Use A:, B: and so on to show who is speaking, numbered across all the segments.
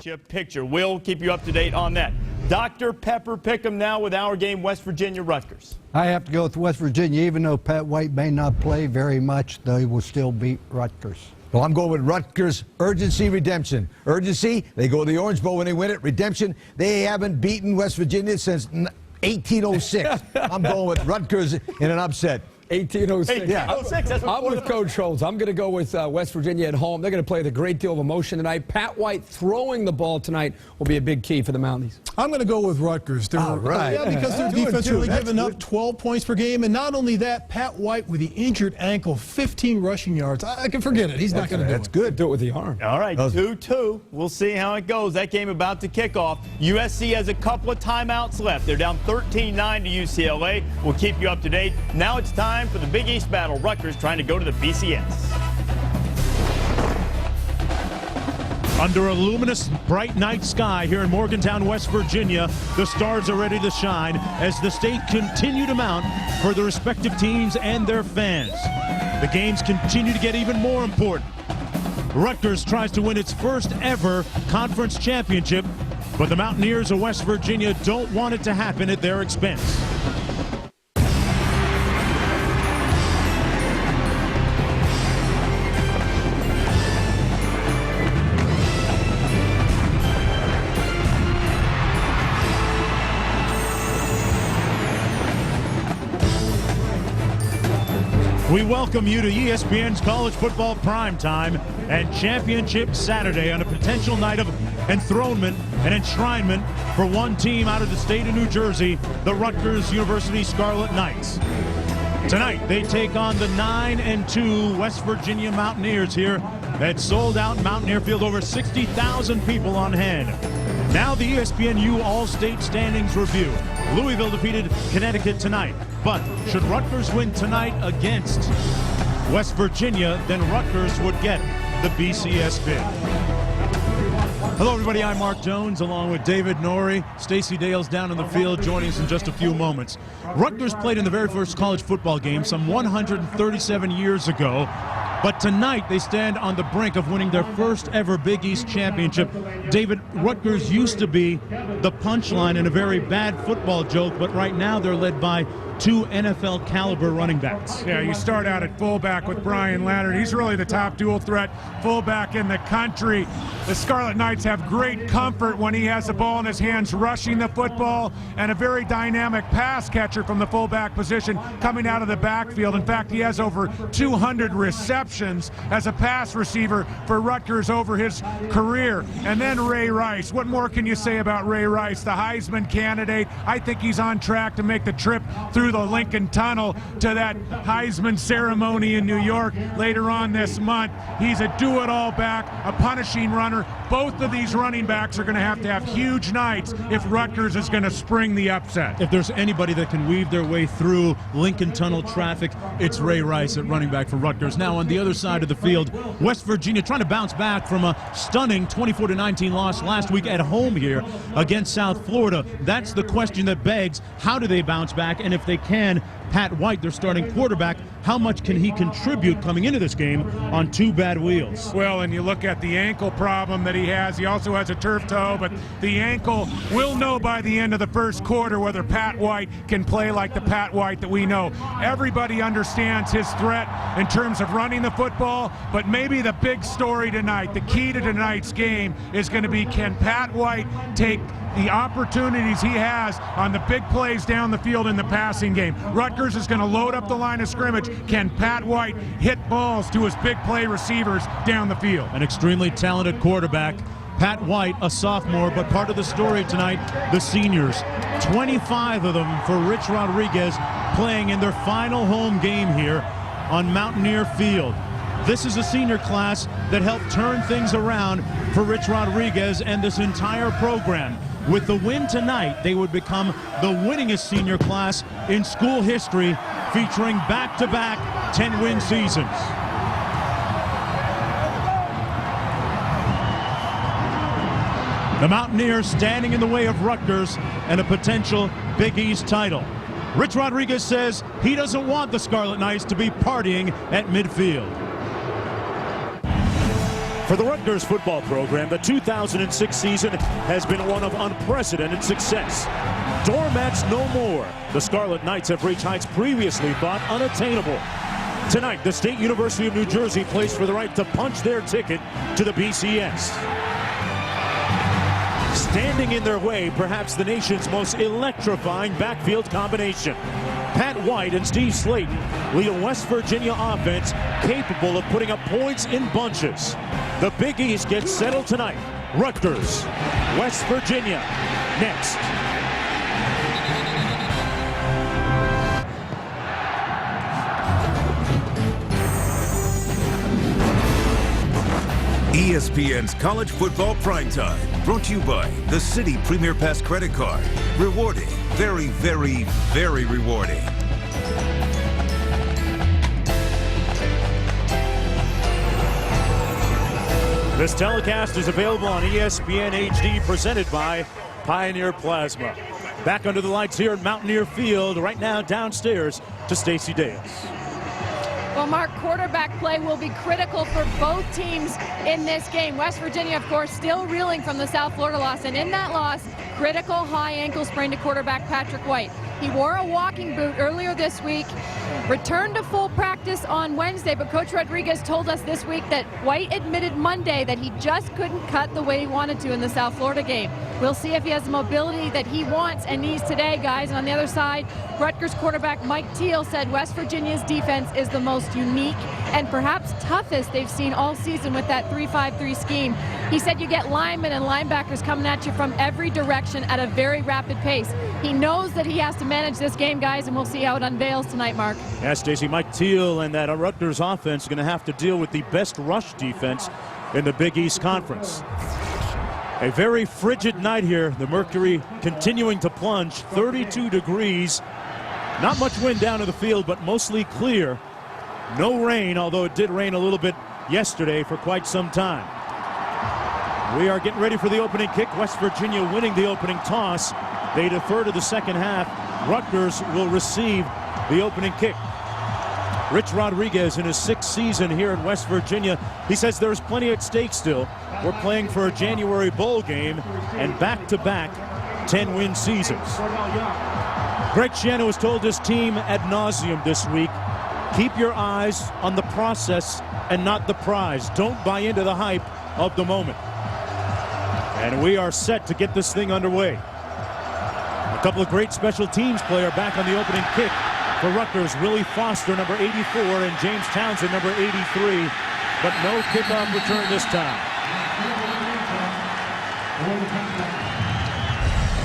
A: championship picture. We'll keep you up to date on that. Dr. Pepper Pick'em now with our game, West Virginia Rutgers.
B: I have to go with West Virginia. Even though Pat White may not play very much, they will still beat Rutgers.
C: Well, I'm going with Rutgers. Urgency, redemption. Urgency, they go to the Orange Bowl when they win it. Redemption, they haven't beaten West Virginia since 1806. I'm going with Rutgers in an upset.
D: 1806.
C: Yeah.
D: I'm with Coach Schultz. I'm going to go with West Virginia at home. They're going to play with a great deal of emotion tonight. Pat White throwing the ball tonight will be a big key for the Mounties.
E: I'm going to go with Rutgers.
C: All right.
E: Yeah, because their defense really giving up 12 points per game. And not only that, Pat White with the injured ankle, 15 rushing yards. I can forget it. He's not going to do it.
C: That's good.
D: Do it with the arm.
A: All right, 2-2. We'll see how it goes. That game about to kick off. USC has a couple of timeouts left. They're down 13-9 to UCLA. We'll keep you up to date. Now it's time for the Big East battle. Rutgers trying to go to the BCS.
F: Under a luminous, bright night sky here in Morgantown, West Virginia, the stars are ready to shine as the state continue to mount for the respective teams and their fans. The games continue to get even more important. Rutgers tries to win its first ever conference championship, but the Mountaineers of West Virginia don't want it to happen at their expense. We welcome you to ESPN's College Football Primetime and Championship Saturday on a potential night of enthronement and enshrinement for one team out of the state of New Jersey, the Rutgers University Scarlet Knights. Tonight, they take on the 9-2 West Virginia Mountaineers here at sold-out Mountaineer Field, over 60,000 people on hand. Now the ESPNU All-State Standings Review. Louisville defeated Connecticut tonight, but should Rutgers win tonight against West Virginia, then Rutgers would get the BCS bid. Hello everybody, I'm Mark Jones along with David Norrie. Stacey Dale's down in the field joining us in just a few moments. Rutgers played in the very first college football game some 137 years ago. But tonight, they stand on the brink of winning their first ever Big East championship. David, Rutgers used to be the punchline in a very bad football joke, but right now they're led by two NFL caliber running backs.
G: Yeah, you start out at fullback with Brian Leonard. He's really the top dual threat fullback in the country. The Scarlet Knights have great comfort when he has the ball in his hands rushing the football, and a very dynamic pass catcher from the fullback position coming out of the backfield. In fact, he has over 200 receptions as a pass receiver for Rutgers over his career. And then Ray Rice. What more can you say about Ray Rice, the Heisman candidate? I think he's on track to make the trip through the Lincoln Tunnel to that Heisman ceremony in New York later on this month. He's a do-it-all back, a punishing runner. Both of these running backs are going to have huge nights if Rutgers is going to spring the upset.
F: If there's anybody that can weave their way through Lincoln Tunnel traffic, it's Ray Rice at running back for Rutgers. Now on the other side of the field, West Virginia trying to bounce back from a stunning 24-19 loss last week at home here against South Florida. That's the question that begs, how do they bounce back? And if they can, Pat White, their starting quarterback, how much can he contribute coming into this game on two bad wheels?
G: Well, and you look at the ankle problem that he has. He also has a turf toe, but the ankle, we'll know by the end of the first quarter whether Pat White can play like the Pat White that we know. Everybody understands his threat in terms of running the football, but maybe the big story tonight, the key to tonight's game is going to be, can Pat White take the opportunities he has on the big plays down the field in the passing game? Rutgers is going to load up the line of scrimmage. Can Pat White hit balls to his big play receivers down the field?
F: An extremely talented quarterback. Pat White, a sophomore, but part of the story tonight, the seniors. 25 of them for Rich Rodriguez playing in their final home game here on Mountaineer Field. This is a senior class that helped turn things around for Rich Rodriguez and this entire program. With the win tonight, they would become the winningest senior class in school history, featuring back-to-back 10-win seasons. The Mountaineers standing in the way of Rutgers and a potential Big East title. Rich Rodriguez says he doesn't want the Scarlet Knights to be partying at midfield. For the Rutgers football program, the 2006 season has been one of unprecedented success. Doormats no more. The Scarlet Knights have reached heights previously thought unattainable. Tonight, the State University of New Jersey plays for the right to punch their ticket to the BCS. Standing in their way, perhaps the nation's most electrifying backfield combination. Pat White and Steve Slayton lead a West Virginia offense capable of putting up points in bunches. The Big East gets settled tonight. Rutgers, West Virginia, next.
H: ESPN's College Football Primetime, brought to you by the Citi Premier Pass Credit Card. Rewarding, very, very, very rewarding.
F: This telecast is available on ESPN HD, presented by Pioneer Plasma. Back under the lights here at Mountaineer Field, right now downstairs to Stacey Dales.
I: Well, Mark, quarterback play will be critical for both teams in this game. West Virginia, of course, still reeling from the South Florida loss, and in that loss, critical high ankle sprain to quarterback Patrick White. He wore a walking boot earlier this week, returned to full practice on Wednesday, but Coach Rodriguez told us this week that White admitted Monday that he just couldn't cut the way he wanted to in the South Florida game. We'll see if he has the mobility that he wants and needs today, guys. And on the other side, Rutgers quarterback Mike Teal said West Virginia's defense is the most unique and perhaps toughest they've seen all season with that 3-5-3 scheme. He said you get linemen and linebackers coming at you from every direction at a very rapid pace. He knows that he has to manage this game, guys, and we'll see how it unveils tonight, Mark.
F: Yeah, Stacey, Mike Teal and that Rutgers offense are going to have to deal with the best rush defense in the Big East Conference. A very frigid night here. The mercury continuing to plunge, 32 degrees. Not much wind down to the field, but mostly clear. No rain, although it did rain a little bit yesterday for quite some time. We are getting ready for the opening kick. West Virginia winning the opening toss. They defer to the second half. Rutgers will receive the opening kick. Rich Rodriguez in his 6th season here in West Virginia. He says there's plenty at stake still. We're playing for a January bowl game and back-to-back 10-win seasons. Greg Schiano has told his team ad nauseum this week, keep your eyes on the process and not the prize. Don't buy into the hype of the moment. And we are set to get this thing underway. A couple of great special teams players back on the opening kick for Rutgers. Willie Foster, number 84, and James Townsend, number 83. But no kickoff return this time.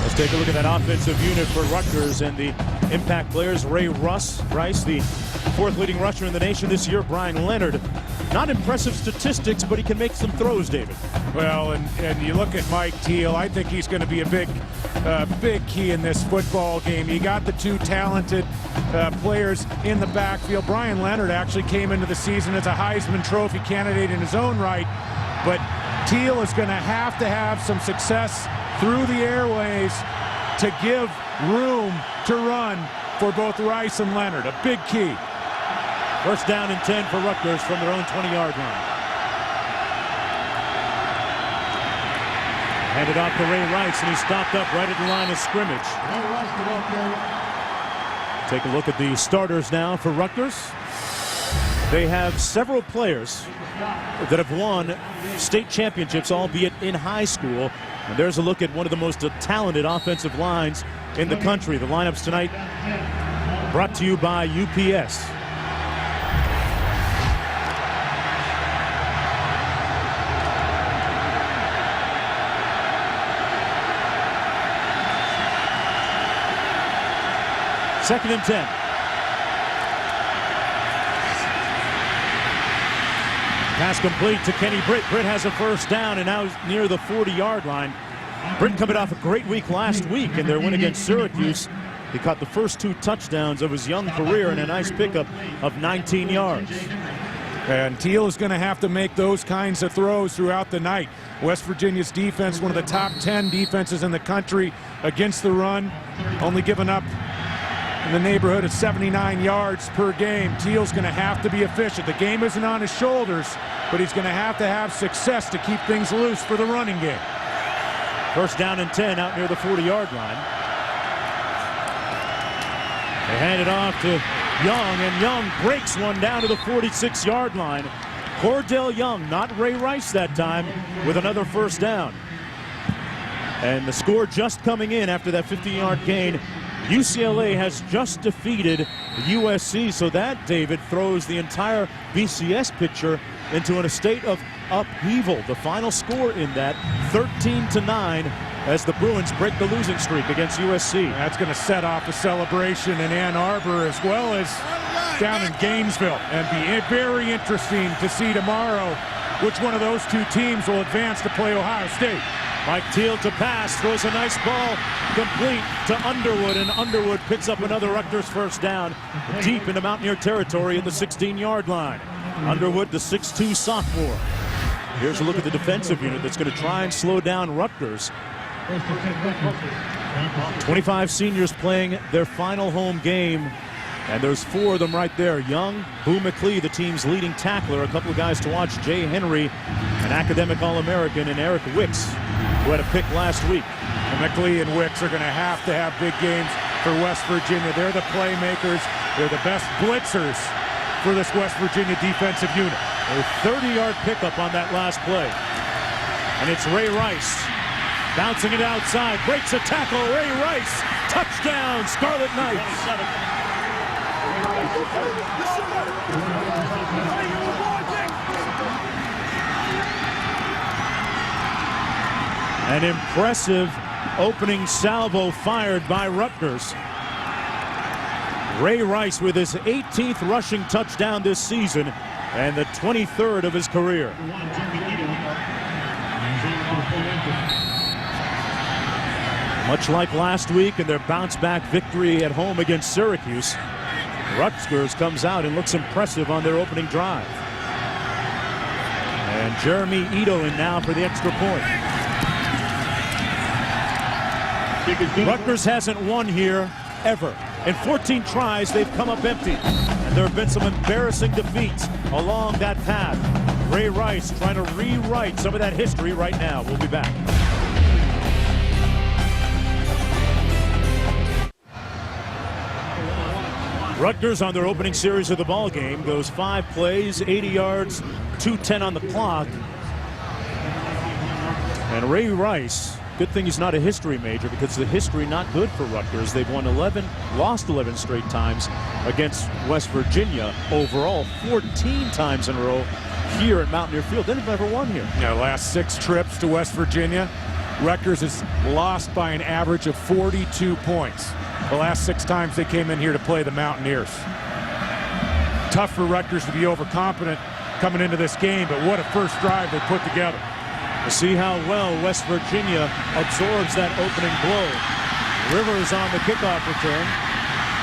F: Let's take a look at that offensive unit for Rutgers and the impact players. Ray Rice, the 4th leading rusher in the nation this year. Brian Leonard. Not impressive statistics, but he can make some throws, David.
G: Well, and you look at Mike Teal, I think he's going to be a big key in this football game. You got the two talented players in the backfield. Brian Leonard actually came into the season as a Heisman Trophy candidate in his own right, but Teal is going to have some success through the airways to give room to run for both Rice and Leonard. A big key.
F: First down and 10 for Rutgers from their own 20-yard line. Handed off to Ray Rice, and he stopped up right at the line of scrimmage. Take a look at the starters now for Rutgers. They have several players that have won state championships, albeit in high school. And there's a look at one of the most talented offensive lines in the country. The lineups tonight brought to you by UPS. Second and 10. Pass complete to Kenny Britt. Britt has a first down and now near the 40-yard line. Britt coming off a great week last week in their win against Syracuse. He caught the first 2 touchdowns of his young career and a nice pickup of 19 yards.
G: And Teal is going to have to make those kinds of throws throughout the night. West Virginia's defense, one of the top 10 defenses in the country against the run, only giving up in the neighborhood of 79 yards per game. Teal's going to have to be efficient. The game isn't on his shoulders, but he's going to have success to keep things loose for the running game.
F: First down and 10 out near the 40-yard line. They hand it off to Young, and Young breaks one down to the 46-yard line. Cordell Young, not Ray Rice that time, with another first down. And the score just coming in after that 50-yard gain. UCLA has just defeated USC, so that, David, throws the entire BCS picture into a state of upheaval. The final score in that, 13-9, as the Bruins break the losing streak against USC.
G: That's going to set off a celebration in Ann Arbor as well as down in Gainesville, and be very interesting to see tomorrow which one of those two teams will advance to play Ohio State.
F: Mike Teal to pass, throws a nice ball complete to Underwood, and Underwood picks up another Rutgers first down deep into Mountaineer territory at the 16-yard line. Underwood, the 6'2 sophomore. Here's a look at the defensive unit that's going to try and slow down Rutgers. 25 seniors playing their final home game, and there's 4 of them right there. Young, Boo McLeay, the team's leading tackler, a couple of guys to watch, Jay Henry, an academic All-American, and Eric Wicks, who had a pick last week.
G: And McLeay and Wicks are going to have big games for West Virginia. They're the playmakers. They're the best blitzers for this West Virginia defensive unit.
F: A 30-yard pickup on that last play. And it's Ray Rice bouncing it outside, breaks a tackle. Ray Rice, touchdown, Scarlet Knights. An impressive opening salvo fired by Rutgers. Ray Rice with his 18th rushing touchdown this season and the 23rd of his career. Much like last week in their bounce-back victory at home against Syracuse, Rutgers comes out and looks impressive on their opening drive. And Jeremy Ito in now for the extra point. Rutgers hasn't won here ever. In 14 tries, they've come up empty. And there have been some embarrassing defeats along that path. Ray Rice trying to rewrite some of that history right now. We'll be back. Rutgers on their opening series of the ball game goes 5 plays, 80 yards, 2:10 on the clock. And Ray Rice, good thing he's not a history major, because the history not good for Rutgers. They've won 11, lost 11 straight times against West Virginia. Overall, 14 times in a row here at Mountaineer Field. They've never won here.
G: Yeah, last 6 trips to West Virginia, Rutgers has lost by an average of 42 points. The last 6 times they came in here to play the Mountaineers. Tough for Rutgers to be overconfident coming into this game, but what a first drive they put together.
F: To see how well West Virginia absorbs that opening blow. Rivers on the kickoff return.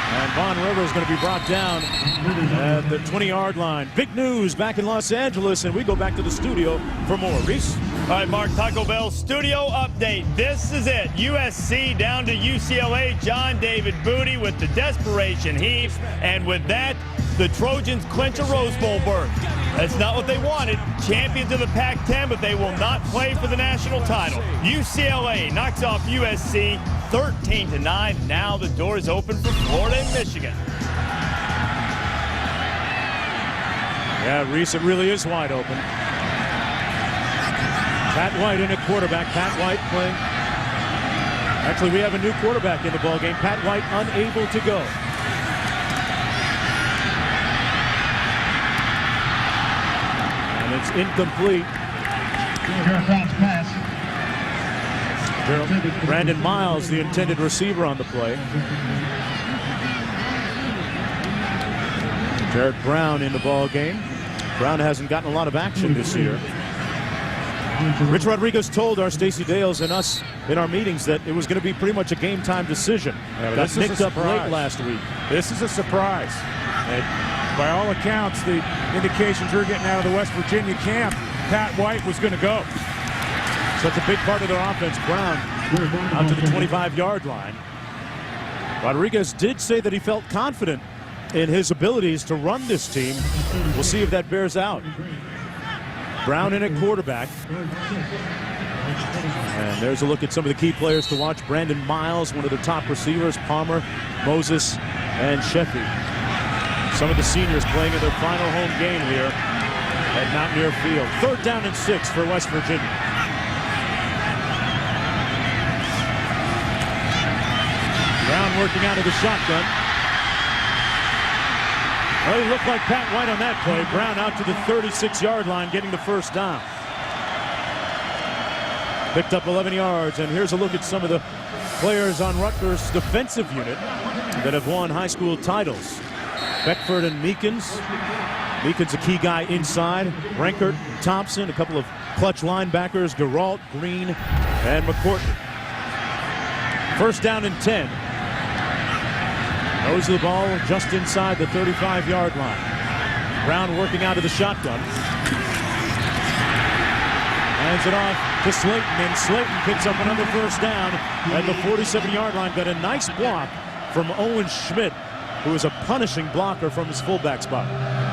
F: And Von River is going to be brought down at the 20-yard line. Big news back in Los Angeles, and we go back to the studio for more. Reese?
A: All right, Mark, Taco Bell studio update. This is it. USC down to UCLA. John David Booty with the desperation heave. And with that, the Trojans clinch a Rose Bowl berth. That's not what they wanted. Champions of the Pac-10, but they will not play for the national title. UCLA knocks off USC 13-9. Now the door is open for Florida and Michigan.
F: Yeah, Reese, it really is wide open. Pat White in at quarterback. Pat White playing. Actually, we have a new quarterback in the ballgame. Pat White unable to go. And it's incomplete. Brandon Miles, the intended receiver on the play. Jared Brown in the ball game. Brown hasn't gotten a lot of action this year. Rich Rodriguez told our Stacey Dales and us in our meetings that it was going to be pretty much a game-time decision.
G: Yeah,
F: got nicked up late last week.
G: This is a surprise. And by all accounts, the indications we're getting out of the West Virginia camp, Pat White was going to go.
F: Such a big part of their offense. Brown out to the 25-yard line. Rodriguez did say that he felt confident in his abilities to run this team. We'll see if that bears out. Brown in at quarterback. And there's a look at some of the key players to watch. Brandon Miles, one of the top receivers, Palmer, Moses, and Sheffy. Some of the seniors playing in their final home game here at Mountaineer Field. 3rd down and 6 for West Virginia. Brown working out of the shotgun. Well, he looked like Pat White on that play. Brown out to the 36-yard line, getting the 1st down. Picked up 11 yards, and here's a look at some of the players on Rutgers' defensive unit that have won high school titles. Beckford and Meekins. Meekins a key guy inside. Rankert, Thompson, a couple of clutch linebackers, Geralt, Green, and McCourtney. 1st down and 10. Nose of the ball just inside the 35-yard line. Brown working out of the shotgun. Hands it off to Slayton, and Slayton picks up another 1st down at the 47-yard line. Got a nice block from Owen Schmidt, who is a punishing blocker from his fullback spot.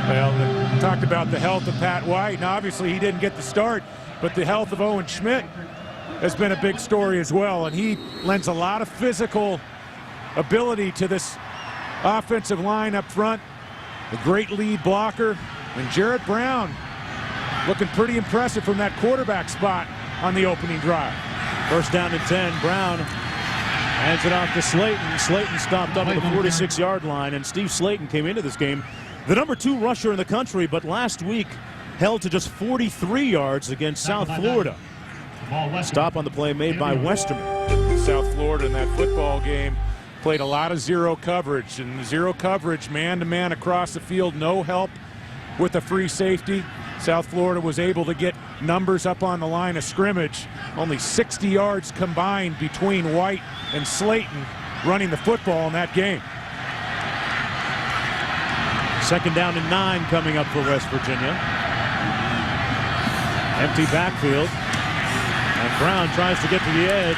G: Well, talked about the health of Pat White, and obviously he didn't get the start, but the health of Owen Schmidt has been a big story as well, and he lends a lot of physical ability to this offensive line up front. A great lead blocker, and Jarrett Brown looking pretty impressive from that quarterback spot on the opening drive.
F: 1st down and 10. Brown hands it off to Slayton. Slayton stopped up at the 46-yard line, and Steve Slayton came into this game the number 2 rusher in the country, but last week held to just 43 yards against South Florida. Stop on the play made by Westerman.
G: South Florida in that football game played a lot of zero coverage, and the zero coverage man-to-man across the field, no help with a free safety. South Florida was able to get numbers up on the line of scrimmage. Only 60 yards combined between White and Slayton running the football in that game.
F: 2nd down and 9 coming up for West Virginia. Empty backfield. And Brown tries to get to the edge.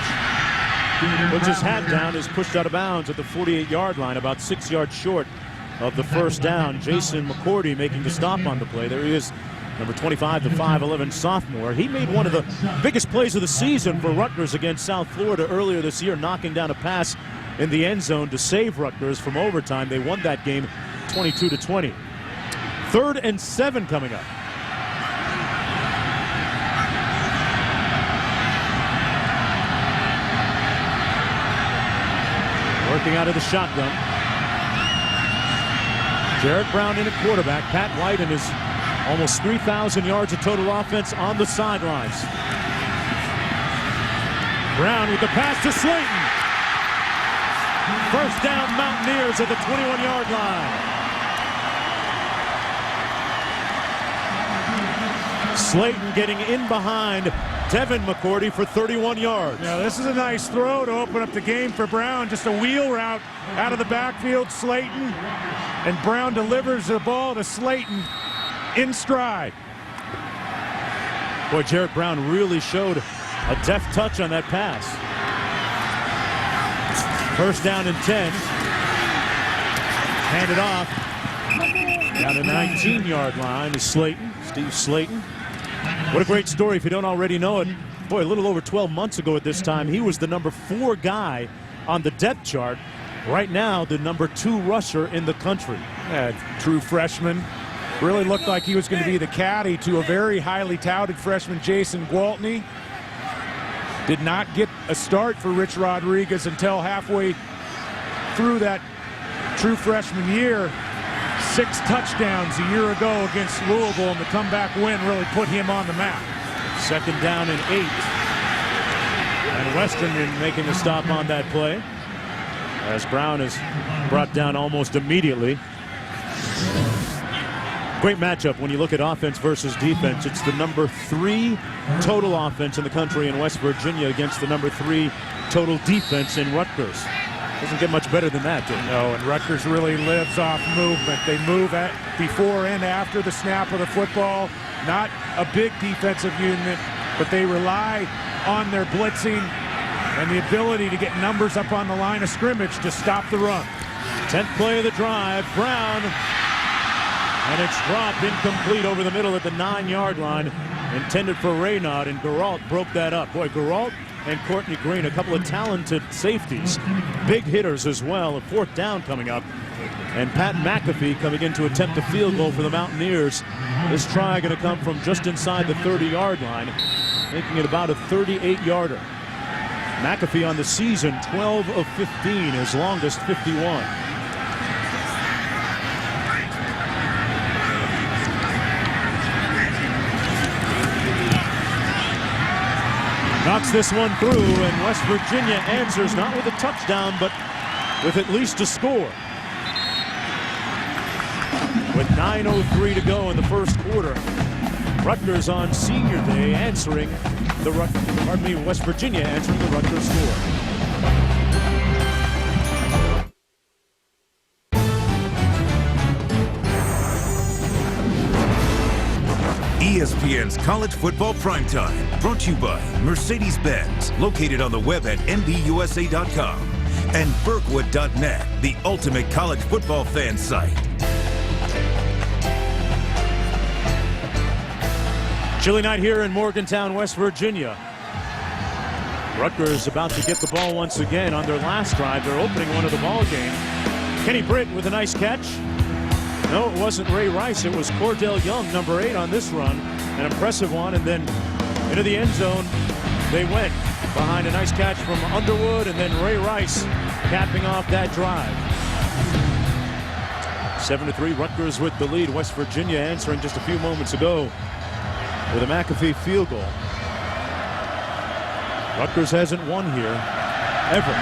F: Puts his hat down, is pushed out of bounds at the 48-yard line, about 6 yards short of the 1st down. Jason McCourty making the stop on the play. There he is, number 25, the 5'11" sophomore. He made one of the biggest plays of the season for Rutgers against South Florida earlier this year, knocking down a pass in the end zone to save Rutgers from overtime. They won that game 22-20. 3rd and 7 coming up. Working out of the shotgun. Jarrett Brown in at quarterback. Pat White and his almost 3,000 yards of total offense on the sidelines. Brown with the pass to Slayton. 1st down Mountaineers at the 21-yard line. Slayton getting in behind Devin McCourty for 31 yards.
G: Now this is a nice throw to open up the game for Brown. Just a wheel route out of the backfield, Slayton. And Brown delivers the ball to Slayton in stride.
F: Boy, Jarrett Brown really showed a deft touch on that pass. 1st down and 10. Handed off. Down to 19-yard line is Slayton, Steve Slayton. What a great story if you don't already know it. Boy, a little over 12 months ago at this time, he was the number 4 guy on the depth chart. Right now, the number 2 rusher in the country.
G: True freshman. Really looked like he was going to be the caddy to a very highly touted freshman, Jason Gwaltney. Did not get a start for Rich Rodriguez until halfway through that true freshman year. 6 touchdowns a year ago against Louisville, and the comeback win really put him on the map.
F: 2nd down and 8. And Westerman making the stop on that play, as Brown is brought down almost immediately. Great matchup when you look at offense versus defense. It's the number 3 total offense in the country in West Virginia against the number 3 total defense in Rutgers. Doesn't get much better than that,
G: No, and Rutgers really lives off movement. They move at before and after the snap of the football. Not a big defensive unit, but they rely on their blitzing and the ability to get numbers up on the line of scrimmage to stop the run.
F: 10th play of the drive, Brown, and it's dropped incomplete over the middle at the 9-yard line, intended for Raynaud, and Geralt broke that up. Boy, Geralt and Courtney Green, a couple of talented safeties, big hitters as well. A 4th down coming up, and Pat McAfee coming in to attempt a field goal for the Mountaineers. This try going to come from just inside the 30-yard line, making it about a 38-yarder. McAfee on the season, 12 of 15, his longest 51. Knocks this one through, and West Virginia answers not with a touchdown, but with at least a score. With 9:03 to go in the first quarter, Rutgers on Senior Day answering West Virginia answering the Rutgers score.
H: ESPN's College Football Primetime, brought to you by Mercedes-Benz, located on the web at MBUSA.com, and Berkwood.net, the ultimate college football fan site.
F: Chilly night here in Morgantown, West Virginia. Rutgers about to get the ball once again on their last drive. They're opening one of the ball game. Kenny Britt with a nice catch. No, it wasn't Ray Rice. It was Cordell Young, number 8 on this run. An impressive one, and then into the end zone they went behind a nice catch from Underwood, and then Ray Rice capping off that drive. 7-3, Rutgers with the lead. West Virginia answering just a few moments ago with a McAfee field goal. Rutgers hasn't won here ever.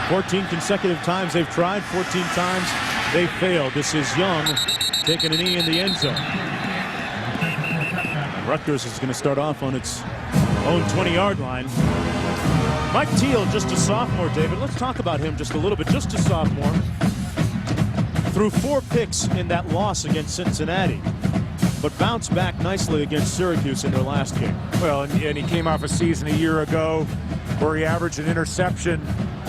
F: 14 consecutive times they've tried, 14 times they failed. This is Young taking a knee in the end zone. And Rutgers is going to start off on its own 20-yard line. Mike Teal, just a sophomore, David. Let's talk about him just a little bit. Just a sophomore. Threw 4 picks in that loss against Cincinnati, but bounced back nicely against Syracuse in their last game.
G: Well, and he came off a season a year ago where he averaged an interception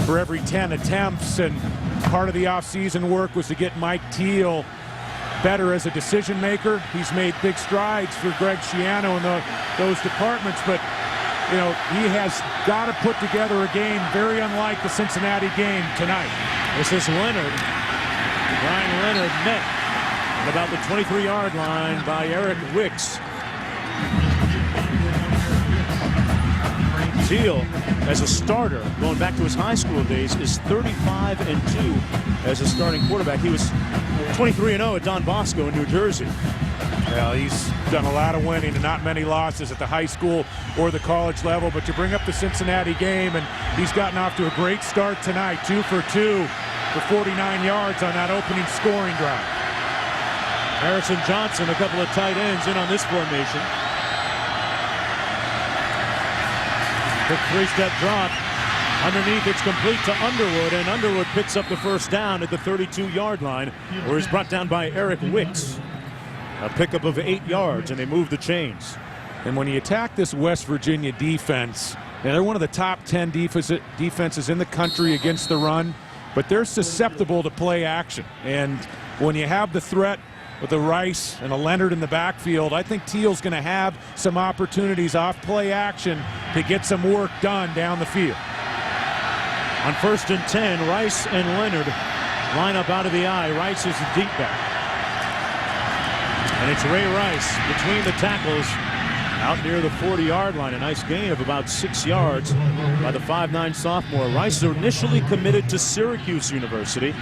G: for every 10 attempts, and part of the offseason work was to get Mike Teal better as a decision maker. He's made big strides for Greg Schiano in those departments, but you know, he has got to put together a game very unlike the Cincinnati game tonight.
F: This is Leonard. Brian Leonard met at about the 23-yard line by Eric Wicks. Teal, as a starter, going back to his high school days, is 35-2 as a starting quarterback. He was 23-0 at Don Bosco in New Jersey.
G: Well, he's done a lot of winning and not many losses at the high school or the college level, but you bring up the Cincinnati game, and he's gotten off to a great start tonight. 2 for 2 for 49 yards on that opening scoring drive.
F: Harrison Johnson, a couple of tight ends in on this formation. Quick 3-step drop. Underneath, it's complete to Underwood, and Underwood picks up the first down at the 32-yard line, where he's brought down by Eric Wicks. A pickup of 8 yards, and they move the chains.
G: And when you attack this West Virginia defense, and they're one of the top 10 defenses in the country against the run, but they're susceptible to play action. And when you have the threat with a Rice and a Leonard in the backfield, I think Teal's going to have some opportunities off play action to get some work done down the field.
F: On 1st and 10, Rice and Leonard line up out of the eye. Rice is the deep back. And it's Ray Rice between the tackles out near the 40-yard line. A nice gain of about 6 yards by the 5'9" sophomore. Rice initially committed to Syracuse University,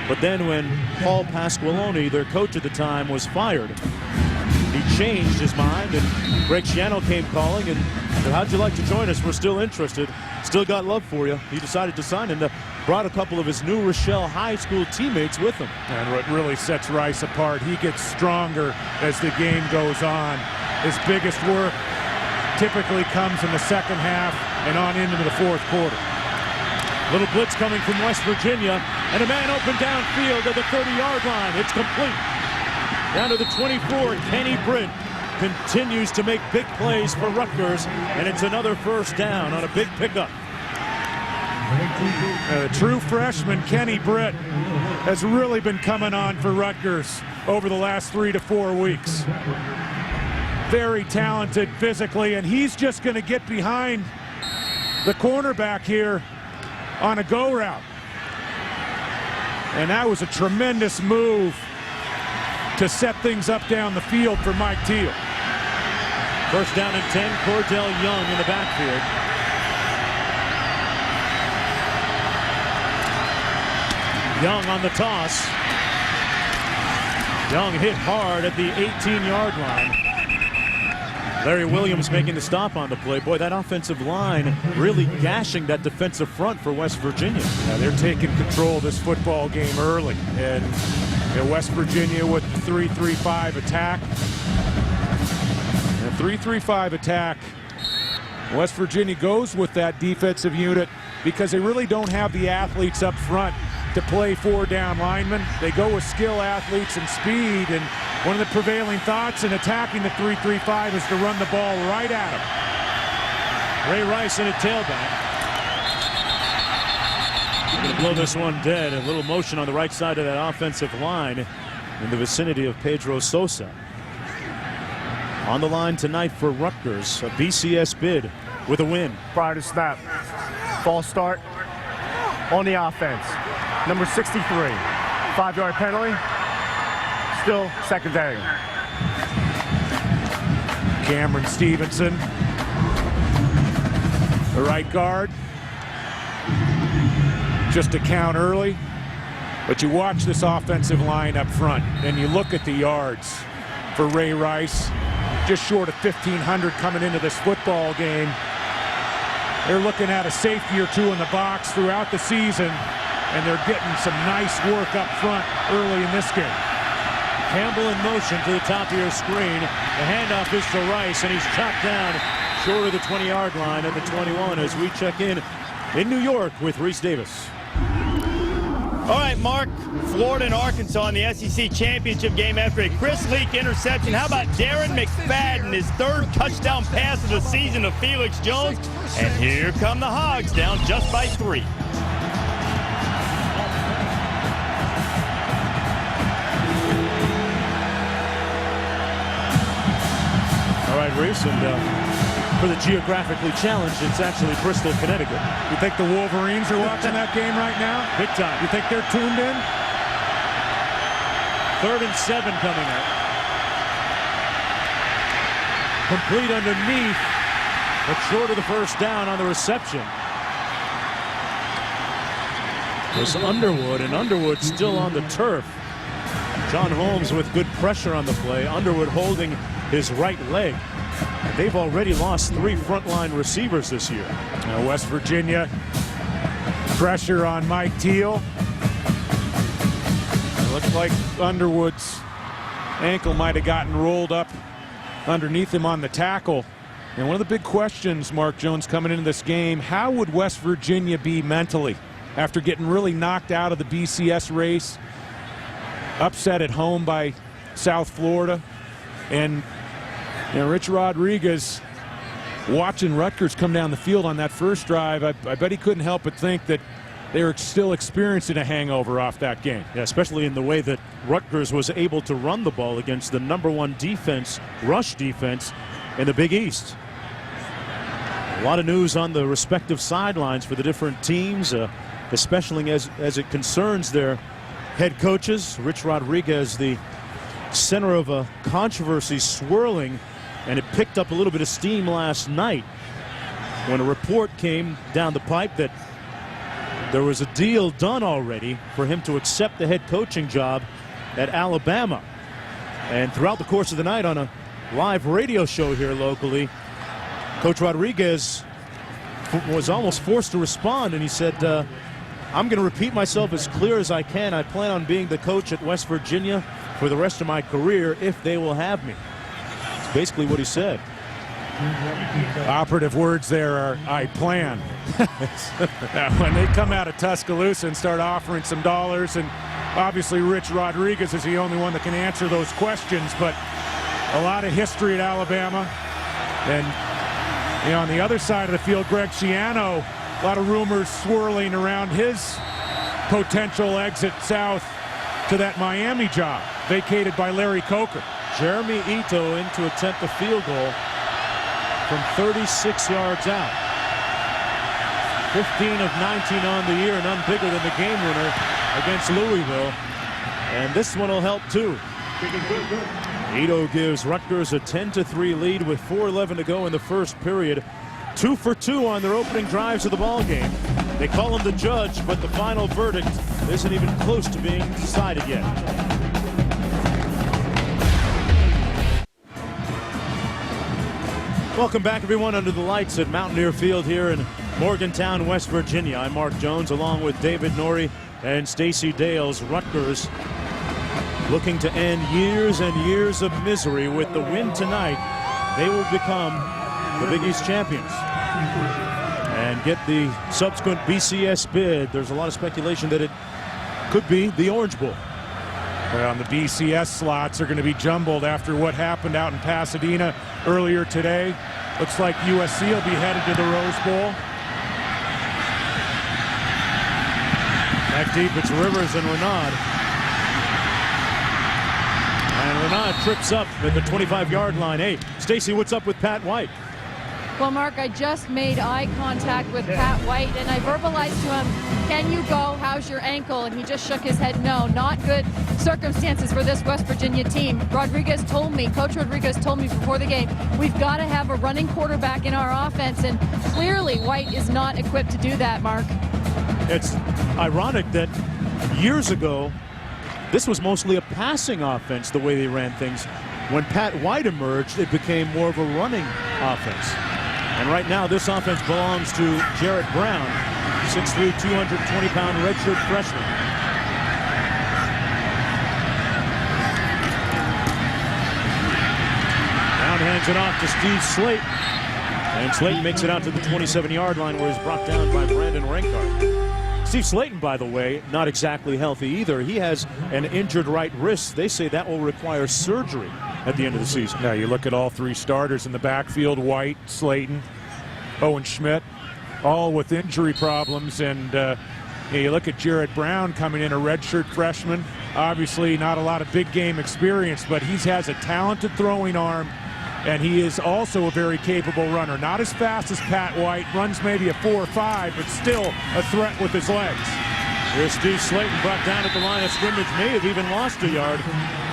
F: but then when Paul Pasqualoni, their coach at the time, was fired, he changed his mind, and Greg Schiano came calling and said, "How'd you like to join us? We're still interested. Still got love for you." He decided to sign and brought a couple of his New Rochelle High School teammates with him.
G: And what really sets Rice apart, he gets stronger as the game goes on. His biggest work typically comes in the second half and on into the fourth quarter.
F: Little blitz coming from West Virginia, and a man open downfield at the 30-yard line. It's complete. Down to the 24, Kenny Britt continues to make big plays for Rutgers, and it's another first down on a big pickup.
G: The true freshman, Kenny Britt, has really been coming on for Rutgers over the last 3 to 4 weeks. Very talented physically, and he's just going to get behind the cornerback here on a go route. And that was a tremendous move to set things up down the field for Mike Teal.
F: First down and 10, Cordell Young in the backfield. Young on the toss. Young hit hard at the 18-yard line. Larry Williams making the stop on the play. Boy, that offensive line really gashing that defensive front for West Virginia.
G: Yeah, they're taking control of this football game early. And West Virginia with the 3-3-5 attack. And a 3-3-5 attack. West Virginia goes with that defensive unit because they really don't have the athletes up front to play 4 down linemen. They go with skill athletes and speed, and one of the prevailing thoughts in attacking the 3-3-5 is to run the ball right at him.
F: Ray Rice in a tailback. They're going to blow this one dead. A little motion on the right side of that offensive line in the vicinity of Pedro Sosa. On the line tonight for Rutgers, a BCS bid with a win.
J: Prior to snap, false start on the offense. Number 63, 5-yard penalty, still secondary.
G: Cameron Stevenson, the right guard. Just a count early, but you watch this offensive line up front and you look at the yards for Ray Rice, just short of 1,500 coming into this football game. They're looking at a safety or 2 in the box throughout the season, and they're getting some nice work up front early in this game.
F: Campbell in motion to the top of your screen. The handoff is to Rice, and he's chopped down short of the 20-yard line at the 21 as we check in New York with Reese Davis.
A: All right, Mark, Florida and Arkansas in the SEC championship game after a Chris Leak interception. How about Darren McFadden, his 3rd touchdown pass of the season to Felix Jones? And here come the Hogs, down just by 3.
F: All right, Reese, and for the geographically challenged, it's actually Bristol, Connecticut.
G: You think the Wolverines are watching that game right now?
F: Big time.
G: You think they're tuned in?
F: 3rd and 7 coming up. Complete underneath, but short of the first down on the reception. There's Underwood, and Underwood still on the turf. John Holmes with good pressure on the play. Underwood holding his right leg. They've already lost 3 frontline receivers this year.
G: Now West Virginia, pressure on Mike Teal. It looks like Underwood's ankle might have gotten rolled up underneath him on the tackle. And one of the big questions, Mark Jones, coming into this game, how would West Virginia be mentally after getting really knocked out of the BCS race, upset at home by South Florida, and Rich Rodriguez watching Rutgers come down the field on that first drive, I bet he couldn't help but think that they were still experiencing a hangover off that game.
F: Yeah, especially in the way that Rutgers was able to run the ball against the #1 defense, rush defense, in the Big East. A lot of news on the respective sidelines for the different teams, especially as it concerns their head coaches. Rich Rodriguez, the center of a controversy swirling, and it picked up a little bit of steam last night when a report came down the pipe that there was a deal done already for him to accept the head coaching job at Alabama. And throughout the course of the night on a live radio show here locally, Coach Rodriguez was almost forced to respond, and he said, I'm going to repeat myself as clear as I can. I plan on being the coach at West Virginia for the rest of my career if they will have me. That's basically what he said.
G: Operative words there are, I plan. When they come out of Tuscaloosa and start offering some dollars, and obviously Rich Rodriguez is the only one that can answer those questions, but a lot of history at Alabama. And on the other side of the field, Greg Schiano A lot of rumors swirling around his potential exit south to that Miami job, vacated by Larry Coker.
F: Jeremy Ito in to attempt a field goal from 36 yards out. 15 of 19 on the year, none bigger than the game winner against Louisville. And this one will help too. Ito gives Rutgers a 10-3 lead with 4:11 to go in the first period. 2 for 2 on their opening drives of the ball game. They call him the judge, but the final verdict isn't even close to being decided yet. Welcome back, everyone, under the lights at Mountaineer Field here in Morgantown, West Virginia. I'm Mark Jones, along with David Norrie and Stacey Dales. Rutgers looking to end years and years of misery. With the win tonight, they will become the Big East champions and get the subsequent BCS bid. There's a lot of speculation that it could be the Orange Bowl.
G: Well, the BCS slots are going to be jumbled after what happened out in Pasadena earlier today. Looks like USC will be headed to the Rose Bowl.
F: Back deep, it's Rivers and Renaud. And Renaud trips up at the 25-yard line. Hey, Stacey, what's up with Pat White?
I: Well, Mark, I just made eye contact with Pat White, and I verbalized to him, can you go? How's your ankle? And he just shook his head no. Not good circumstances for this West Virginia team. Rodriguez told me, Coach Rodriguez told me before the game, we've got to have a running quarterback in our offense, and clearly White is not equipped to do that, Mark.
F: It's ironic that years ago, this was mostly a passing offense, the way they ran things. When Pat White emerged, it became more of a running offense. And right now, this offense belongs to Jarrett Brown, 6'3", 220-pound redshirt freshman. Brown hands it off to Steve Slayton. And Slayton makes it out to the 27-yard line, where he's brought down by Brandon Rankart. Steve Slayton, by the way, not exactly healthy either. He has an injured right wrist. They say that will require surgery at the end of the season.
G: Now you look at all three starters in the backfield: White, Slayton, Owen Schmidt, all with injury problems. And you look at Jarrett Brown coming in, a redshirt freshman. Obviously not a lot of big game experience, but he has a talented throwing arm, and he is also a very capable runner. Not as fast as Pat White, runs maybe a 4.5, but still a threat with his legs.
F: Here's Steve Slayton, brought down at the line of scrimmage, may have even lost a yard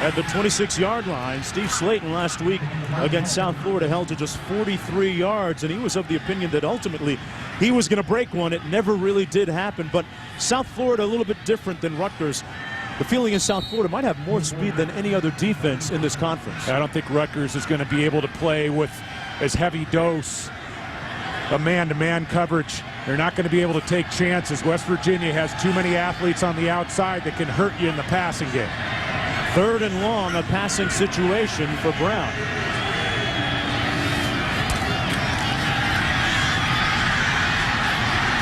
F: at the 26-yard line. Steve Slayton last week against South Florida held to just 43 yards, and he was of the opinion that ultimately he was going to break one. It never really did happen, but South Florida a little bit different than Rutgers. The feeling is South Florida might have more speed than any other defense in this conference.
G: I don't think Rutgers is going to be able to play with as heavy dose a man-to-man coverage. They're not going to be able to take chances. West Virginia has too many athletes on the outside that can hurt you in the passing game.
F: 3rd and long, a passing situation for Brown.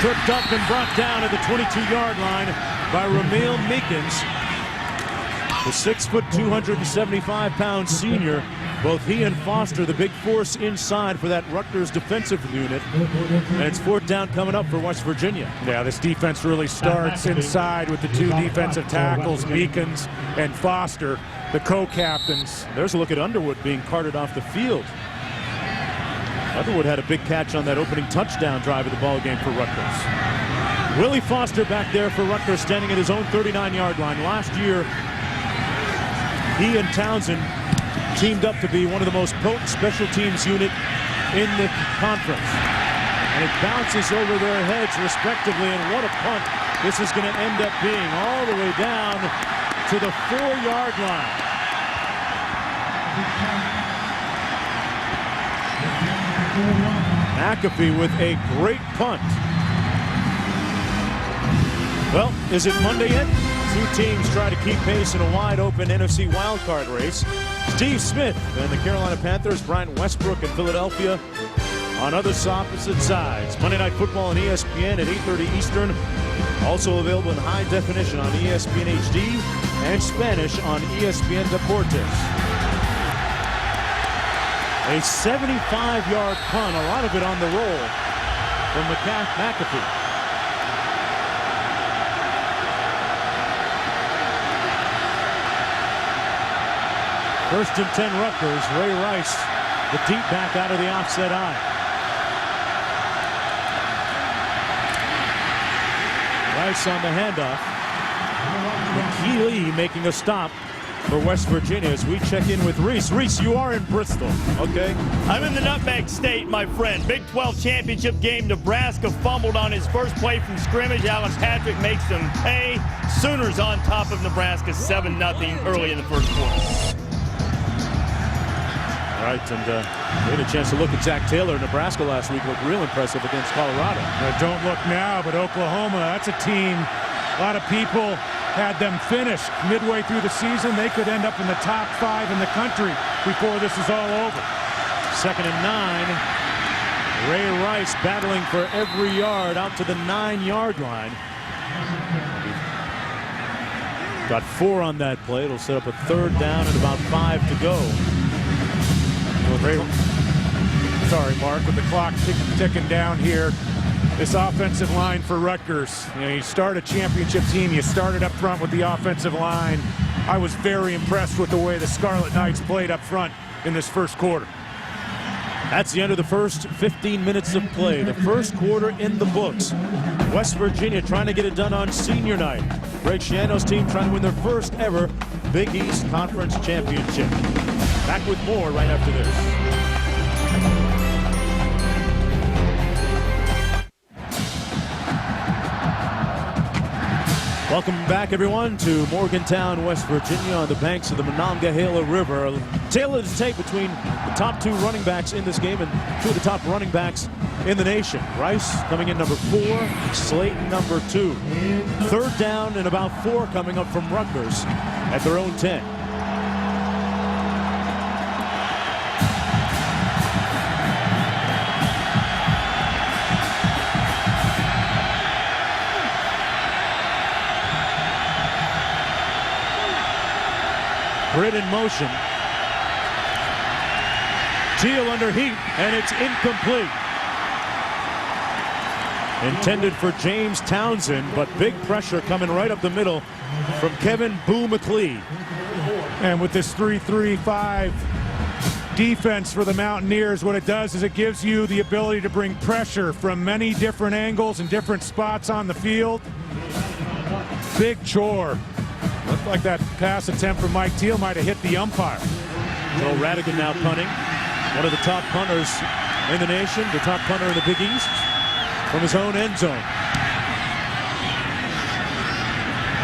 F: Tripped up and brought down at the 22-yard line by Ramil Meekins. The 6', 275-pound senior. Both he and Foster, the big force inside for that Rutgers defensive unit. And it's 4th down coming up for West Virginia.
G: Yeah, this defense really starts inside with the two defensive tackles, Meekins and Foster, the co-captains.
F: There's a look at Underwood being carted off the field. Underwood had a big catch on that opening touchdown drive of the ball game for Rutgers. Willie Foster back there for Rutgers, standing at his own 39-yard line. Last year, he and Townsend teamed up to be one of the most potent special teams unit in the conference. And it bounces over their heads respectively, and what a punt this is going to end up being, all the way down to the 4-yard line. McAfee with a great punt. Well, is it Monday yet? Two teams try to keep pace in a wide-open NFC wildcard race. Steve Smith and the Carolina Panthers, Brian Westbrook in Philadelphia on other opposite sides. Monday Night Football on ESPN at 8:30 Eastern. Also available in high definition on ESPN HD and Spanish on ESPN Deportes. A 75-yard punt, a lot of it on the roll from McAfee. First and 10 Rutgers. Ray Rice, the deep back out of the offset eye. Rice on the handoff. McKeely making a stop for West Virginia as we check in with Reese. Reese, you are in Bristol, okay?
A: I'm in the Nutmeg State, my friend. Big 12 championship game. Nebraska fumbled on his first play from scrimmage. Alan Patrick makes them pay. Sooners on top of Nebraska 7-0 early in the first quarter.
F: All right, and we had a chance to look at Zach Taylor. Nebraska last week looked real impressive against Colorado.
G: Don't look now, but Oklahoma, that's a team, a lot of people had them finished midway through the season. They could end up in the top 5 in the country before this is all over.
F: 2nd and 9. Ray Rice battling for every yard out to the 9-yard line. Got 4 on that play. It'll set up a 3rd down and about 5 to go.
G: Sorry, Mark, with the clock ticking down here. This offensive line for Rutgers. You start a championship team, you started up front with the offensive line. I was very impressed with the way the Scarlet Knights played up front in this first quarter.
F: That's the end of the first 15 minutes of play. The first quarter in the books. West Virginia trying to get it done on senior night. Greg Schiano's team trying to win their first ever Big East Conference Championship. Back with more right after this. Welcome back, everyone, to Morgantown, West Virginia, on the banks of the Monongahela River. Tailored tape between the top 2 running backs in this game and 2 of the top running backs in the nation. Rice coming in number 4, Slayton number 2. 3rd down and about 4 coming up from Rutgers at their own 10. Britt in motion. Teal under heat, and it's incomplete. Intended for James Townsend, but big pressure coming right up the middle from Kevin Boo McLeod.
G: And with this 3-3-5 defense for the Mountaineers, what it does is it gives you the ability to bring pressure from many different angles and different spots on the field. Big chore. Looked like that pass attempt from Mike Teal might have hit the umpire.
F: Joe Radigan now punting. One of the top punters in the nation, the top punter in the Big East, from his own end zone.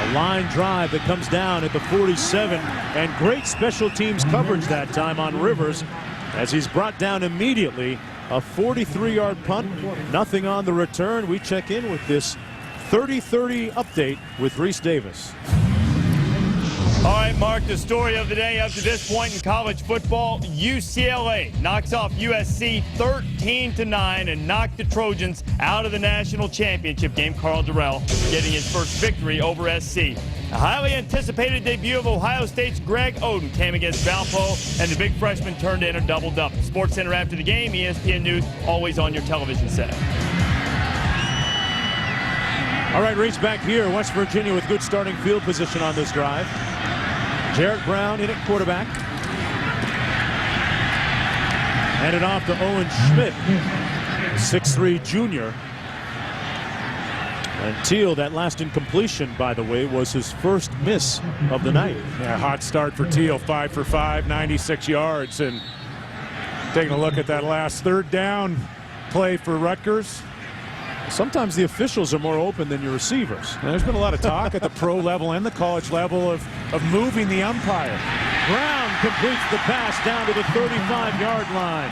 F: A line drive that comes down at the 47, and great special teams coverage that time on Rivers as he's brought down immediately. A 43-yard punt, nothing on the return. We check in with this 30-30 update with Reese Davis.
A: All right, Mark, the story of the day up to this point in college football, UCLA knocks off USC 13-9 and knocked the Trojans out of the national championship game. Carl Durrell getting his first victory over SC. A highly anticipated debut of Ohio State's Greg Oden came against Valpo, and the big freshman turned in a double-double. Sports Center after the game, ESPN News, always on your television set.
F: All right, Reese back here. West Virginia with good starting field position on this drive. Jarrett Brown in at quarterback. Handed off to Owen Schmidt, 6'3" junior. And Teal, that last incompletion, by the way, was his first miss of the night.
G: Yeah, hot start for Teal, 5 for 5, 96 yards. And taking a look at that last 3rd down play for Rutgers.
F: Sometimes the officials are more open than your receivers.
G: And there's been a lot of talk at the pro level and the college level of moving the umpire.
F: Brown completes the pass down to the 35-yard line.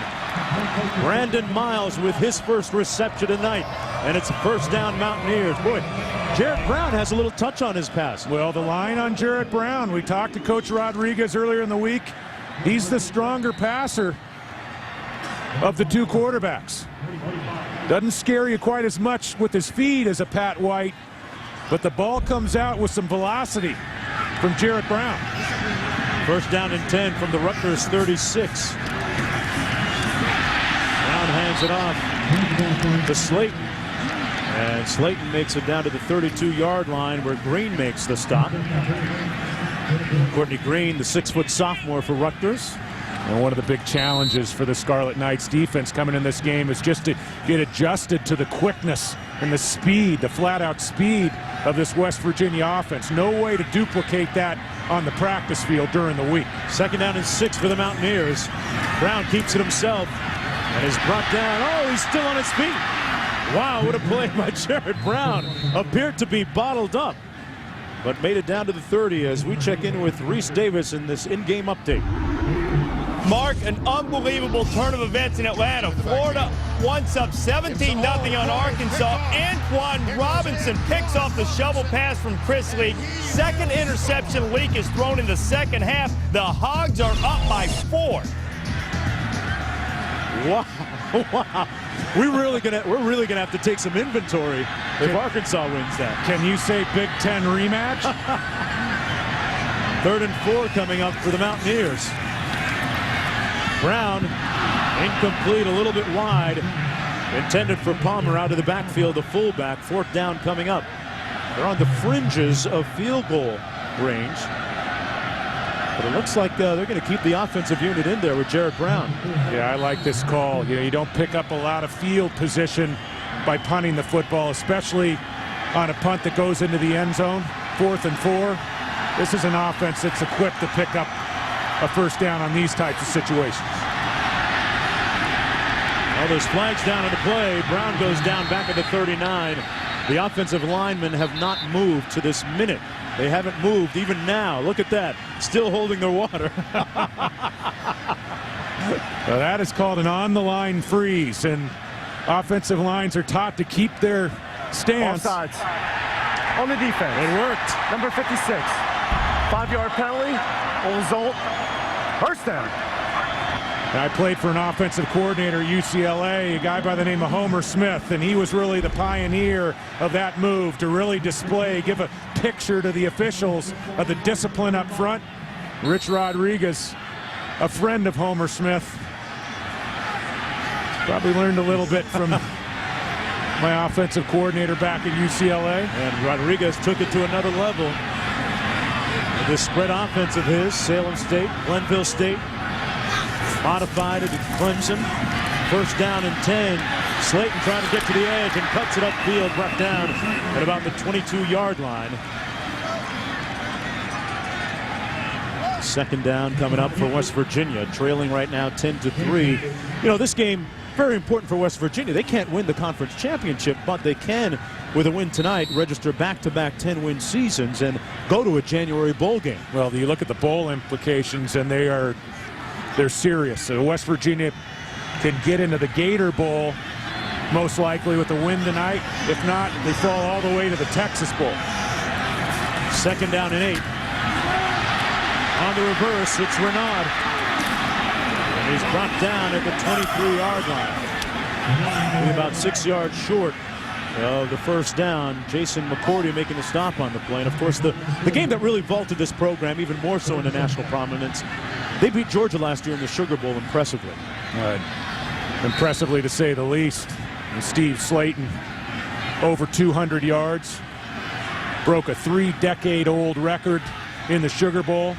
F: Brandon Miles with his first reception tonight, and it's a first down Mountaineers. Boy, Jarrett Brown has a little touch on his pass.
G: Well, the line on Jarrett Brown, we talked to Coach Rodriguez earlier in the week. He's the stronger passer of the 2 quarterbacks. Doesn't scare you quite as much with his feet as a Pat White, but the ball comes out with some velocity from Jarrett Brown.
F: First down and 10 from the Rutgers 36. Brown hands it off to Slayton. And Slayton makes it down to the 32-yard line where Green makes the stop. Courtney Green, the 6-foot sophomore for Rutgers.
G: And one of the big challenges for the Scarlet Knights defense coming in this game is just to get adjusted to the quickness and the speed, the flat-out speed of this West Virginia offense. No way to duplicate that on the practice field during the week.
F: 2nd down and 6 for the Mountaineers. Brown keeps it himself and is brought down. Oh, he's still on his feet. Wow, what a play by Jared Brown. Appeared to be bottled up, but made it down to the 30 as we check in with Reese Davis in this in-game update.
A: Mark, an unbelievable turn of events in Atlanta. Florida once up 17-0 on Arkansas. Antoine Robinson picks off the shovel pass from Chris Leak. 2nd interception Leak is thrown in the 2nd half. The Hogs are up by 4.
F: Wow. Wow. We're really gonna have to take some inventory if Arkansas wins that.
G: Can you say Big Ten rematch?
F: 3rd and 4 coming up for the Mountaineers. Brown, incomplete, a little bit wide. Intended for Palmer out of the backfield, the fullback. 4th down coming up. They're on the fringes of field goal range. But it looks like they're going to keep the offensive unit in there with Jared Brown.
G: Yeah, I like this call. You don't pick up a lot of field position by punting the football, especially on a punt that goes into the end zone. 4th and 4. This is an offense that's equipped to pick up a 1st down on these types of situations.
F: Well, there's flags down on the play. Brown goes down back at the 39. The offensive linemen have not moved to this minute. They haven't moved even now. Look at that. Still holding their water.
G: Well, that is called an on-the-line freeze, and offensive lines are taught to keep their stance.
J: Offsides on the defense.
F: It worked.
J: Number 56. 5-yard penalty will result. 1st down.
G: I played for an offensive coordinator at UCLA, a guy by the name of Homer Smith, and he was really the pioneer of that move to really display, give a picture to the officials of the discipline up front. Rich Rodriguez, a friend of Homer Smith, probably learned a little bit from my offensive coordinator back at UCLA.
F: And Rodriguez took it to another level. This spread offense of his, Salem State, Glenville State, modified it at Clemson. 1st down and 10. Slayton trying to get to the edge and cuts it upfield, brought down at about the 22-yard line. 2nd down coming up for West Virginia, trailing right now 10-3. You know, this game, very important for West Virginia. They can't win the conference championship, but they can, with a win tonight, register back-to-back 10-win seasons and go to a January bowl game.
G: Well, you look at the bowl implications, and they're serious. So West Virginia can get into the Gator Bowl, most likely with the win tonight. If not, they fall all the way to the Texas Bowl.
F: 2nd down and 8. On the reverse, it's Renaud. And he's brought down at the 23-yard line. About 6 yards short of the 1st down. Jason McCourty making the stop on the play. And of course, the game that really vaulted this program even more so into national prominence, they beat Georgia last year in the Sugar Bowl impressively.
G: Impressively, to say the least. And Steve Slayton, over 200 yards. Broke a 3-decade-old record in the Sugar Bowl,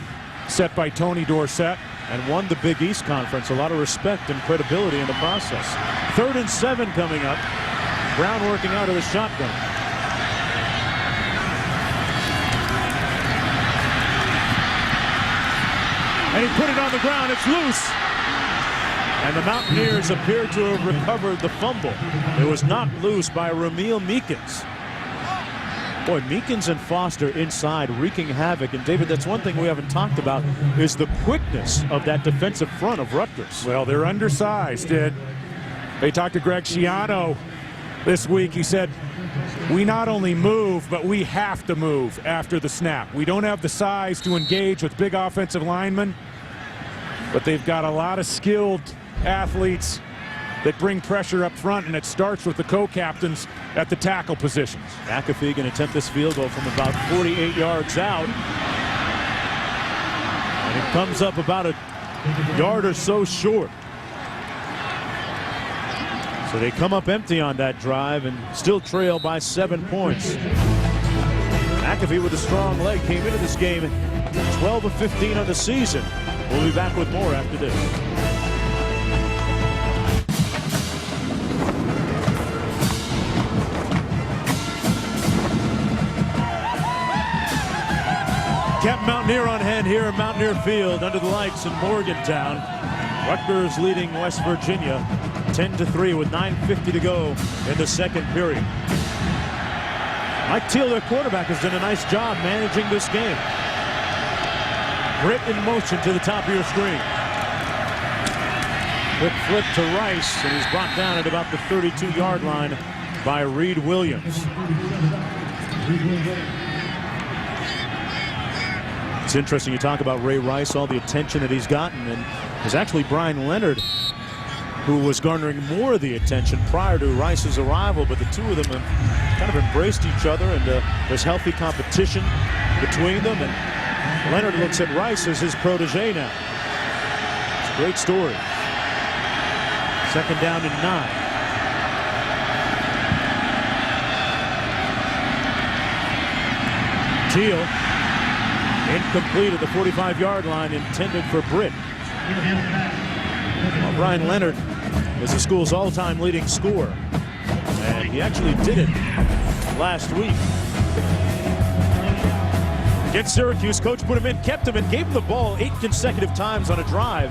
G: set by Tony Dorsett.
F: And won the Big East Conference. A lot of respect and credibility in the process. 3rd and 7 coming up. Brown working out of the shotgun. And he put it on the ground. It's loose. And the Mountaineers appear to have recovered the fumble. It was knocked loose by Ramil Meekins. Boy, Meekins and Foster inside wreaking havoc. And David, that's one thing we haven't talked about is the quickness of that defensive front of Rutgers.
G: Well, they're undersized. They talked to Greg Schiano this week. He said, we not only move, but we have to move after the snap. We don't have the size to engage with big offensive linemen, but they've got a lot of skilled athletes that bring pressure up front, and it starts with the co-captains at the tackle positions.
F: McAfee going to attempt this field goal from about 48 yards out. And it comes up about a yard or so short. So they come up empty on that drive and still trail by 7 points. McAfee with a strong leg came into this game 12 of 15 on the season. We'll be back with more after this. Captain Mountaineer on hand here at Mountaineer Field under the lights in Morgantown. Rutgers leading West Virginia 10-3 with 9:50 to go in the second period. Mike Teal, their quarterback, has done a nice job managing this game. Britt in motion to the top of your screen. Quick flip to Rice, and he's brought down at about the 32-yard line by Reed Williams. It's interesting you talk about Ray Rice, all the attention that he's gotten, and it's actually Brian Leonard who was garnering more of the attention prior to Rice's arrival, but the two of them have kind of embraced each other, and there's healthy competition between them, and Leonard looks at Rice as his protege now. It's a great story. Second down and 9. Teal incomplete at the 45-yard line, intended for Britt. Well, Brian Leonard is the school's all-time leading scorer, and he actually did it last week. Against Syracuse, coach put him in, kept him, and gave him the ball 8 consecutive times on a drive.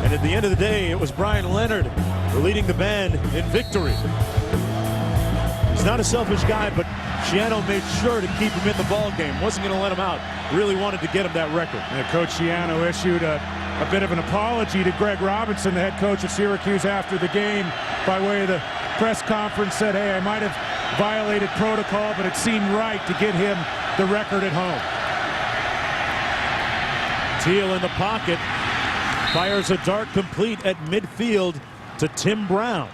F: And at the end of the day, it was Brian Leonard leading the band in victory. He's not a selfish guy, but Schiano made sure to keep him in the ball game. Wasn't going to let him out. Really wanted to get him that record.
G: And Coach Schiano issued a bit of an apology to Greg Robinson, the head coach of Syracuse, after the game by way of the press conference. Said, hey, I might have violated protocol, but it seemed right to get him the record at home.
F: Teal in the pocket, fires a dart complete at midfield to Tim Brown.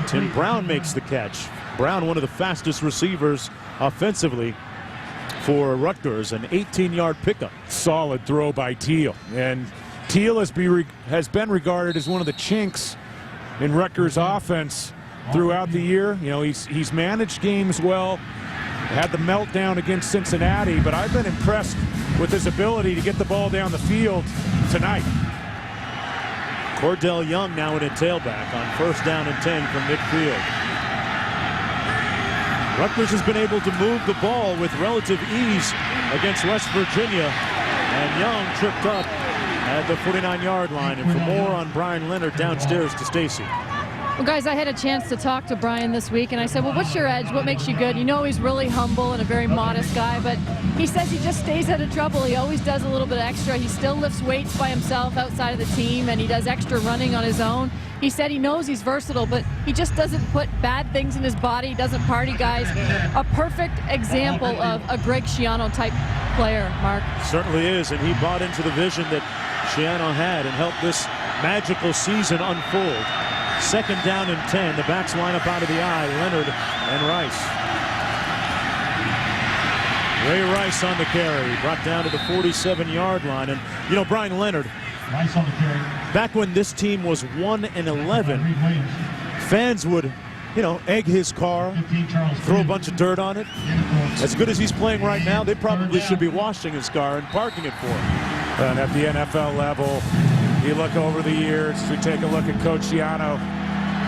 F: Tim Brown makes the catch. Brown, one of the fastest receivers offensively for Rutgers, an 18-yard pickup.
G: Solid throw by Teal. And Teal has been regarded as one of the chinks in Rutgers' offense throughout the year. You know, he's managed games well, had the meltdown against Cincinnati, but I've been impressed with his ability to get the ball down the field tonight.
F: Cordell Young now in a tailback on 1st down and 10 from midfield. Rutgers has been able to move the ball with relative ease against West Virginia, and Young tripped up at the 49-yard line. And for more on Brian Leonard, downstairs to Stacy.
I: Well, guys, I had a chance to talk to Brian this week, and I said, well, what's your edge? What makes you good? You know, he's really humble and a very modest guy, but he says he just stays out of trouble. He always does a little bit extra. He still lifts weights by himself outside of the team, and he does extra running on his own. He said he knows he's versatile, but he just doesn't put bad things in his body. He doesn't party, guys. A perfect example of a Greg Schiano type player, Mark.
F: Certainly is, and he bought into the vision that Schiano had and helped this magical season unfold. 2nd down and 10. The backs line up out of the eye. Leonard and Rice. Ray Rice on the carry, brought down to the 47-yard line. And, you know, Brian Leonard, back when this team was 1-11, fans would, you know, egg his car, throw a bunch of dirt on it. As good as he's playing right now, they probably should be washing his car and parking it for him.
G: And at the NFL level, you look over the years, we take a look at Coach Schiano,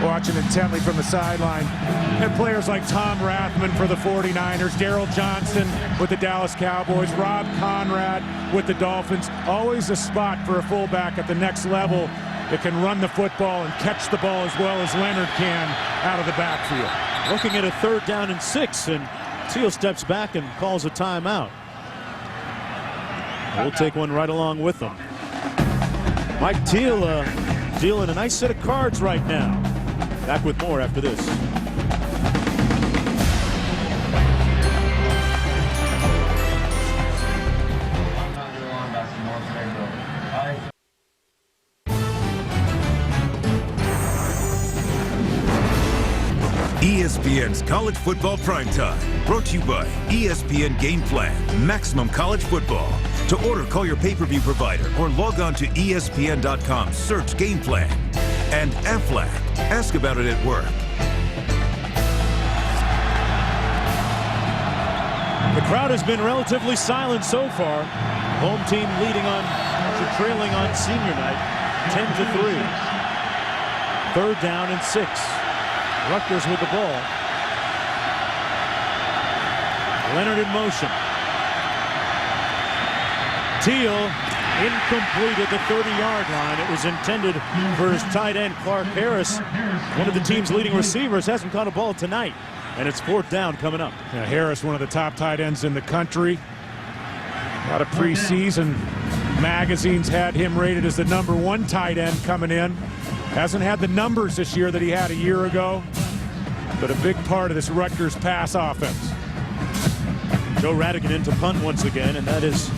G: watching intently from the sideline. And players like Tom Rathman for the 49ers, Daryl Johnson with the Dallas Cowboys, Rob Conrad with the Dolphins. Always a spot for a fullback at the next level that can run the football and catch the ball as well as Leonard can out of the backfield.
F: Looking at a 3rd down and 6, and Teal steps back and calls a timeout. We'll take one right along with them. Mike Teal dealing a nice set of cards right now. Back with more after this.
H: ESPN's College Football Primetime, brought to you by ESPN Game Plan, Maximum College Football. To order, call your pay-per-view provider or log on to ESPN.com, search Game Plan. And Aflac, ask about it at work.
F: The crowd has been relatively silent so far. Home team trailing on senior night, 10-3. 3rd down and 6. Rutgers with the ball. Leonard in motion. Teal incomplete at the 30-yard line. It was intended for his tight end, Clark Harris. One of the team's leading receivers hasn't caught a ball tonight. And it's 4th down coming up.
G: Yeah, Harris, one of the top tight ends in the country. A lot of preseason magazines had him rated as the #1 tight end coming in. Hasn't had the numbers this year that he had a year ago, but a big part of this Rutgers pass offense.
F: Joe Radigan into punt once again, and that is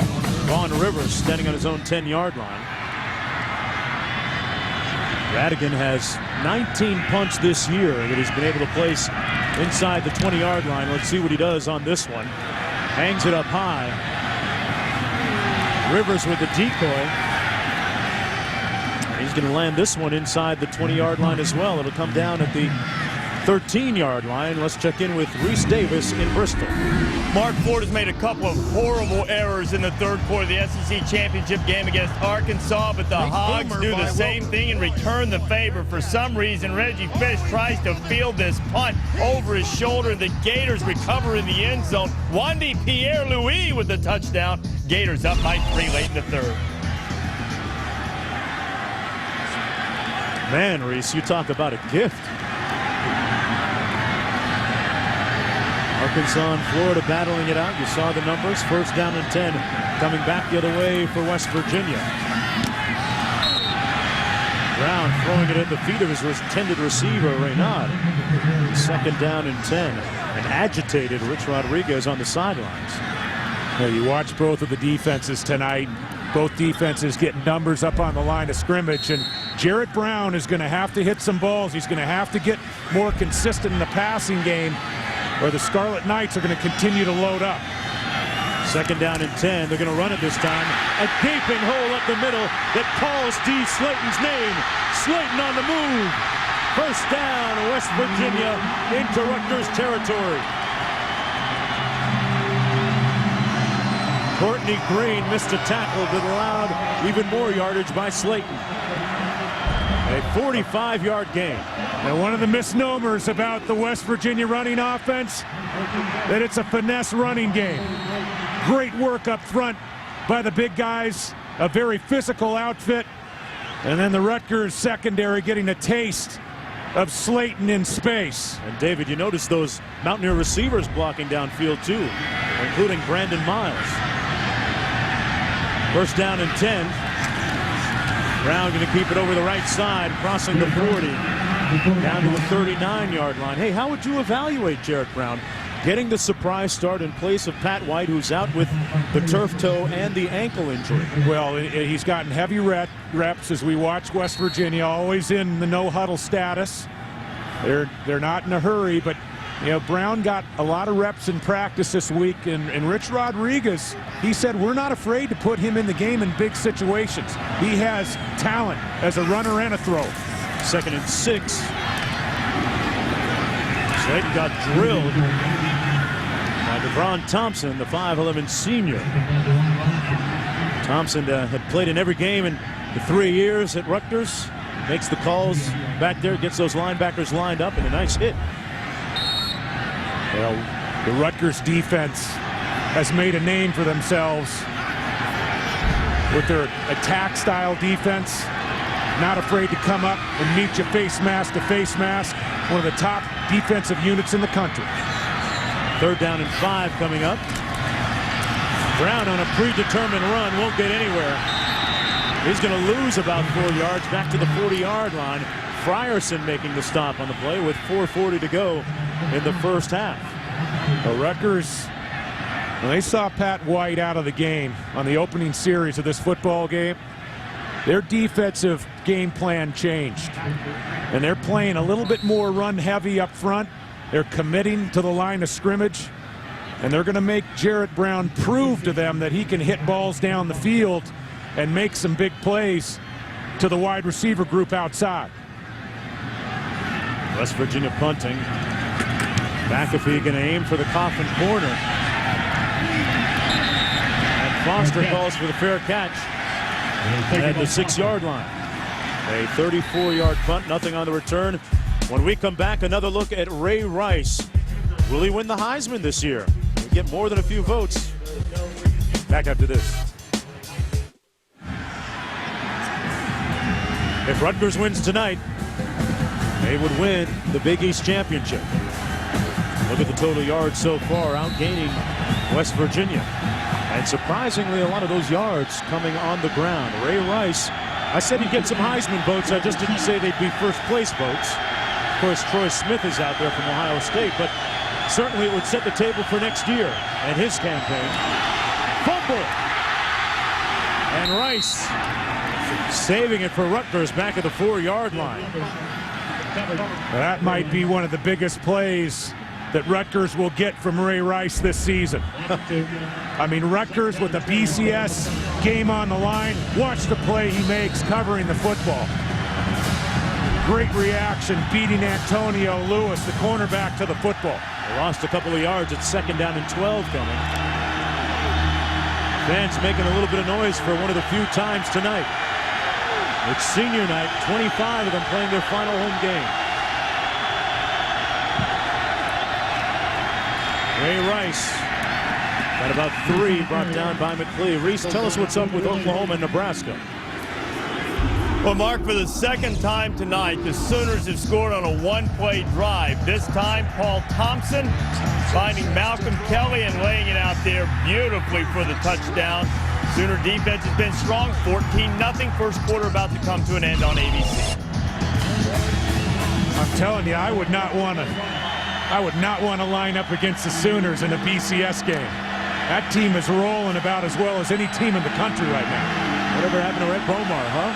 F: Vaughn Rivers standing on his own 10-yard line. Radigan has 19 punts this year that he's been able to place inside the 20-yard line. Let's see what he does on this one. Hangs it up high. Rivers with the decoy. He's going to land this one inside the 20-yard line as well. It'll come down at the 13-yard line. Let's check in with Reese Davis in Bristol.
A: Mark Ford has made a couple of horrible errors in the 3rd quarter of the SEC championship game against Arkansas, but the Hogs do the same thing and return the favor. For some reason, Reggie Fish tries to field this punt over his shoulder. The Gators recover in the end zone. Wandy Pierre-Louis with the touchdown. Gators up by 3 late in the 3rd.
F: Man, Reese, you talk about a gift. Arkansas and Florida battling it out. You saw the numbers. 1st down and 10 coming back the other way for West Virginia. Brown throwing it at the feet of his intended receiver, Reynaud. 2nd down and 10. An agitated Rich Rodriguez on the sidelines.
G: Well, you watch both of the defenses tonight. Both defenses getting numbers up on the line of scrimmage, and Jarrett Brown is going to have to hit some balls. He's going to have to get more consistent in the passing game, or the Scarlet Knights are going to continue to load up.
F: 2nd down and 10. They're going to run it this time. A gaping hole up the middle that calls D. Slayton's name. Slayton on the move. 1st down, West Virginia into Rutgers territory. Courtney Green missed a tackle that allowed even more yardage by Slayton. A 45-yard gain.
G: And one of the misnomers about the West Virginia running offense, that it's a finesse running game. Great work up front by the big guys, a very physical outfit, and then the Rutgers secondary getting a taste of Slayton in space.
F: And David, you notice those Mountaineer receivers blocking downfield too, including Brandon Miles. 1st down and 10. Brown going to keep it over the right side, crossing the 40, down to the 39-yard line. Hey, how would you evaluate Jarrett Brown getting the surprise start in place of Pat White, who's out with the turf toe and the ankle injury?
G: Well, he's gotten heavy reps as we watch West Virginia, always in the no-huddle status. They're not in a hurry, but you know, Brown got a lot of reps in practice this week, and Rich Rodriguez, he said we're not afraid to put him in the game in big situations. He has talent as a runner and a thrower.
F: 2nd and 6. Slayton got drilled by DeBron Thompson, the 5'11 senior. Thompson had played in every game in the 3 years at Rutgers. Makes the calls back there, gets those linebackers lined up, and a nice hit.
G: Well, the Rutgers defense has made a name for themselves with their attack-style defense. Not afraid to come up and meet you face mask to face mask. One of the top defensive units in the country.
F: 3rd down and 5 coming up. Brown on a predetermined run, won't get anywhere. He's going to lose about 4 yards back to the 40-yard line. Frierson making the stop on the play with 4:40 to go in the 1st half.
G: The Rutgers, when they saw Pat White out of the game on the opening series of this football game, their defensive game plan changed. And they're playing a little bit more run heavy up front. They're committing to the line of scrimmage. And they're going to make Jarrett Brown prove to them that he can hit balls down the field and make some big plays to the wide receiver group outside.
F: West Virginia punting. McAfee going to aim for the coffin corner. At Foster calls for the fair catch at the 6-yard line. A 34-yard punt, nothing on the return. When we come back, another look at Ray Rice. Will he win the Heisman this year? He'll get more than a few votes. Back after this. If Rutgers wins tonight, they would win the Big East Championship. Look at the total yards so far, outgaining West Virginia. And surprisingly, a lot of those yards coming on the ground. Ray Rice, I said he'd get some Heisman votes. I just didn't say they'd be first place votes. Of course, Troy Smith is out there from Ohio State, but certainly it would set the table for next year and his campaign. Fumble! And Rice saving it for Rutgers back at the 4-yard line.
G: That might be one of the biggest plays that Rutgers will get from Ray Rice this season. I mean, Rutgers with the BCS game on the line. Watch the play he makes covering the football. Great reaction, beating Antonio Lewis, the cornerback, to the football.
F: They lost a couple of yards at 2nd down and 12 coming. Fans making a little bit of noise for one of the few times tonight. It's senior night, 25 of them playing their final home game. Ray Rice got about 3 brought down by McLeod. Reese, tell us what's up with Oklahoma and Nebraska.
A: Well, Mark, for the second time tonight, the Sooners have scored on a one-play drive. This time, Paul Thompson finding Malcolm Kelly and laying it out there beautifully for the touchdown. Sooner defense has been strong, 14-0. First quarter about to come to an end on ABC.
G: I'm telling you, I would not want to line up against the Sooners in a BCS game. That team is rolling about as well as any team in the country right now.
F: Whatever happened to Red Bomar, huh?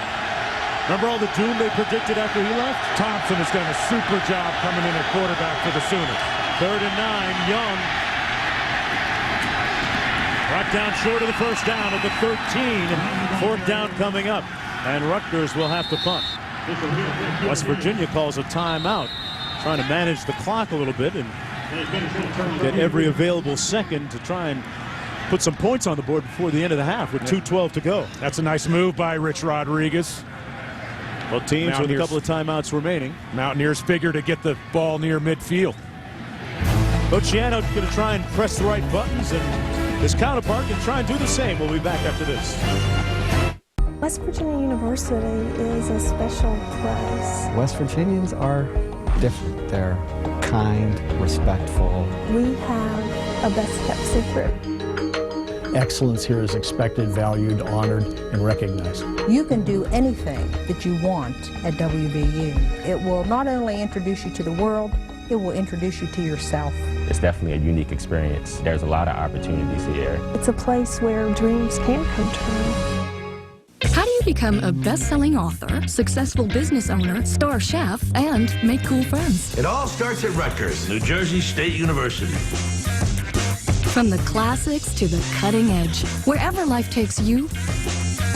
F: Remember all the doom they predicted after he left?
G: Thompson has done a super job coming in at quarterback for the Sooners.
F: 3rd and 9, Young. Brought down short of the first down at the 13. 4th down coming up. And Rutgers will have to punt. West Virginia calls a timeout, trying to manage the clock a little bit and get every available second to try and put some points on the board before the end of the half with 2:12 to go.
G: That's a nice move by Rich Rodriguez.
F: Both teams with a couple of timeouts remaining.
G: Mountaineers figure to get the ball near midfield.
F: Luciano going to try and press the right buttons, and his counterpart can try and do the same. We'll be back after this.
K: West Virginia University is a special place.
L: West Virginians are different. They're kind, respectful.
K: We have a best-kept secret.
M: Excellence here is expected, valued, honored, and recognized.
N: You can do anything that you want at WVU. It will not only introduce you to the world, it will introduce you to yourself.
O: It's definitely a unique experience. There's a lot of opportunities here.
K: It's a place where dreams can come true.
P: How do you become a best-selling author, successful business owner, star chef, and make cool friends?
Q: It all starts at Rutgers, New Jersey State University.
P: From the classics to the cutting edge, wherever life takes you,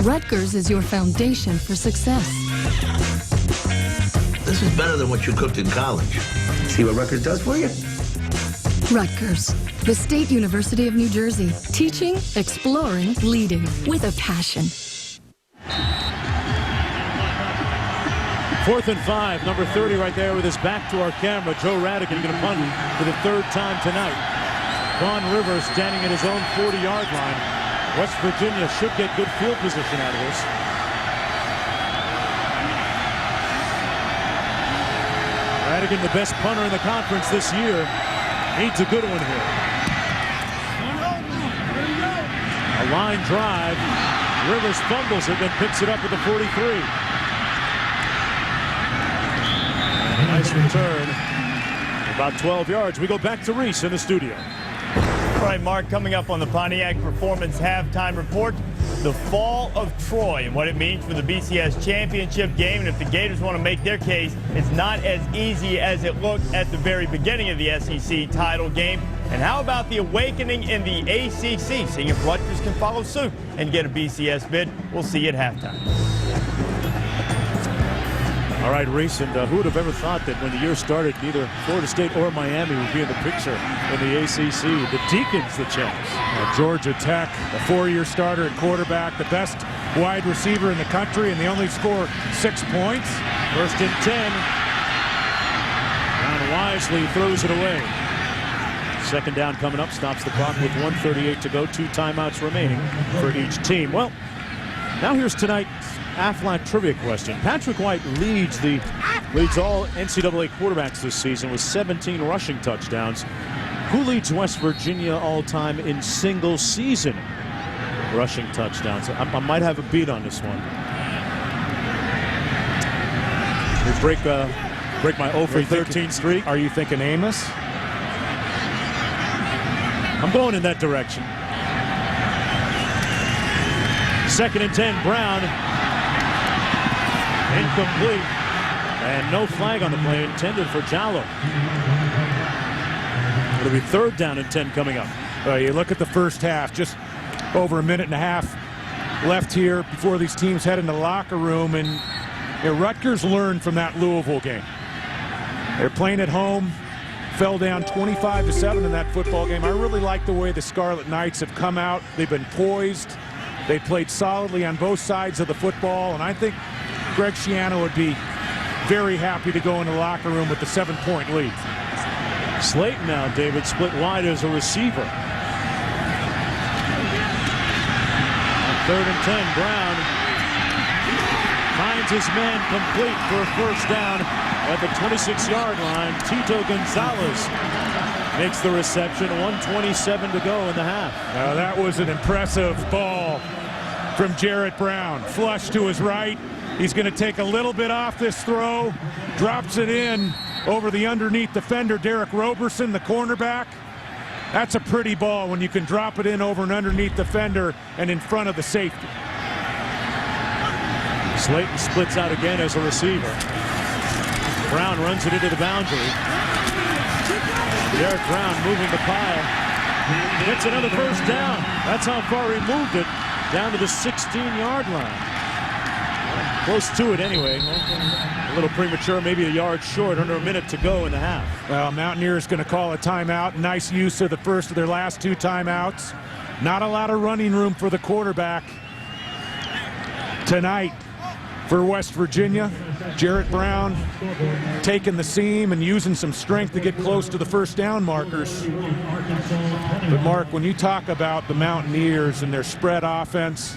P: Rutgers is your foundation for success.
Q: This is better than what you cooked in college. See what Rutgers does for you?
P: Rutgers, the State University of New Jersey. Teaching, exploring, leading with a passion.
F: 4th and 5, number 30 right there with his back to our camera. Joe Radigan going to punt for the 3rd time tonight. Vaughn Rivers standing at his own 40-yard line. West Virginia should get good field position out of this. Radigan, the best punter in the conference this year, needs a good one here. A line drive. Rivers fumbles it, then picks it up at the 43. And a nice return. About 12 yards. We go back to Reese in the studio.
A: All right, Mark, coming up on the Pontiac Performance Halftime Report, the fall of Troy and what it means for the BCS championship game. And if the Gators want to make their case, it's not as easy as it looked at the very beginning of the SEC title game. And how about the awakening in the ACC? Seeing if Rutgers can follow suit and get a BCS bid. We'll see you at halftime.
F: All right, Reese, and who would have ever thought that when the year started, neither Florida State or Miami would be in the picture in the ACC. The Deacons, the champs.
G: Georgia Tech, a 4-year starter at quarterback, the best wide receiver in the country, and they only score 6 points.
F: 1st and 10. Brown wisely throws it away. 2nd down coming up, stops the clock with 1:38 to go. 2 timeouts remaining for each team. Well, now here's tonight's Aflac trivia question. Patrick White leads all NCAA quarterbacks this season with 17 rushing touchdowns. Who leads West Virginia all-time in single-season rushing touchdowns? I might have a beat on this one. We break my 0 for 13 streak.
G: Are you thinking Amos?
F: I'm going in that direction. 2nd and 10, Brown. Incomplete. And no flag on the play intended for Jallo. It'll be 3rd down and 10 coming up.
G: You look at the first half, just over a minute and a half left here before these teams head into the locker room, and Rutgers learned from that Louisville game. They're playing at home, fell down 25-7 in that football game. I really like the way the Scarlet Knights have come out. They've been poised. They played solidly on both sides of the football, and I think Greg Schiano would be very happy to go in the locker room with the 7-point lead.
F: Slayton now, David, split wide as a receiver. On 3rd and 10, Brown finds his man complete for a 1st down at the 26-yard line. Tito Gonzalez makes the reception. 1:27 to go in the half.
G: Now that was an impressive ball from Jarrett Brown. Flush to his right. He's going to take a little bit off this throw, drops it in over the underneath defender, Derek Roberson, the cornerback. That's a pretty ball when you can drop it in over an underneath defender and in front of the safety.
F: Slayton splits out again as a receiver. Brown runs it into the boundary. Derek Brown moving the pile. Gets another 1st down. That's how far he moved it, down to the 16-yard line. Close to it anyway. A little premature, maybe a yard short, under a minute to go in the half.
G: Well, Mountaineers going to call a timeout. Nice use of the first of their last 2 timeouts. Not a lot of running room for the quarterback tonight for West Virginia. Jarrett Brown taking the seam and using some strength to get close to the 1st down markers. But Mark, when you talk about the Mountaineers and their spread offense,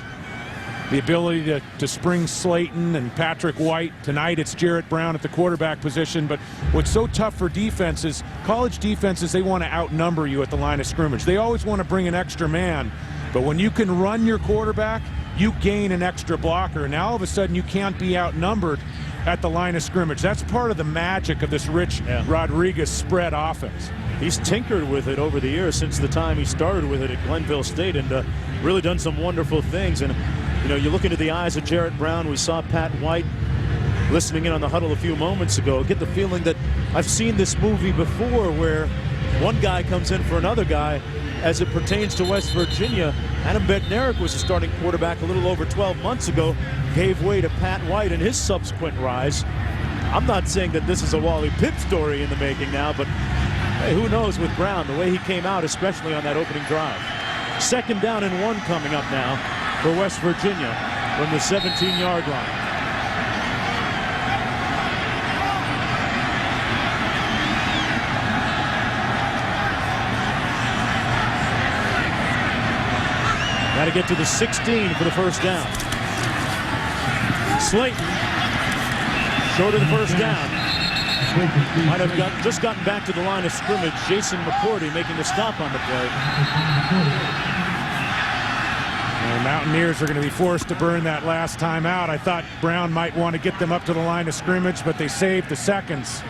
G: the ability to spring Slayton and Patrick White. Tonight it's Jarrett Brown at the quarterback position. But what's so tough for defenses, college defenses, they want to outnumber you at the line of scrimmage. They always want to bring an extra man. But when you can run your quarterback, you gain an extra blocker. And now all of a sudden you can't be outnumbered at the line of scrimmage. That's part of the magic of this Rich Rodriguez spread offense.
F: He's tinkered with it over the years since the time he started with it at Glenville State, and really done some wonderful things. And you look into the eyes of Jarrett Brown. We saw Pat White listening in on the huddle a few moments ago. Get the feeling that I've seen this movie before, where one guy comes in for another guy. As it pertains to West Virginia, Adam Bednarik was a starting quarterback a little over 12 months ago, gave way to Pat White in his subsequent rise. I'm not saying that this is a Wally Pipp story in the making now, but hey, who knows with Brown, the way he came out, especially on that opening drive. 2nd down and 1 coming up now for West Virginia from the 17-yard line. Got to get to the 16 for the 1st down. Slayton, short of the 1st down. Might have just gotten back to the line of scrimmage. Jason McCourty making the stop on the play.
G: The Mountaineers are going to be forced to burn that last time out. I thought Brown might want to get them up to the line of scrimmage, but they saved the seconds.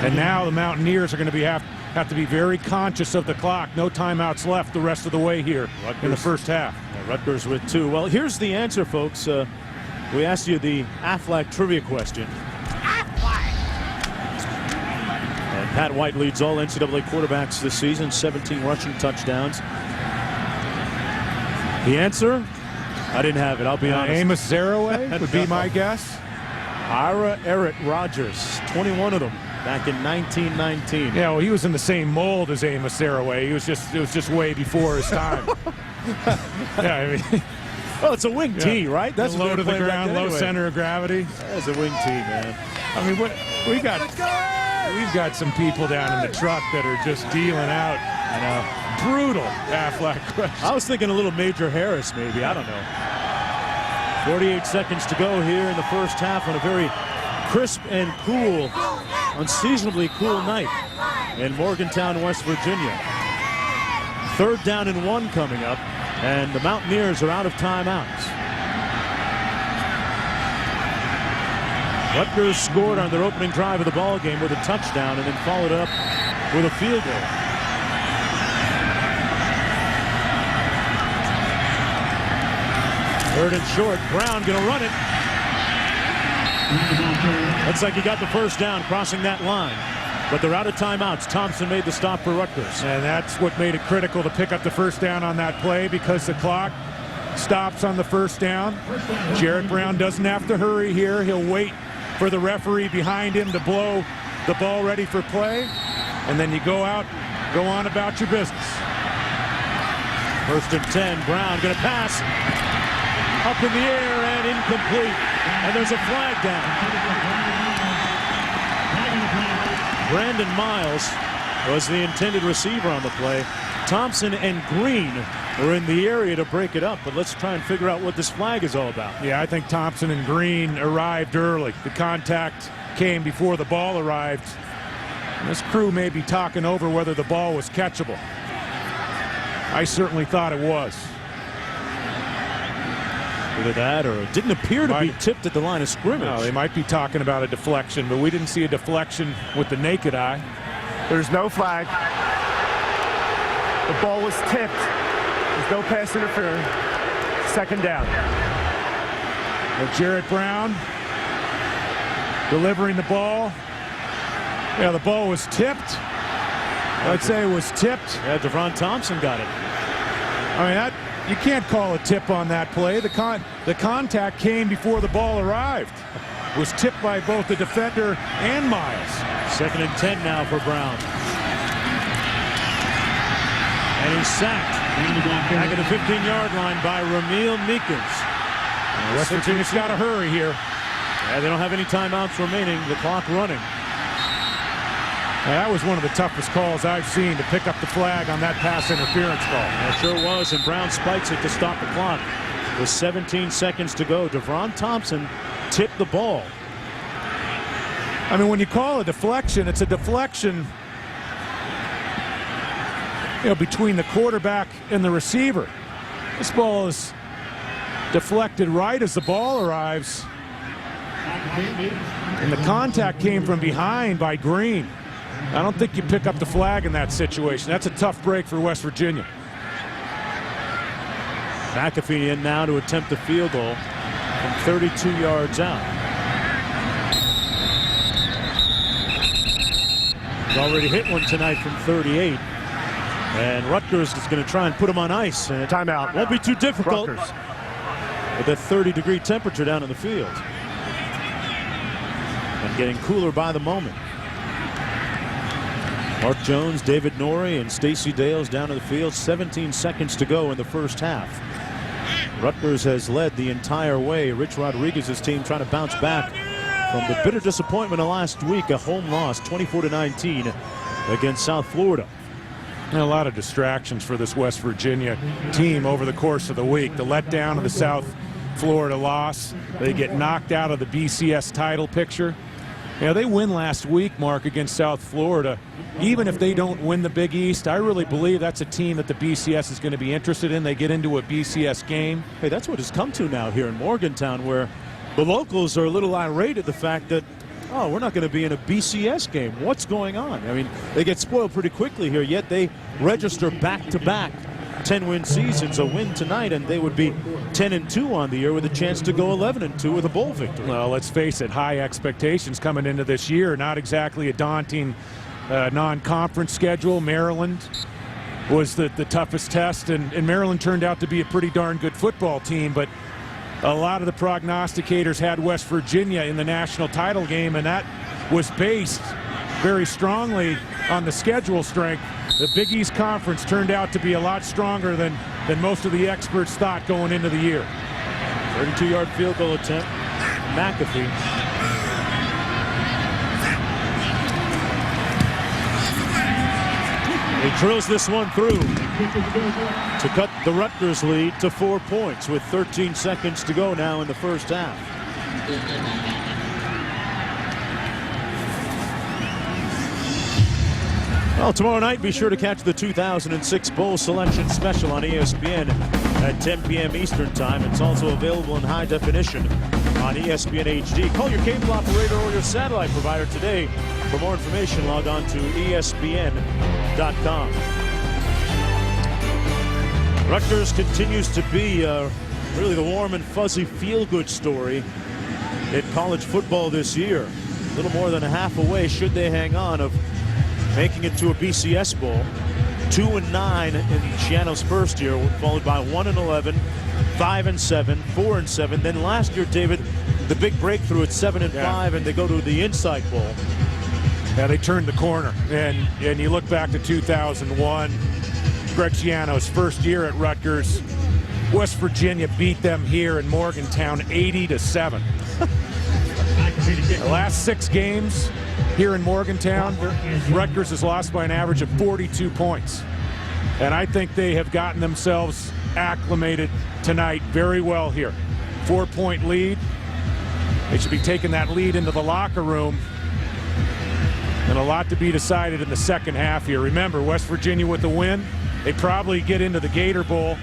G: And now the Mountaineers are going to have to be very conscious of the clock. No timeouts left the rest of the way here in the first half.
F: Rutgers with 2. Well, here's the answer, folks. We asked you the Aflac trivia question. And Pat White leads all NCAA quarterbacks this season, 17 rushing touchdowns. The answer? I didn't have it, I'll be honest.
G: Amos Zaraway would be my guess.
F: Ira Eric Rogers, 21 of them back in 1919.
G: Yeah, well, he was in the same mold as Amos Saraway. It was just way before his time. Yeah, I mean,
F: well, it's a wing tee, right?
G: That's low to the ground, low center of gravity.
F: That's a wing tee, man.
G: I mean, we've got some people down in the truck that are just dealing out.
F: I know.
G: Brutal Aflac question.
F: I was thinking a little Major Harris, maybe. I don't know. 48 seconds to go here in the first half on a very crisp and cool, unseasonably cool night in Morgantown, West Virginia. 3rd down and 1 coming up, and the Mountaineers are out of timeouts. Rutgers scored on their opening drive of the ball game with a touchdown and then followed up with a field goal. Third and short. Brown going to run it. Looks like he got the first down crossing that line. But they're out of timeouts. Thompson made the stop for Rutgers.
G: And that's what made it critical to pick up the first down on that play, because the clock stops on the first down. Jarrett Brown doesn't have to hurry here. He'll wait for the referee behind him to blow the ball ready for play. And then you go out, go on about your business.
F: 1st and 10. Brown going to pass. Up in the air and incomplete. And there's a flag down. Brandon Miles was the intended receiver on the play. Thompson and Green were in the area to break it up, but let's try and figure out what this flag is all about.
G: Yeah, I think Thompson and Green arrived early. The contact came before the ball arrived. And this crew may be talking over whether the ball was catchable. I certainly thought it was.
F: Either that or it didn't appear to be tipped at the line of scrimmage.
G: No, they might be talking about a deflection, but we didn't see a deflection with the naked eye.
J: There's no flag. The ball was tipped. There's no pass interference. 2nd down.
G: Well, Jarrett Brown delivering the ball. Yeah, the ball was tipped. I'd say it was tipped.
F: Yeah, Devon Thompson got it.
G: I mean, you can't call a tip on that play. The contact came before the ball arrived. It was tipped by both the defender and Miles.
F: 2nd and 10 now for Brown. And he's sacked back at the 15-yard line by Ramil Meekins.
G: West Virginia's got to hurry here.
F: Yeah, they don't have any timeouts remaining. The clock running.
G: That was one of the toughest calls I've seen, to pick up the flag on that pass interference call.
F: It sure was, and Brown spikes it to stop the clock. With 17 seconds to go, Devon Thompson tipped the ball.
G: I mean, when you call a deflection, it's a deflection, between the quarterback and the receiver. This ball is deflected right as the ball arrives. And the contact came from behind by Green. I don't think you pick up the flag in that situation. That's a tough break for West Virginia.
F: McAfee in now to attempt the field goal from 32 yards out. He's already hit one tonight from 38. And Rutgers is going to try and put him on ice. And
J: timeout.
F: Won't be too difficult
J: Rutgers.
F: with a 30-degree temperature down in the field. And getting cooler by the moment. Mark Jones, David Norrie, and Stacey Dales down to the field. 17 seconds to go in the first half. Rutgers has led the entire way. Rich Rodriguez's team trying to bounce back from the bitter disappointment of last week. A home loss, 24-19 against South Florida.
G: And a lot of distractions for this West Virginia team over the course of the week. The letdown of the South Florida loss. They get knocked out of the BCS title picture. They win last week, Mark, against South Florida. Even if they don't win the Big East, I really believe that's a team that the BCS is going to be interested in. They get into a BCS game.
F: Hey, that's what it's come to now here in Morgantown, where the locals are a little irate at the fact that, oh, we're not going to be in a BCS game. What's going on? I mean, they get spoiled pretty quickly here, yet they register back-to-back 10-win seasons. A win tonight, and they would be 10-2 on the year with a chance to go 11-2 with a bowl victory.
G: Well, let's face it, high expectations coming into this year. Not exactly a daunting non-conference schedule. Maryland was the toughest test, and Maryland turned out to be a pretty darn good football team, but A lot of the prognosticators had West Virginia in the national title game, and that was based very strongly on the schedule strength. The Big East Conference turned out to be a lot stronger than most of the experts thought going into the year.
F: 32-yard field goal attempt. McAfee. He drills this one through to cut the Rutgers lead to 4 points with 13 seconds to go now in the first half. Well, tomorrow night, be sure to catch the 2006 Bowl Selection Special on ESPN at 10 p.m. Eastern Time. It's also available in high definition on ESPN HD. Call your cable operator or your satellite provider today. For more information, log on to ESPN.com. Rutgers continues to be really the warm and fuzzy feel-good story in college football this year. A little more than a half away, should they hang on, of making it to a BCS Bowl. 2-9 in Shiano's first year, followed by 1-11, 5-7, 4-7. Then last year, David, the big breakthrough at 7-5, and they go to the Insight Bowl.
G: Yeah, they turned the corner, and you look back to 2001, Greg Schiano's first year at Rutgers. West Virginia beat them here in Morgantown 80-7. The last 6 games here in Morgantown, Rutgers has lost by an average of 42 points. And I think they have gotten themselves acclimated tonight very well here. 4-point lead. They should be taking that lead into the locker room. And a lot to be decided in the second half here. Remember, West Virginia with the win, they probably get into the Gator Bowl.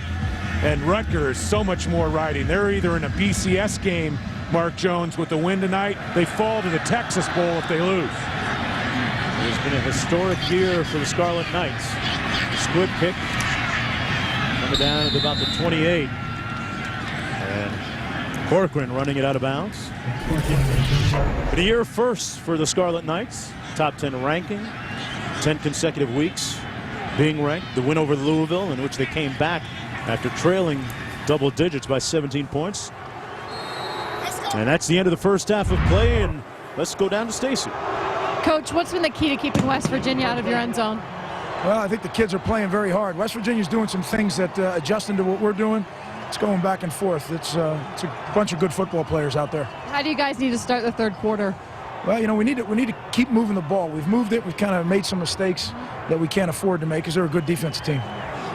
G: And Rutgers, so much more riding. They're either in a BCS game, Mark Jones, with the win tonight. They fall to the Texas Bowl if they lose.
F: It's been a historic year for the Scarlet Knights. Squib kick coming down at about the 28. And Corcoran running it out of bounds. But a year first for the Scarlet Knights. Top 10 ranking, 10 consecutive weeks being ranked. The win over Louisville, in which they came back after trailing double digits by 17 points. And that's the end of the first half of play, and let's go down to Stacy.
I: Coach, what's been the key to keeping West Virginia out of your end zone?
R: Well, I think the kids are playing very hard. West Virginia's doing some things that adjusting to what we're doing. It's going back and forth. It's a bunch of good football players out there.
I: How do you guys need to start the third quarter?
R: Well, you know, we need to keep moving the ball. We've moved it. We've kind of made some mistakes that we can't afford to make because they're a good defensive team.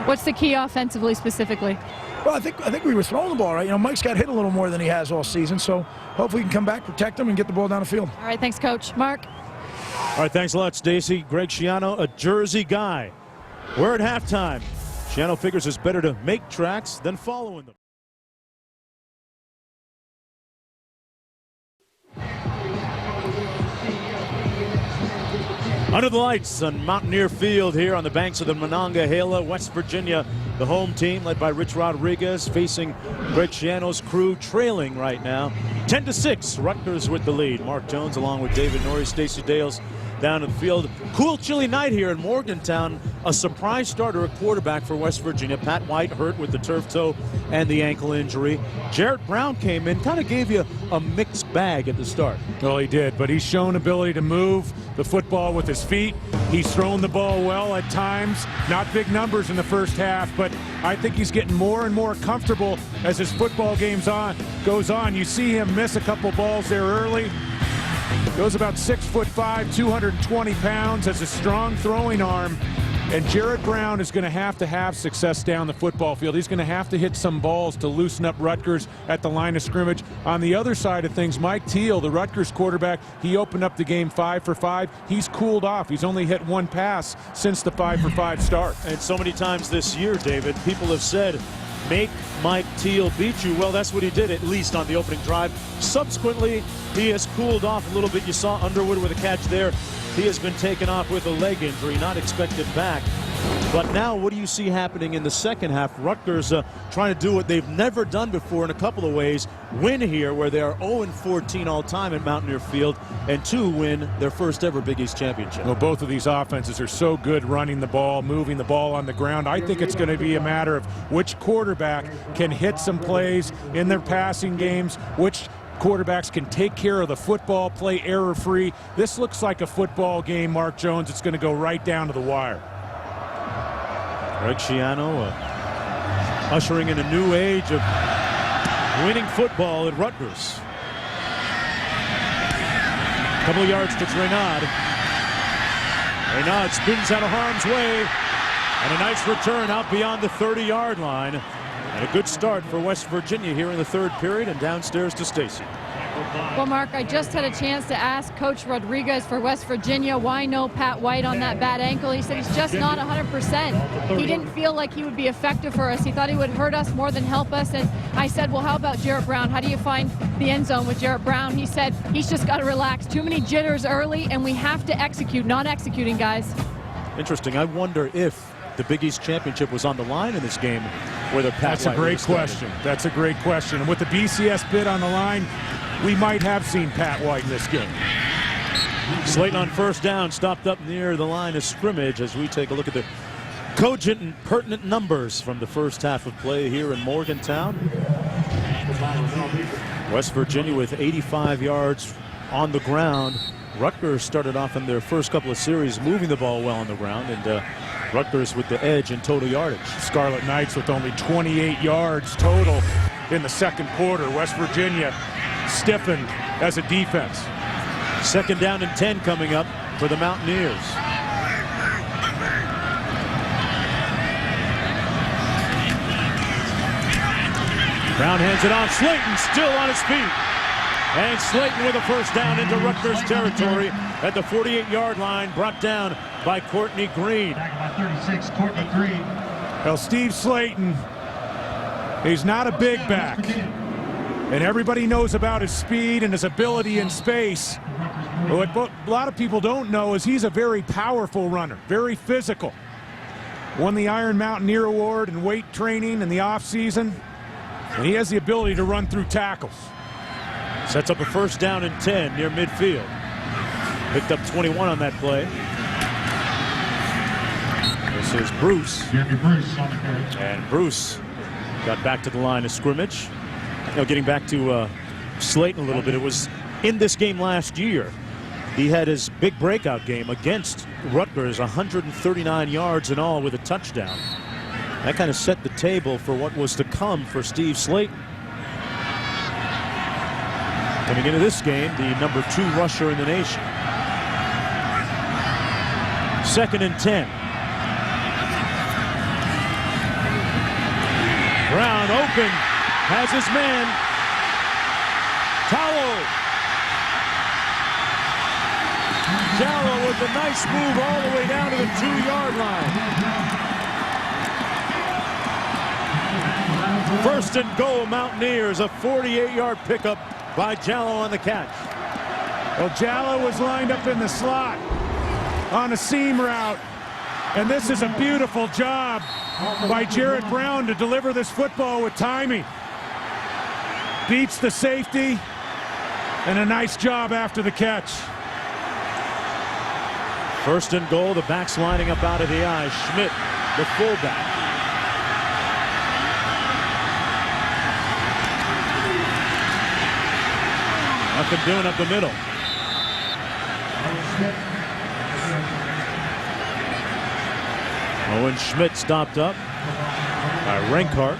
I: What's the key offensively specifically?
R: Well, I think we were throwing the ball right. You know, Mike's got hit a little more than he has all season, so hopefully we can come back, protect him, and get the ball down the field.
I: All right, thanks, Coach. Mark?
F: All right, thanks a lot, Stacy. Greg Schiano, a Jersey guy. We're at halftime. Schiano figures it's better to make tracks than following them. Under the lights on Mountaineer Field here on the banks of the Monongahela, West Virginia, the home team led by Rich Rodriguez facing Greg Schiano's crew, trailing right now 10-6. Rutgers with the lead. Mark Jones along with David Norrie, Stacey Dales down to the field. Cool, chilly night here in Morgantown. A surprise starter at quarterback for West Virginia. Pat White hurt with the turf toe and the ankle injury. Jarrett Brown came in, kind of gave you a mixed bag at the start.
G: Well, he did, but he's shown ability to move the football with his feet. He's thrown the ball well at times. Not big numbers in the first half, but I think he's getting more and more comfortable as his football goes on. You see him miss a couple balls there early. Goes about 6'5", 220 pounds, has a strong throwing arm. And Jarrett Brown is going to have success down the football field. He's going to have to hit some balls to loosen up Rutgers at the line of scrimmage. On the other side of things, Mike Teal, the Rutgers quarterback, he opened up the game 5 for 5. He's cooled off. He's only hit 1 pass since the 5 for 5 start.
F: And so many times this year, David, people have said, make Mike Teal beat you. Well, that's what he did, at least on the opening drive. Subsequently, he has cooled off a little bit. You saw Underwood with a catch there. He has been taken off with a leg injury, not expected back. But now what do you see happening in the second half? Rutgers trying to do what they've never done before in a couple of ways. Win here, where they are 0-14 all-time at Mountaineer Field, and 2, win their first ever Big East championship.
G: Well, both of these offenses are so good running the ball, moving the ball on the ground. I think it's going to be a matter of which quarterback can hit some plays in their passing games, which quarterbacks can take care of the football, play error-free. This looks like a football game, Mark Jones. It's going to go right down to the wire.
F: Greg Schiano ushering in a new age of winning football at Rutgers. A couple of yards to Renaud. Renaud spins out of harm's way, and a nice return out beyond the 30-yard line. And a good start for West Virginia here in the third period, and downstairs to Stacy.
I: Well, Mark, I just had a chance to ask Coach Rodriguez for West Virginia why no Pat White on that bad ankle. He said he's just not 100%. He didn't feel like he would be effective for us. He thought he would hurt us more than help us. And I said, well, how about Jarrett Brown? How do you find the end zone with Jarrett Brown? He said he's just got to relax. Too many jitters early, and we have to execute. Not executing, guys.
F: Interesting. I wonder if the Big East championship was on the line in this game, whether Pat
G: That's
F: White
G: a great question. That's a great question. And with the BCS bid on the line, we might have seen Pat White in this game.
F: Slayton on first down, stopped up near the line of scrimmage as we take a look at the cogent and pertinent numbers from the first half of play here in Morgantown. West Virginia with 85 yards on the ground. Rutgers started off in their first couple of series moving the ball well on the ground, and Rutgers with the edge in total yardage.
G: Scarlet Knights with only 28 yards total in the second quarter. West Virginia stiffened as a defense.
F: Second down and 10 coming up for the Mountaineers. Brown hands it off. Slayton still on his feet. And Slayton with a first down into Rutgers territory at the 48-yard line, brought down by Courtney Green.
G: 36, Courtney Green. Well, Steve Slayton, he's not a big back. And everybody knows about his speed and his ability in space. But what a lot of people don't know is he's a very powerful runner, very physical. Won the Iron Mountaineer Award in weight training in the offseason. And he has the ability to run through tackles.
F: Sets up a first down and 10 near midfield. Picked up 21 on that play. This is Bruce. And Bruce got back to the line of scrimmage. You know, getting back to Slayton a little bit, it was in this game last year. He had his big breakout game against Rutgers, 139 yards in all with a touchdown. That kind of set the table for what was to come for Steve Slayton. Coming into this game, the number 2 rusher in the nation. Second and 10. Brown open, has his man. Towel. Jallow with a nice move all the way down to the 2-yard line. First and goal, Mountaineers, a 48-yard pickup by Jallow on the catch.
G: Well, Jallow was lined up in the slot on a seam route. And this is a beautiful job by Jarrett Brown to deliver this football with timing. Beats the safety, and a nice job after the catch.
F: First and goal, the backs lining up out of the eye. Schmidt, the fullback. Nothing doing up the middle. Owen Schmidt stopped up by Renkart.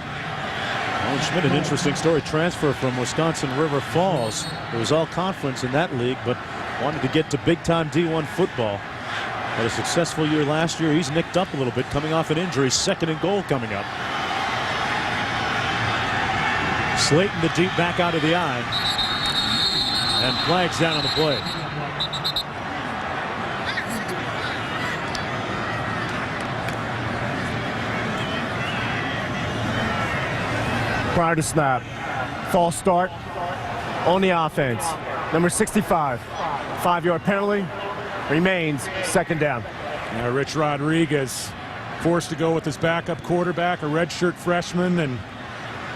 F: Owen Schmidt, an interesting story, transfer from Wisconsin River Falls. It was all conference in that league, but wanted to get to big-time D1 football. Had a successful year last year. He's nicked up a little bit, coming off an injury. Second and goal coming up. Slayton, the deep back out of the eye. And flags down on the play.
J: Prior to snap, false start on the offense. Number 65, 5-yard penalty, Remains second down.
G: Now Rich Rodriguez forced to go with his backup quarterback, a redshirt freshman, and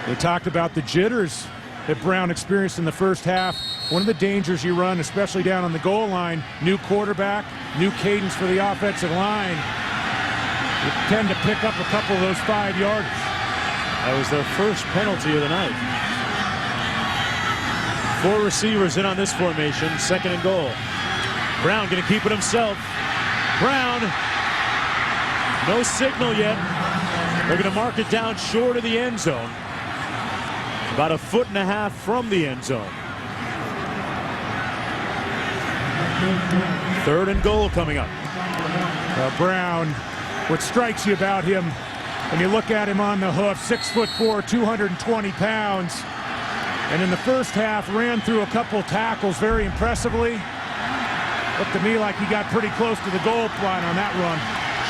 G: they talked about the jitters that Brown experienced in the first half. One of the dangers you run, especially down on the goal line, new quarterback, new cadence for the offensive line. You tend to pick up a couple of those 5-yarders.
F: That was their first penalty of the night. 4 receivers in on this formation, second and goal. Brown going to keep it himself. Brown, no signal yet. They're going to mark it down short of the end zone. About 1.5 feet from the end zone. Third and goal coming up.
G: Brown, what strikes you about him when you look at him on the hoof, 6'4", 220 pounds. And in the first half, ran through a couple tackles very impressively. Looked to me like he got pretty close to the goal line on that run.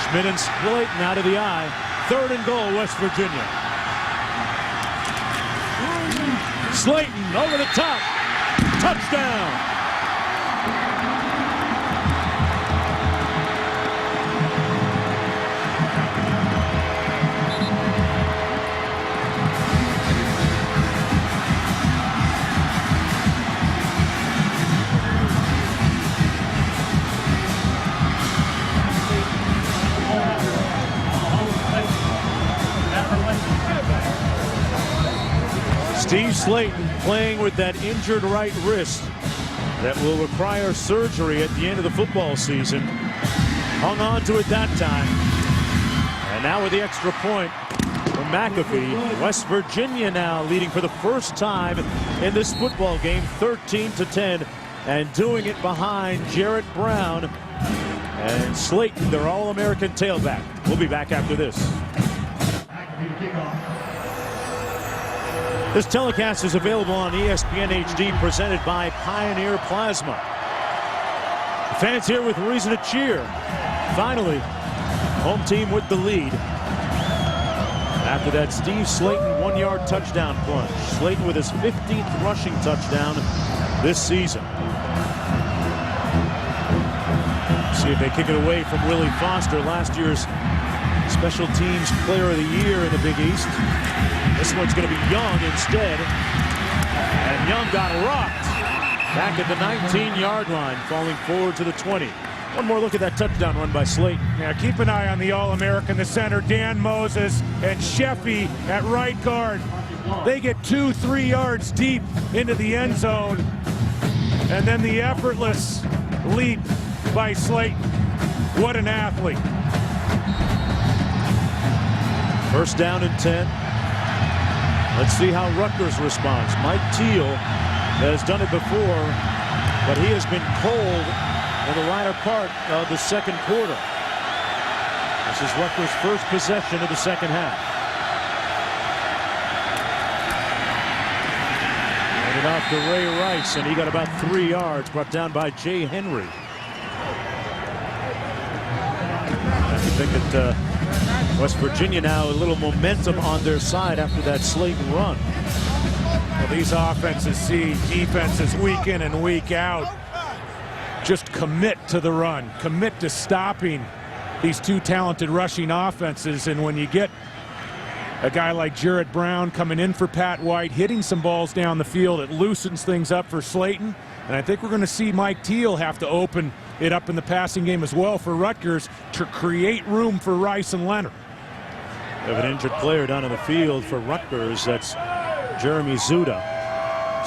F: Schmidt and Slayton out of the eye. Third and goal, West Virginia. Slayton over the top. Touchdown. Steve Slayton playing with that injured right wrist that will require surgery at the end of the football season. Hung on to it that time. And now with the extra point from McAfee, West Virginia now leading for the first time in this football game, 13-10, and doing it behind Jarrett Brown and Slayton, their All-American tailback. We'll be back after this. This telecast is available on ESPN HD, presented by Pioneer Plasma. The fans here with reason to cheer. Finally, home team with the lead. After that Steve Slayton 1-yard touchdown plunge. Slayton with his 15th rushing touchdown this season. See if they kick it away from Willie Foster, last year's Special Teams Player of the Year in the Big East. This one's going to be Young instead. And Young got rocked back at the 19-yard line, falling forward to the 20. One more look at that touchdown run by Slayton.
G: Yeah, keep an eye on the All-American, the center, Dan Moses, and Sheffy at right guard. They get 2-3 yards deep into the end zone. And then the effortless leap by Slayton. What an athlete.
F: First down and 10. Let's see how Rutgers responds. Mike Teal has done it before, but he has been cold in the latter part of the second quarter. This is Rutgers' first possession of the second half. Handed off to Ray Rice, and he got about 3 yards, brought down by Jay Henry. I think that West Virginia now a little momentum on their side after that Slayton run.
G: Well, these offenses see defenses week in and week out just commit to the run, commit to stopping these two talented rushing offenses. And when you get a guy like Jarrett Brown coming in for Pat White, hitting some balls down the field, it loosens things up for Slayton. And I think we're going to see Mike Teal have to open it up in the passing game as well for Rutgers to create room for Rice and Leonard.
F: They have an injured player down on the field for Rutgers. That's Jeremy Zuda,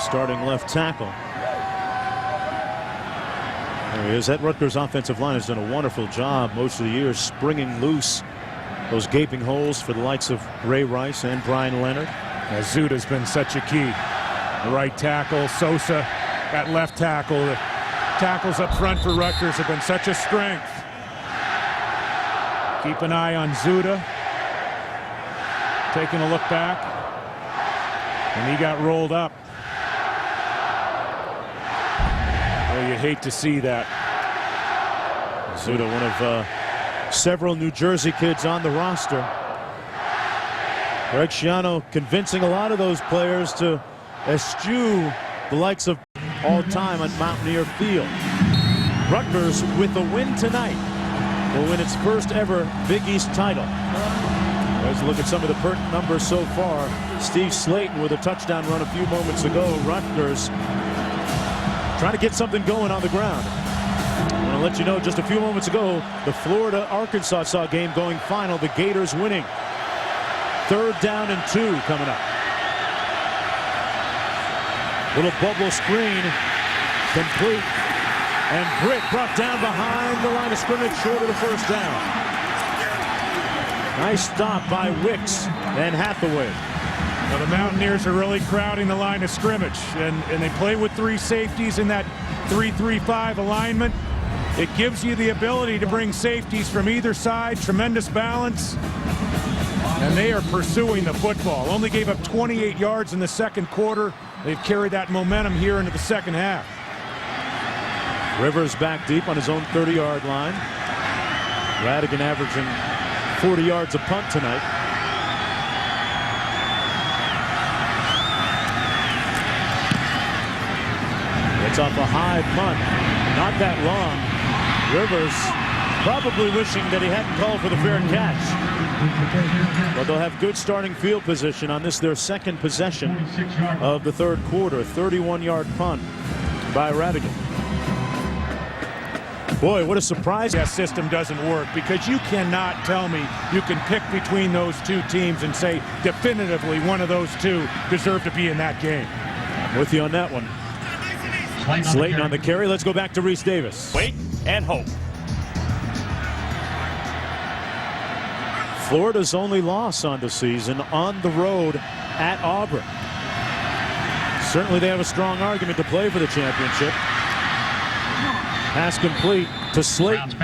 F: starting left tackle. There he is. That Rutgers offensive line has done a wonderful job most of the year springing loose those gaping holes for the likes of Ray Rice and Brian Leonard.
G: Zuda's been such a key. The right tackle, Sosa at left tackle. The tackles up front for Rutgers have been such a strength. Keep an eye on Zuda. Taking a look back. And he got rolled up. Oh, you hate to see that.
F: Zuda, one of several New Jersey kids on the roster. Greg Schiano convincing a lot of those players to eschew the likes of all time on Mountaineer Field. Rutgers, with a win tonight, will win its first ever Big East title. Let's look at some of the pertinent numbers so far. Steve Slayton with a touchdown run a few moments ago. Rutgers trying to get something going on the ground. I want to let you know, just a few moments ago, the Florida-Arkansas game going final, the Gators winning. 3rd down and 2 coming up. Little bubble screen, complete. And Britt brought down behind the line of scrimmage, short of the first down. Nice stop by Wicks and Hathaway.
G: Now the Mountaineers are really crowding the line of scrimmage, and they play with 3 safeties in that 3-3-5 alignment. It gives you the ability to bring safeties from either side, tremendous balance, and they are pursuing the football. Only gave up 28 yards in the second quarter. They've carried that momentum here into the second half.
F: Rivers back deep on his own 30-yard line. Radigan averaging 40 yards a punt tonight. It's off a high punt. Not that long. Rivers probably wishing that he hadn't called for the fair catch. But they'll have good starting field position on this, their second possession of the third quarter. 31-yard punt by Radigan. Boy, what a surprise.
G: That system doesn't work, because you cannot tell me you can pick between those 2 teams and say definitively one of those 2 deserve to be in that game.
F: I'm with you on that one. Slayton on the carry. Let's go back to Reese Davis.
A: Wait and hope.
F: Florida's only loss on the season on the road at Auburn. Certainly they have a strong argument to play for the championship. Pass complete to Slayton.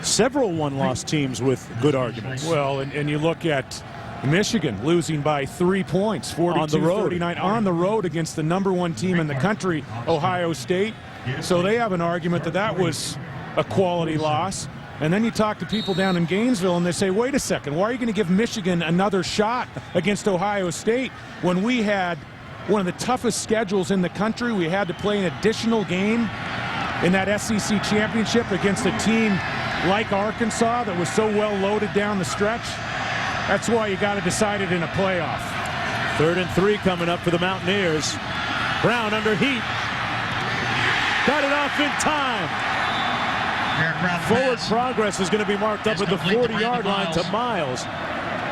F: Several one-loss teams with good arguments.
G: Well, and you look at Michigan losing by 3 points, 42-39 on the road against the #1 team in the country, Ohio State. So they have an argument that that was a quality loss. And then you talk to people down in Gainesville and they say, wait a second, why are you going to give Michigan another shot against Ohio State when we had one of the toughest schedules in the country? We had to play an additional game in that SEC championship against a team like Arkansas that was so well loaded down the stretch. That's why you got to decide it in a playoff.
F: 3rd and 3 coming up for the Mountaineers. Brown under heat. Got it off in time. Forward progress is going to be marked up at the 40-yard line to Miles.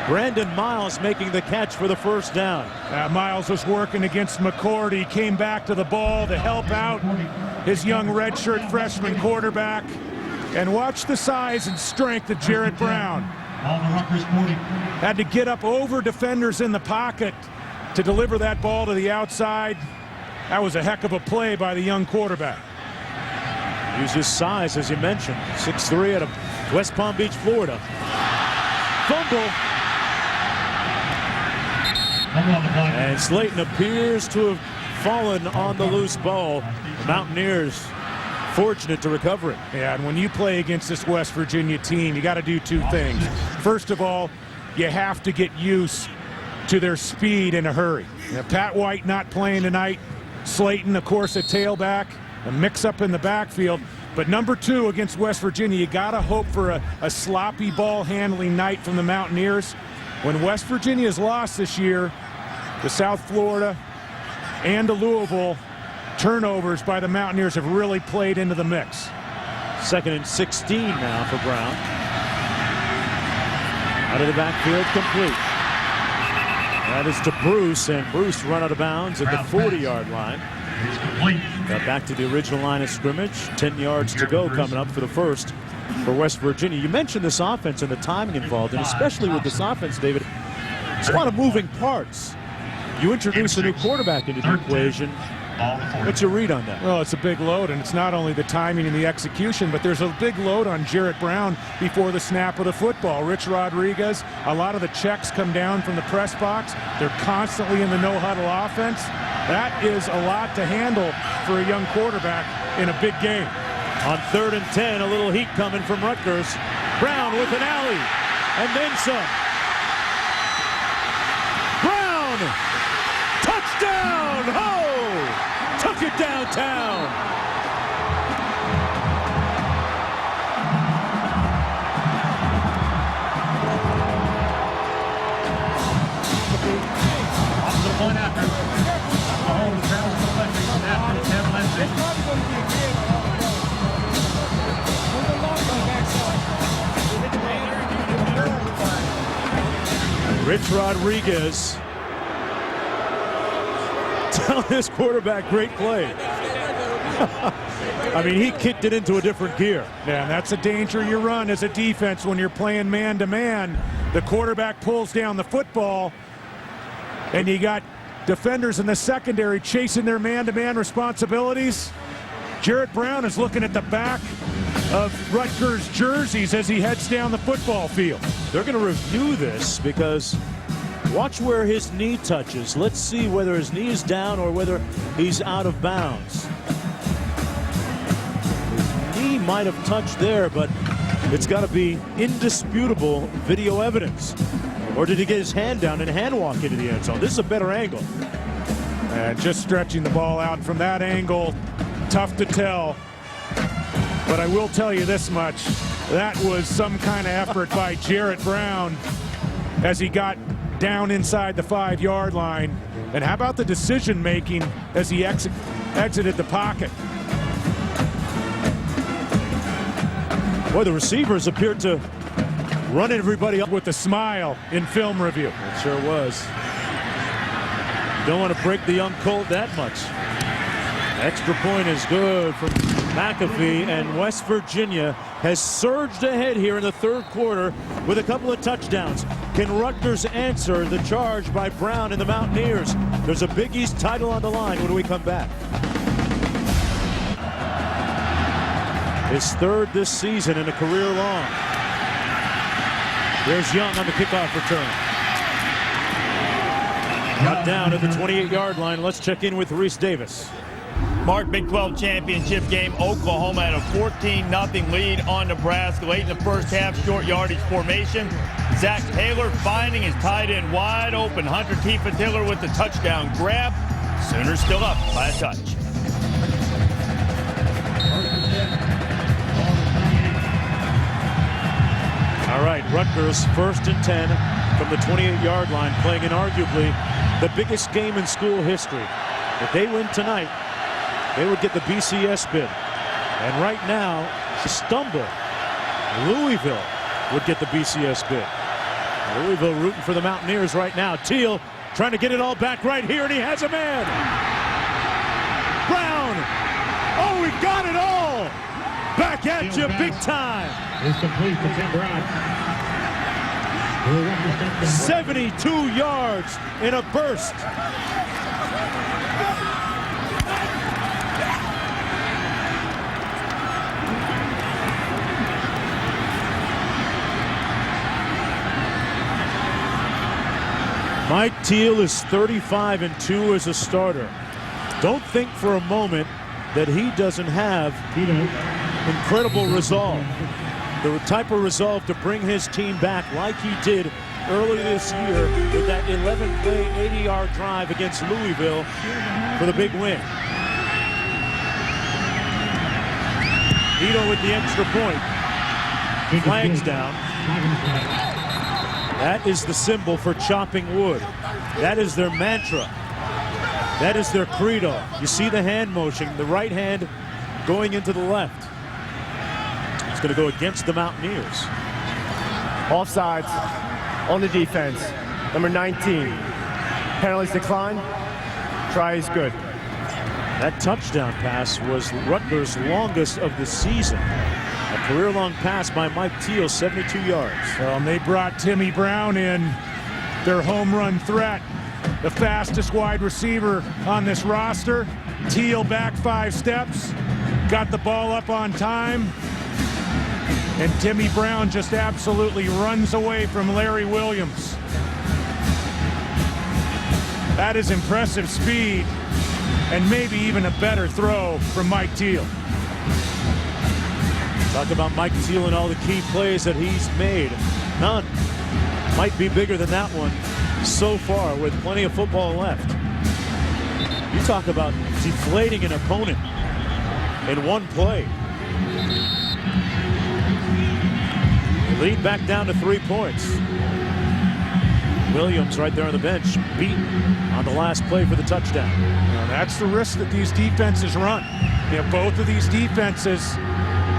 F: Brandon Miles making the catch for the first down.
G: Miles was working against McCord. He came back to the ball to help out his young redshirt freshman quarterback. And watch the size and strength of Jarrett Brown. Had to get up over defenders in the pocket to deliver that ball to the outside. That was a heck of a play by the young quarterback.
F: Use his size, as you mentioned. 6'3" out of West Palm Beach, Florida. Fumble. And Slayton appears to have fallen on the loose ball. The Mountaineers fortunate to recover it.
G: Yeah, and when you play against this West Virginia team, you got to do 2 things. First of all, you have to get used to their speed in a hurry. You know, Pat White not playing tonight. Slayton, of course, a tailback. A mix-up in the backfield. But number 2 against West Virginia, you got to hope for a sloppy ball handling night from the Mountaineers. When West Virginia's lost this year to South Florida and to Louisville, turnovers by the Mountaineers have really played into the mix.
F: 2nd and 16 now for Brown. Out of the backfield, complete. That is to Bruce, and Bruce run out of bounds at the 40-yard line. Got back to the original line of scrimmage. 10 yards to go coming up for the first for West Virginia. You mentioned this offense and the timing involved, and especially with this offense, David, there's a lot of moving parts. You introduce a new quarterback into the equation. What's your read on that?
G: Well, it's a big load, and it's not only the timing and the execution, but there's a big load on Jarrett Brown before the snap of the football. Rich Rodriguez, a lot of the checks come down from the press box. They're constantly in the no-huddle offense. That is a lot to handle for a young quarterback in a big game.
F: On 3rd and 10, a little heat coming from Rutgers. Brown with an alley, and then some. Brown! Touchdown! Ho! Took it downtown. Off the point after. Mahomes travels deflecting after Tim Lindsey. Rich Rodriguez telling his quarterback, great play. I mean, he kicked it into a different gear.
G: Yeah, and that's a danger you run as a defense when you're playing man-to-man. The quarterback pulls down the football, and you got defenders in the secondary chasing their man-to-man responsibilities. Jarrett Brown is looking at the back of Rutgers jerseys as he heads down the football field.
F: They're going to review this because watch where his knee touches. Let's see whether his knee is down or whether he's out of bounds. His knee might have touched there, but it's got to be indisputable video evidence. Or did he get his hand down and hand walk into the end zone? This is a better angle.
G: And just stretching the ball out from that angle, tough to tell. But I will tell you this much. That was some kind of effort by Jarrett Brown as he got down inside the 5-yard line. And how about the decision making as he exited the pocket?
F: Boy, the receivers appeared to run everybody up
G: with a smile in film review.
F: It sure was. Don't want to break the young Colt that much. Extra point is good from McAfee, and West Virginia has surged ahead here in the third quarter with a couple of touchdowns. Can Rutgers answer the charge by Brown and the Mountaineers? There's a Big East title on the line when we come back. His third this season and a career long. There's Young on the kickoff return. Got down at the 28-yard line. Let's check in with Reese Davis.
A: Mark, Big 12 championship game. Oklahoma had a 14-0 lead on Nebraska late in the first half. Short yardage formation. Zach Taylor finding his tight end wide open. Hunter Tiefenthaler with the touchdown grab. Sooners still up by a touch.
F: All right, Rutgers 1st and 10 from the 28-yard line, playing in arguably the biggest game in school history. If they win tonight, they would get the BCS bid. And right now, to stumble, Louisville would get the BCS bid. Louisville rooting for the Mountaineers right now. Teal trying to get it all back right here, and he has a man. Brown. Oh, he got it all. Back at you big time.
S: Is complete to Tim Brown.
F: 72 yards in a burst. Mike Teal is 35-2 as a starter. Don't think for a moment that he doesn't have incredible resolve. The type of resolve to bring his team back like he did earlier this year with that 11-play, 80-yard drive against Louisville for the big win. Vito with the extra point. Flags down. That is the symbol for chopping wood. That is their mantra. That is their credo. You see the hand motion, the right hand going into the left. It's going to go against the Mountaineers.
J: Offsides on the defense. Number 19. Penalties decline. Try is good.
F: That touchdown pass was Rutgers' longest of the season. A career-long pass by Mike Teal, 72 yards.
G: Well, and they brought Timmy Brown in, their home run threat. The fastest wide receiver on this roster. Teal back 5 steps. Got the ball up on time. And Timmy Brown just absolutely runs away from Larry Williams. That is impressive speed and maybe even a better throw from Mike Teal.
F: Talk about Mike Teal and all the key plays that he's made. None might be bigger than that one so far with plenty of football left. You talk about deflating an opponent in one play. Lead back down to 3 points. Williams right there on the bench, beaten on the last play for the touchdown.
G: Now, that's the risk that these defenses run. You know, both of these defenses,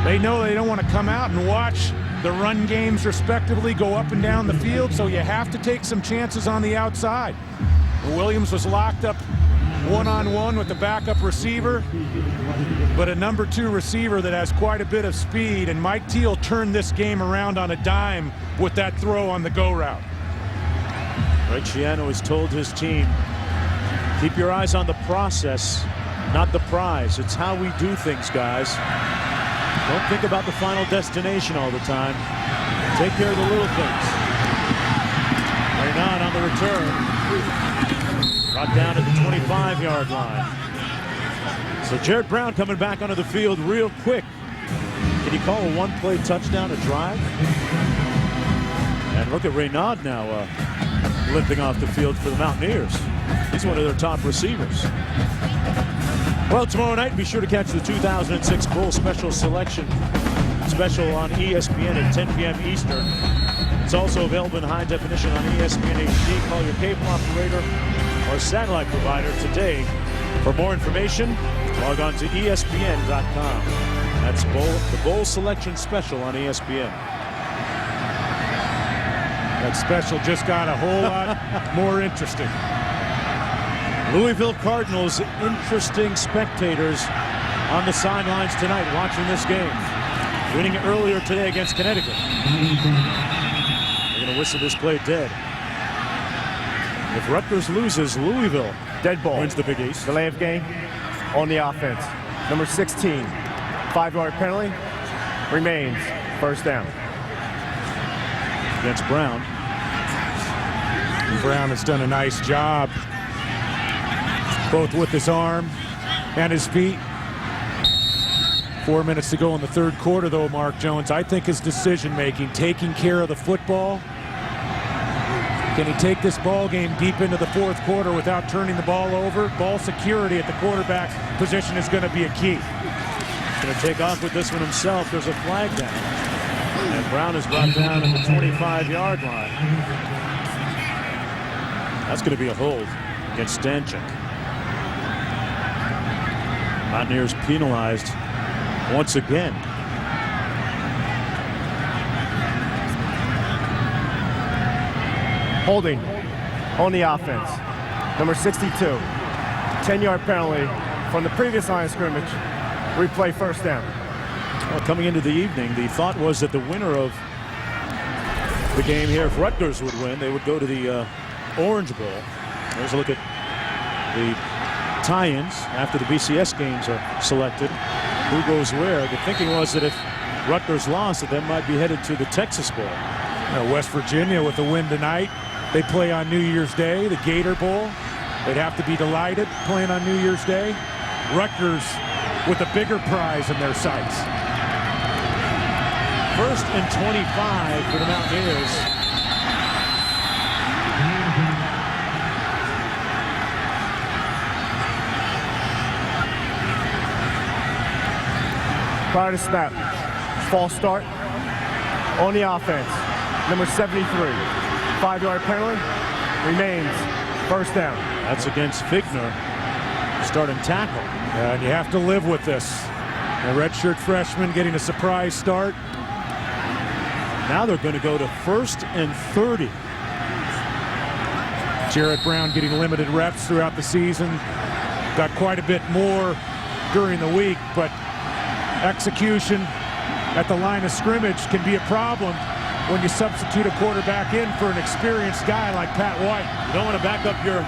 G: they know they don't want to come out and watch the run games respectively go up and down the field, so you have to take some chances on the outside. Williams was locked up one-on-one with the backup receiver, but a number 2 receiver that has quite a bit of speed, and Mike Teal turned this game around on a dime with that throw on the go route.
F: Greg Schiano has told his team, keep your eyes on the process, not the prize. It's how we do things, guys. Don't think about the final destination all the time. Take care of the little things. Reynard on the return. Brought down at the 25-yard line. So Jared Brown coming back onto the field real quick. Can you call a one-play touchdown a drive? And look at Reynard now limping off the field for the Mountaineers. He's one of their top receivers. Well, tomorrow night, be sure to catch the 2006 Bowl Special Selection special on ESPN at 10 p.m. Eastern. It's also available in high definition on ESPN HD. Call your cable operator or satellite provider today. For more information, log on to ESPN.com. That's the Bowl Selection Special on ESPN.
G: That special just got a whole lot more interesting.
F: Louisville Cardinals, interesting spectators on the sidelines tonight watching this game. Winning earlier today against Connecticut. They're going to whistle this play dead. If Rutgers loses, Louisville
J: dead ball
F: wins the Big East.
J: Delay of game on the offense. Number 16, 5-yard penalty, remains first down.
F: Against Brown.
G: Brown has done a nice job, both with his arm and his feet. 4 minutes to go in the third quarter, though, Mark Jones. I think his decision-making, taking care of the football. Can he take this ball game deep into the fourth quarter without turning the ball over? Ball security at the quarterback position is going to be a key.
F: He's going to take off with this one himself. There's a flag down. And Brown is brought down at the 25-yard line. That's going to be a hold against Stanchik. Mountaineers penalized once again.
J: Holding on the offense. Number 62, 10-yard penalty from the previous line of scrimmage. Replay first down.
F: Well, coming into the evening, the thought was that the winner of the game here, if Rutgers would win, they would go to the Orange Bowl. There's a look at the tie-ins after the BCS games are selected. Who goes where? The thinking was that if Rutgers lost, that they might be headed to the Texas Bowl.
G: West Virginia with a win tonight. They play on New Year's Day, the Gator Bowl. They'd have to be delighted playing on New Year's Day. Rutgers with a bigger prize in their sights.
F: First and 25 for the Mountaineers.
J: Prior to snap, false start on the offense. Number 73, 5-yard penalty, remains first down.
F: That's against Figner, starting tackle.
G: And you have to live with this. A redshirt freshman getting a surprise start.
F: Now they're going to go to first and 30.
G: Jared Brown getting limited reps throughout the season. Got quite a bit more during the week, but execution at the line of scrimmage can be a problem when you substitute a quarterback in for an experienced guy like Pat White.
F: You don't want to back up your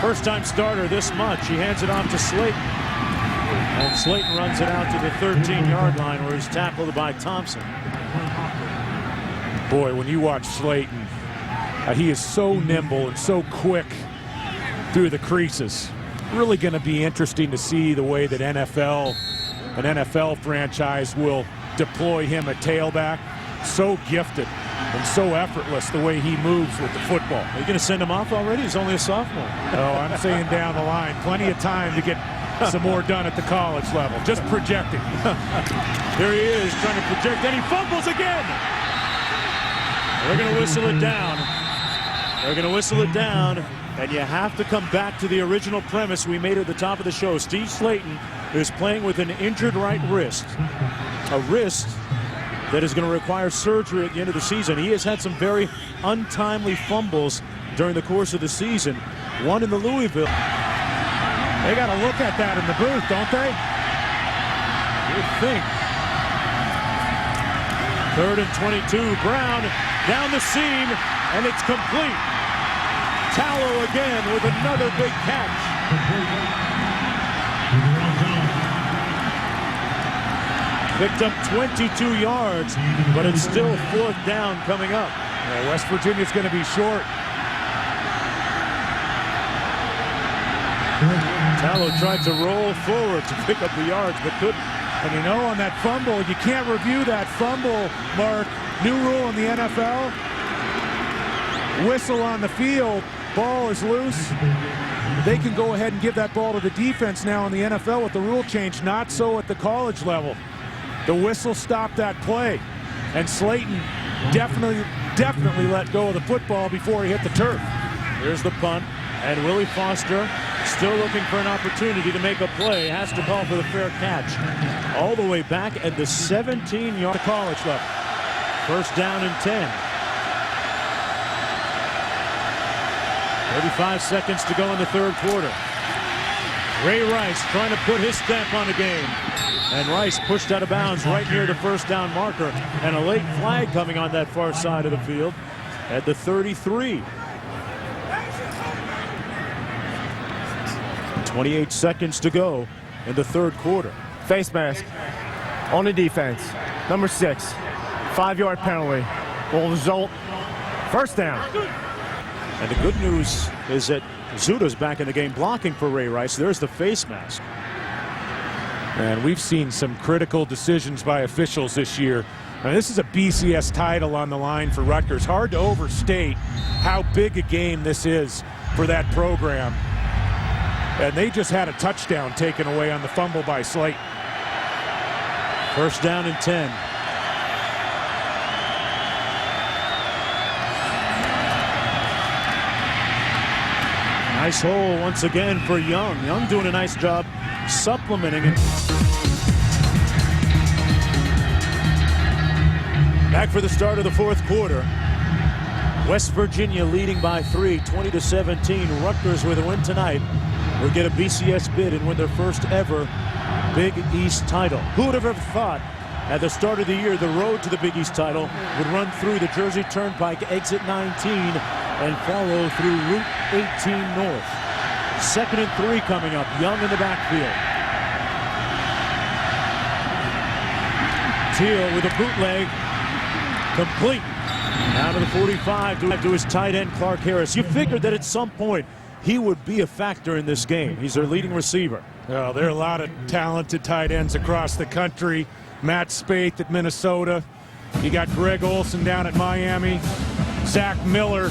F: first-time starter this much. He hands it off to Slayton. And Slayton runs it out to the 13-yard line where he's tackled by Thompson.
G: Boy, when you watch Slayton, he is so nimble and so quick through the creases. Really going to be interesting to see the way that an NFL franchise will deploy him at tailback. So gifted and so effortless the way he moves with the football.
F: Are you going to send him off already? He's only a sophomore.
G: Oh, I'm saying down the line. Plenty of time to get some more done at the college level. Just projecting.
F: Here he is trying to project, and he fumbles again. They're going to whistle it down. They're going to whistle it down, and you have to come back to the original premise we made at the top of the show. Steve Slayton is playing with an injured right wrist, a wrist that is going to require surgery at the end of the season. He has had some very untimely fumbles during the course of the season. One in the Louisville.
G: They got to look at that in the booth, don't they?
F: You'd think. 3rd and 22. Brown down the seam, and it's complete. Tallow again with another big catch. Picked up 22 yards, but it's still 4th down coming up.
G: Yeah, West Virginia's going to be short.
F: Tallow tried to roll forward to pick up the yards, but couldn't.
G: And you know, on that fumble, you can't review that fumble, Mark. New rule in the NFL. Whistle on the field, ball is loose. They can go ahead and give that ball to the defense now in the NFL with the rule change, not so at the college level. The whistle stopped that play, and Slayton definitely let go of the football before he hit the turf.
F: Here's the punt, and Willie Foster still looking for an opportunity to make a play. Has to call for the fair catch. All the way back at the 17-yard college level. 1st down and 10. 35 seconds to go in the 3rd quarter. Ray Rice trying to put his stamp on the game. And Rice pushed out of bounds right near the 1st down marker. And a late flag coming on that far side of the field at the 33. 28 seconds to go in the 3rd quarter.
J: Face mask on the defense. Number 6. 5-yard penalty will result 1st down.
F: And the good news is that Zuta's back in the game blocking for Ray Rice. There's the face mask.
G: And we've seen some critical decisions by officials this year. Now, this is a BCS title on the line for Rutgers. Hard to overstate how big a game this is for that program. And they just had a touchdown taken away on the fumble by Slayton.
F: 1st down and 10. Nice hole once again for Young. Young doing a nice job supplementing it. Back for the start of the 4th quarter. West Virginia leading by 3, 20-17. Rutgers with a win tonight will get a BCS bid and win their first ever Big East title. Who would have ever thought at the start of the year the road to the Big East title would run through the Jersey Turnpike exit 19 and follow through Route 18 north. 2nd and 3 coming up. Young in the backfield. Teal with a bootleg. Complete. Down to the 45 to his tight end, Clark Harris. You figured that at some point he would be a factor in this game. He's their leading receiver.
G: Well, there are a lot of talented tight ends across the country. Matt Spaeth at Minnesota. You got Greg Olson down at Miami. Zach Miller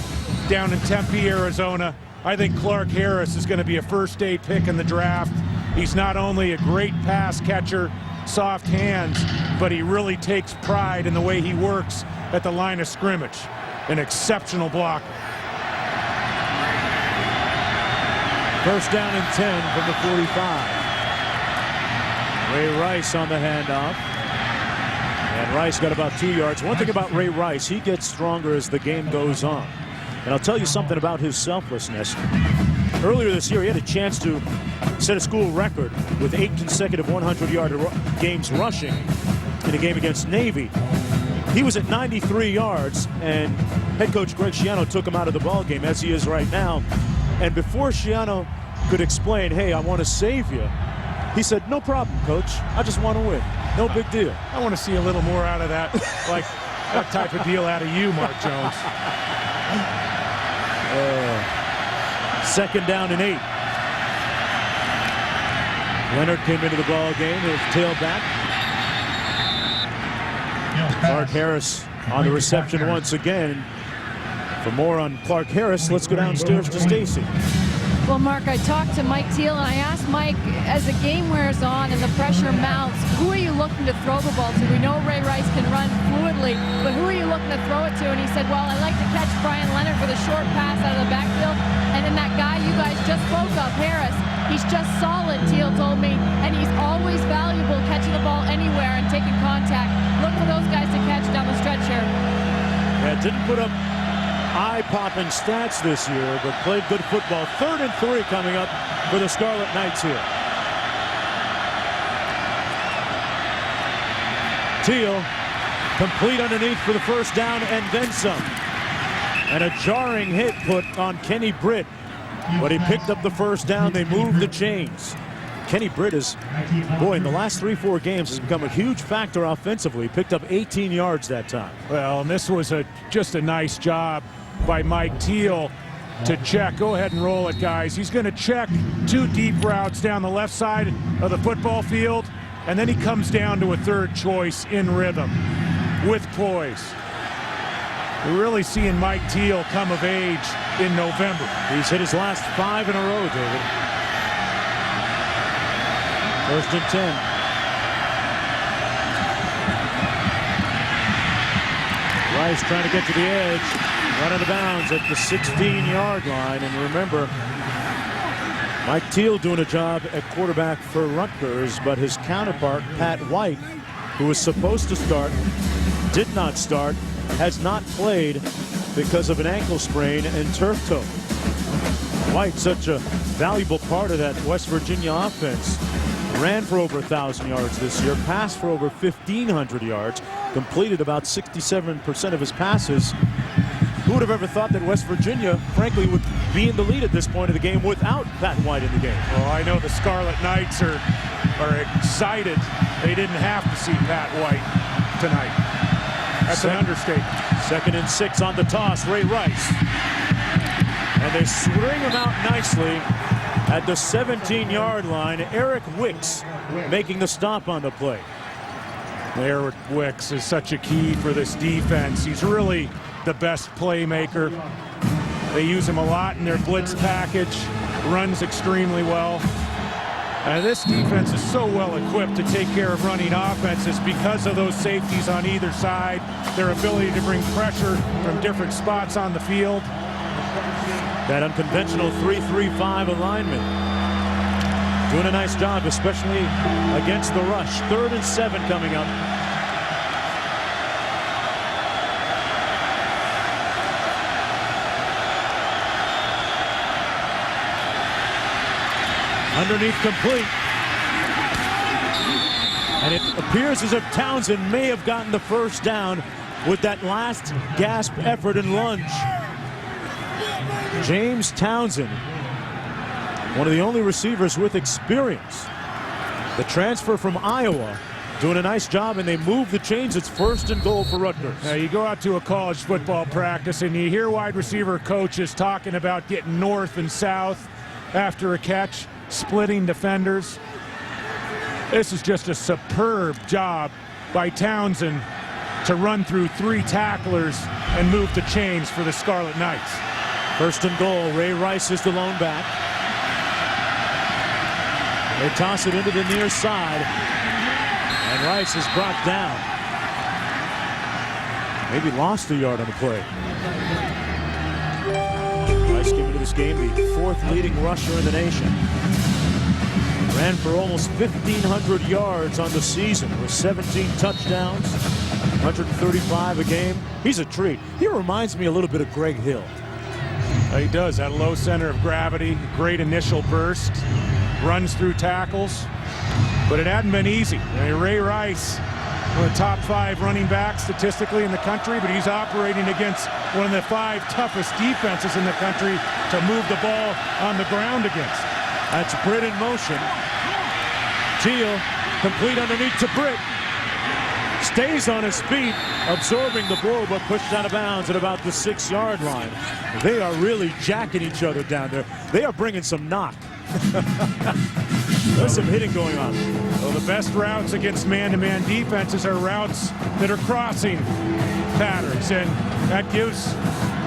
G: down in Tempe, Arizona. I think Clark Harris is going to be a first-day pick in the draft. He's not only a great pass catcher, soft hands, but he really takes pride in the way he works at the line of scrimmage. An exceptional blocker.
F: 1st down and 10 from the 45. Ray Rice on the handoff. And Rice got about 2 yards. One thing about Ray Rice, he gets stronger as the game goes on. And I'll tell you something about his selflessness. Earlier this year, he had a chance to set a school record with 8 consecutive 100-yard games rushing in a game against Navy. He was at 93 yards, and head coach Greg Schiano took him out of the ballgame, as he is right now. And before Schiano could explain, hey, I want to save you, he said, no problem, coach. I just want to win. No big deal.
G: I want to see a little more out of that, like that type of deal out of you, Mark Jones.
F: 2nd down and 8. Leonard came into the ball game. His tailback. Clark Harris on the reception once again. For more on Clark Harris, let's go downstairs to Stacy.
I: Well, Mark, I talked to Mike Teal, and I asked Mike, as the game wears on and the pressure mounts, who are you looking to throw the ball to? We know Ray Rice can run fluidly, but who are you looking to throw it to? And he said, well, I like to catch Brian Leonard with a short pass out of the backfield. And then that guy you guys just spoke of, Harris, he's just solid, Teal told me, and he's always valuable catching the ball anywhere and taking contact. Look for those guys to catch down the stretch here.
F: Yeah, didn't put up eye-popping stats this year, but played good football. 3rd and 3 coming up for the Scarlet Knights here. Teal complete underneath for the first down and then some. And a jarring hit put on Kenny Britt, but he picked up the first down. They moved the chains. Kenny Britt is, boy, in the last 3-4 games has become a huge factor offensively. He picked up 18 yards that time.
G: Well, and this was just a nice job by Mike Teal to check. Go ahead and roll it, guys. He's going to check 2 deep routes down the left side of the football field, and then he comes down to a 3rd choice in rhythm with poise. We're really seeing Mike Teal come of age in November.
F: He's hit his last 5 in a row, David. 1st and 10. Rice trying to get to the edge, run out of bounds at the 16-yard line. And remember, Mike Teal doing a job at quarterback for Rutgers, but his counterpart, Pat White, who was supposed to start, did not start, has not played because of an ankle sprain and turf toe. White, such a valuable part of that West Virginia offense, ran for over 1,000 yards this year, passed for over 1,500 yards, completed about 67% of his passes. Who would have ever thought that West Virginia, frankly, would be in the lead at this point of the game without Pat White in the game?
G: Well, I know the Scarlet Knights are excited. They didn't have to see Pat White tonight. That's an understatement.
F: 2nd and 6 on the toss, Ray Rice. And they swing him out nicely at the 17-yard line. Eric Wicks making the stop on the play.
G: Eric Wicks is such a key for this defense. He's really the best playmaker. They use him a lot in their blitz package. Runs extremely well. And this defense is so well equipped to take care of running offenses because of those safeties on either side, their ability to bring pressure from different spots on the field.
F: That unconventional 3-3-5 alignment. Doing a nice job, especially against the rush. 3rd and 7 coming up. Underneath complete. And it appears as if Townsend may have gotten the first down with that last gasp effort and lunge. James Townsend, one of the only receivers with experience. The transfer from Iowa, doing a nice job, and they move the chains. It's 1st and goal for Rutgers.
G: Now you go out to a college football practice and you hear wide receiver coaches talking about getting north and south after a catch, splitting defenders. This is just a superb job by Townsend to run through 3 tacklers and move the chains for the Scarlet Knights.
F: 1st and goal. Ray Rice is the lone back. They toss it into the near side, and Rice is brought down. Maybe lost a yard on the play. Rice came into this game the 4th leading rusher in the nation. Ran for almost 1,500 yards on the season with 17 touchdowns, 135 a game. He's a treat. He reminds me a little bit of Greg Hill.
G: He does. That low center of gravity, great initial burst, runs through tackles, but it hadn't been easy. Ray Rice, one of the top 5 running backs statistically in the country, but he's operating against one of the 5 toughest defenses in the country to move the ball on the ground against.
F: That's Britt in motion. Teal complete underneath to Britt. Stays on his feet, absorbing the blow, but pushed out of bounds at about the 6-yard line. They are really jacking each other down there. They are bringing some knock. There's some hitting going on.
G: Well, the best routes against man-to-man defenses are routes that are crossing patterns, and that gives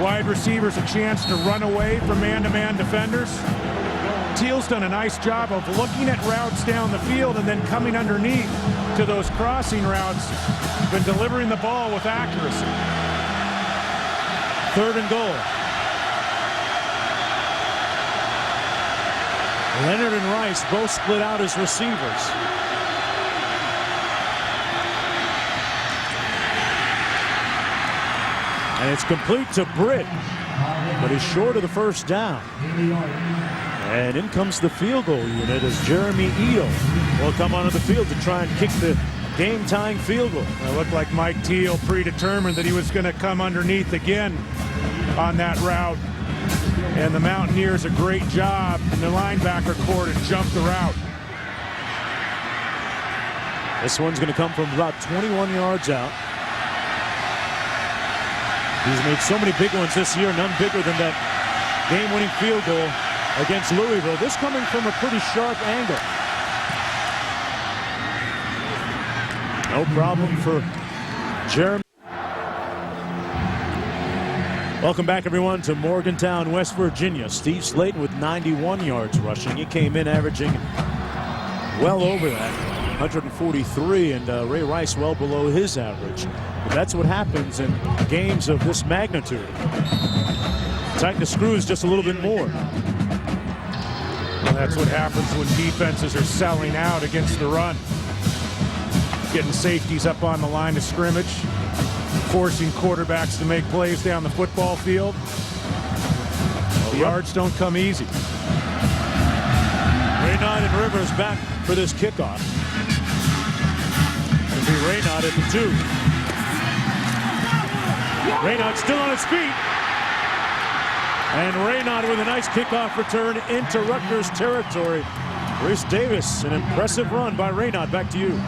G: wide receivers a chance to run away from man-to-man defenders. Teal's done a nice job of looking at routes down the field and then coming underneath to those crossing routes, been delivering the ball with accuracy.
F: 3rd and goal. Leonard and Rice both split out as receivers. And it's complete to Britt, but he's short of the first down. And in comes the field goal unit as Jeremy Eel will come onto the field to try and kick the game-tying field goal.
G: It looked like Mike Teal predetermined that he was going to come underneath again on that route. And the Mountaineers a great job in the linebacker core to jump the route.
F: This one's going to come from about 21 yards out. He's made so many big ones this year, none bigger than that game-winning field goal against Louisville. This coming from a pretty sharp angle. No problem for Jeremy. Welcome back, everyone, to Morgantown, West Virginia. Steve Slayton with 91 yards rushing. He came in averaging well over that, 143, and Ray Rice well below his average. But that's what happens in games of this magnitude. Tighten the screws just a little bit more.
G: And that's what happens when defenses are selling out against the run. Getting safeties up on the line of scrimmage, forcing quarterbacks to make plays down the football field. The yards don't come easy.
F: Raynaud and Rivers back for this kickoff. It'll be Raynaud at the 2. Raynaud still on his feet. And Raynaud with a nice kickoff return into Rutgers territory. Reese Davis, an impressive run by Raynaud. Back to you.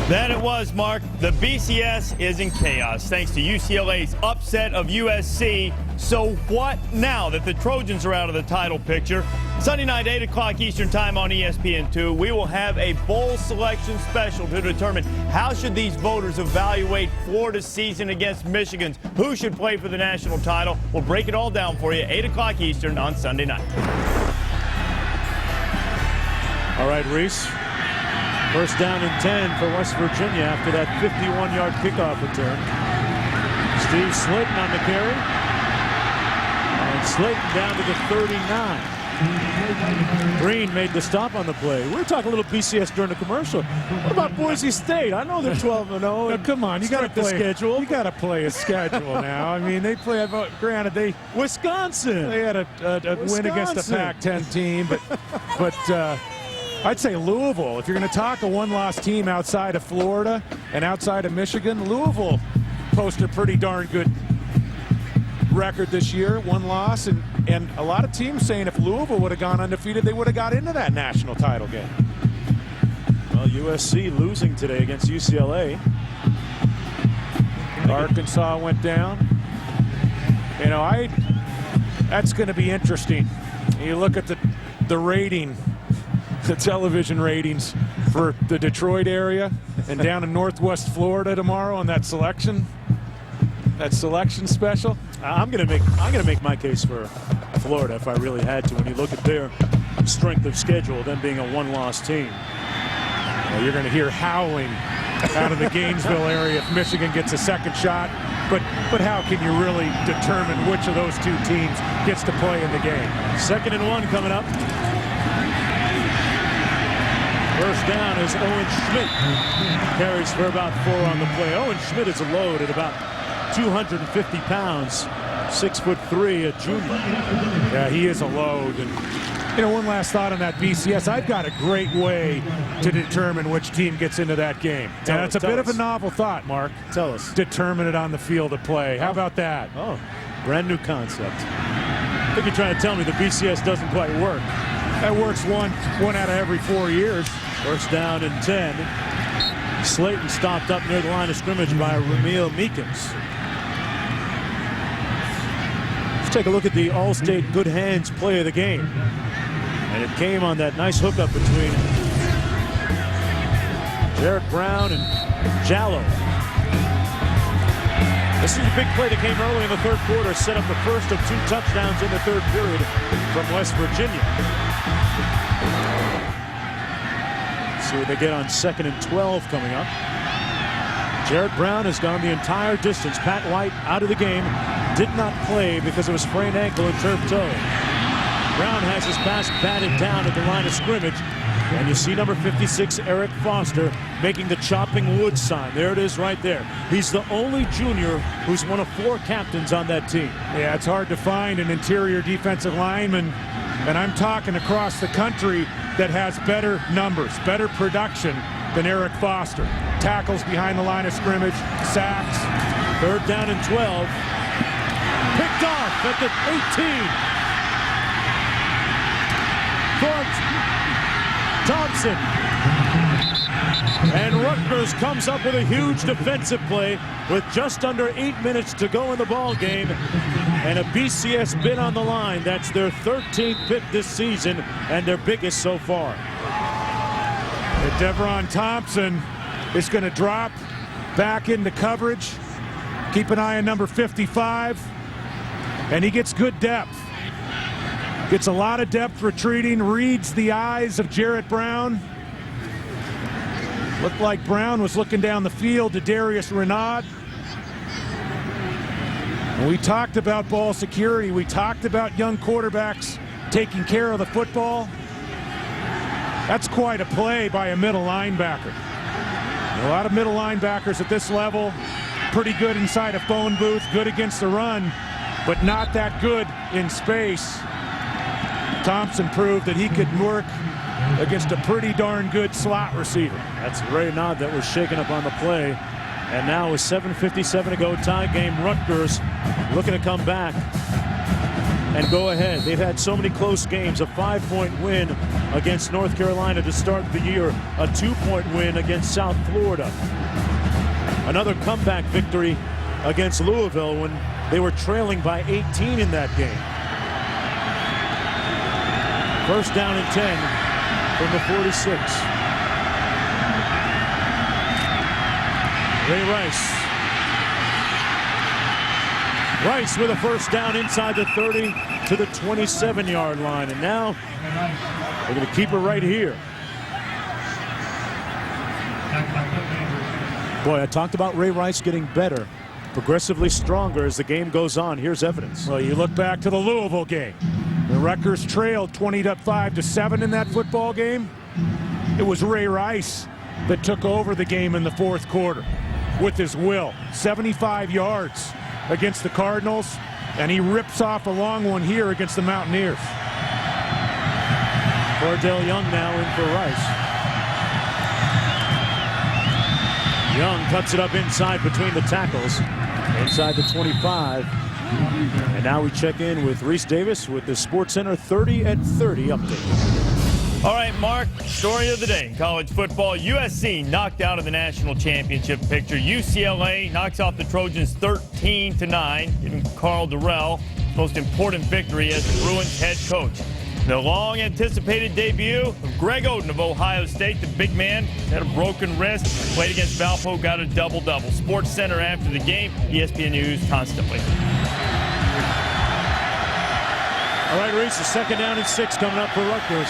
A: That it was, Mark. The BCS is in chaos thanks to UCLA's upset of USC. So what now that the Trojans are out of the title picture? Sunday night, 8 o'clock Eastern Time on ESPN2, we will have a bowl selection special to determine how should these voters evaluate Florida's season against Michigan's. Who should play for the national title? We'll break it all down for you, 8 o'clock Eastern on Sunday night.
F: All right, Reese. First down and 10 for West Virginia after that 51-yard kickoff return. Steve Slayton on the carry. And Slayton down to the 39. Green made the stop on the play. We were talking a little BCS during the commercial. What about Boise State? I know they're 12-0.
G: Now, come on, you got to play
F: the schedule.
G: You got to play a schedule now. I mean, they play. Granted,
F: Wisconsin.
G: They had a win against a Pac-10 team, but I'd say Louisville. If you're going to talk a one-loss team outside of Florida and outside of Michigan, Louisville posted a pretty darn good record this year, one loss, and a lot of teams saying if Louisville would have gone undefeated, they would have got into that national title game.
F: Well, USC losing today against UCLA.
G: Arkansas went down. You know, that's going to be interesting. You look at the rating, the television ratings for the Detroit area and down in Northwest Florida tomorrow on that selection special.
F: I'm gonna make my case for Florida if I really had to. When you look at their strength of schedule, them being a one-loss team.
G: Well, you're going to hear howling out of the Gainesville area if Michigan gets a second shot. But how can you really determine which of those two teams gets to play in the game?
F: 2nd and 1 coming up. First down is Owen Schmidt. Carries for about 4 on the play. Owen Schmidt is a load at about 250 pounds, 6'3", a junior.
G: Yeah, he is a load. And you know, one last thought on that BCS. I've got a great way to determine which team gets into that game. And it's a bit of a novel thought, Mark.
F: Tell us.
G: Determine it on the field of play. How about that?
F: Oh, brand new concept. I think you're trying to tell me the BCS doesn't quite work.
G: That works one out of every 4 years.
F: First down and 10. Slayton stopped up near the line of scrimmage by Ramil Meekins. Let's take a look at the All-State Good Hands play of the game. And it came on that nice hookup between Jarrett Brown and Jallow. This is a big play that came early in the third quarter, set up the first of 2 touchdowns in the third period from West Virginia. See what they get on 2nd and 12 coming up. Jarrett Brown has gone the entire distance. Pat White out of the game. Did not play because of a sprained ankle and turf toe. Brown has his pass batted down at the line of scrimmage. And you see number 56, Eric Foster, making the chopping wood sign. There it is right there. He's the only junior who's one of 4 captains on that team.
G: Yeah, it's hard to find an interior defensive lineman, and I'm talking across the country, that has better numbers, better production than Eric Foster. Tackles behind the line of scrimmage, sacks.
F: 3rd down and 12. Picked off at the 18. Thompson. And Rutgers comes up with a huge defensive play with just under 8 minutes to go in the ball game, and a BCS bid on the line. That's their 13th bid this season and their biggest so far.
G: And Devron Thompson is going to drop back into coverage. Keep an eye on number 55, and he gets good depth. Gets a lot of depth retreating, reads the eyes of Jarrett Brown. Looked like Brown was looking down the field to Darius Renaud. And we talked about ball security. We talked about young quarterbacks taking care of the football. That's quite a play by a middle linebacker. A lot of middle linebackers at this level, pretty good inside a phone booth, good against the run, but not that good in space. Thompson proved that he could work against a pretty darn good slot receiver.
F: That's Renaud that was shaken up on the play. And now with 7:57 to go, tie game, Rutgers looking to come back and go ahead. They've had so many close games. A 5-point win against North Carolina to start the year. A 2-point win against South Florida. Another comeback victory against Louisville when they were trailing by 18 in that game. 1st down and 10 from the 46. Ray Rice with a 1st down inside the 30 to the 27-yard line. And now they're going to keep it right here. Boy, I talked about Ray Rice getting better, progressively stronger as the game goes on. Here's evidence.
G: Well, you look back to the Louisville game. The Rutgers trailed 20-5-7 in that football game. It was Ray Rice that took over the game in the 4th quarter with his will. 75 yards against the Cardinals, and he rips off a long one here against the Mountaineers.
F: Cordell Young now in for Rice. Young cuts it up inside between the tackles, inside the 25. And now we check in with Reese Davis with the SportsCenter 30 at 30 update.
A: All right, Mark, story of the day in college football. USC knocked out of the national championship picture. UCLA knocks off the Trojans 13-9, giving Carl Durrell most important victory as the Bruins head coach. The long-anticipated debut of Greg Oden of Ohio State. The big man had a broken wrist, played against Valpo, got a double-double. SportsCenter after the game, ESPN News constantly.
F: All right, Reese, the 2nd down and 6 coming up for Rutgers.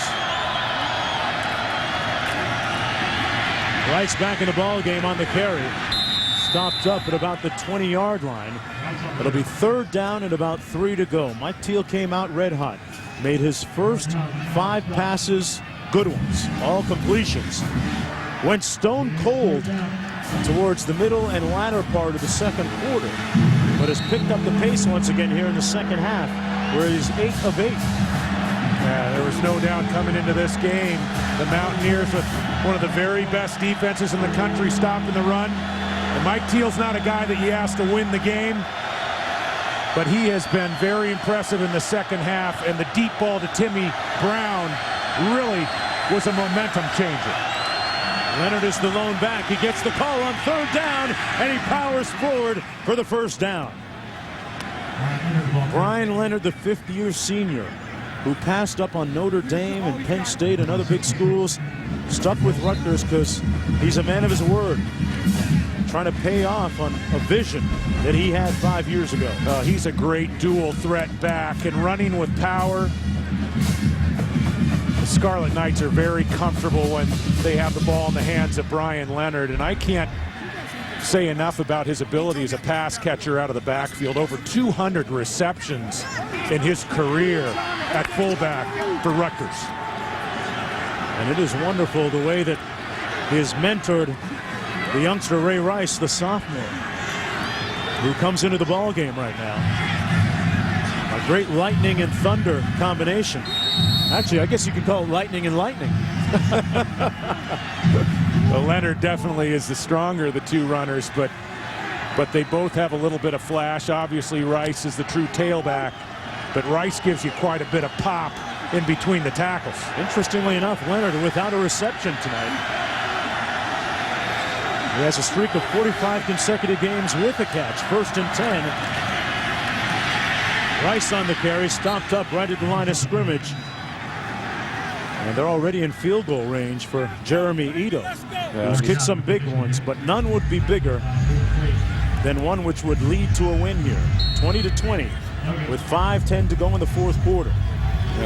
F: Rice back in the ball game on the carry. Stopped up at about the 20-yard line. It'll be 3rd down and about 3 to go. Mike Teal came out red hot. Made his first 5 passes good ones, all completions. Went stone cold towards the middle and latter part of the 2nd quarter, but has picked up the pace once again here in the 2nd half, where he's 8 of 8.
G: Yeah, there was no doubt coming into this game, the Mountaineers with one of the very best defenses in the country stopping the run. And Mike Teal's not a guy that you ask to win the game, but he has been very impressive in the 2nd half, and the deep ball to Timmy Brown really was a momentum changer.
F: Leonard is the lone back. He gets the call on 3rd down, and he powers forward for the 1st down. Brian Leonard, the 5th-year senior, who passed up on Notre Dame and Penn State and other big schools, stuck with Rutgers because he's a man of his word, trying to pay off on a vision that he had 5 years ago.
G: He's a great dual threat back and running with power. The Scarlet Knights are very comfortable when they have the ball in the hands of Brian Leonard, and I can't say enough about his ability as a pass catcher out of the backfield. Over 200 receptions in his career at fullback for Rutgers.
F: And it is wonderful the way that he has mentored the youngster Ray Rice, the sophomore, who comes into the ball game right now. A great lightning and thunder combination. Actually, I guess you could call it lightning and lightning.
G: Well, Leonard definitely is the stronger of the two runners, but they both have a little bit of flash. Obviously, Rice is the true tailback, but Rice gives you quite a bit of pop in between the tackles.
F: Interestingly enough, Leonard without a reception tonight. He has a streak of 45 consecutive games with a catch. 1st and 10. Rice on the carry, stopped up right at the line of scrimmage. And they're already in field goal range for Jeremy Ito, who's kicked some big ones, but none would be bigger than one which would lead to a win here. 20-20 with 5:10 to go in the 4th quarter.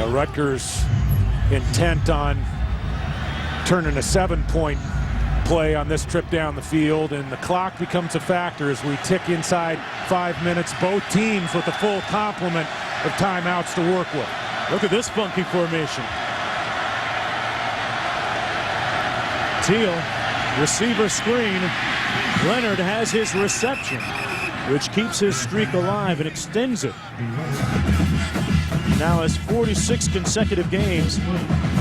G: Rutgers intent on turning a 7-point play on this trip down the field, and the clock becomes a factor as we tick inside 5 minutes. Both teams with a full complement of timeouts to work with.
F: Look at this funky formation. Teal, receiver screen. Leonard has his reception, which keeps his streak alive and extends it. Now has 46 consecutive games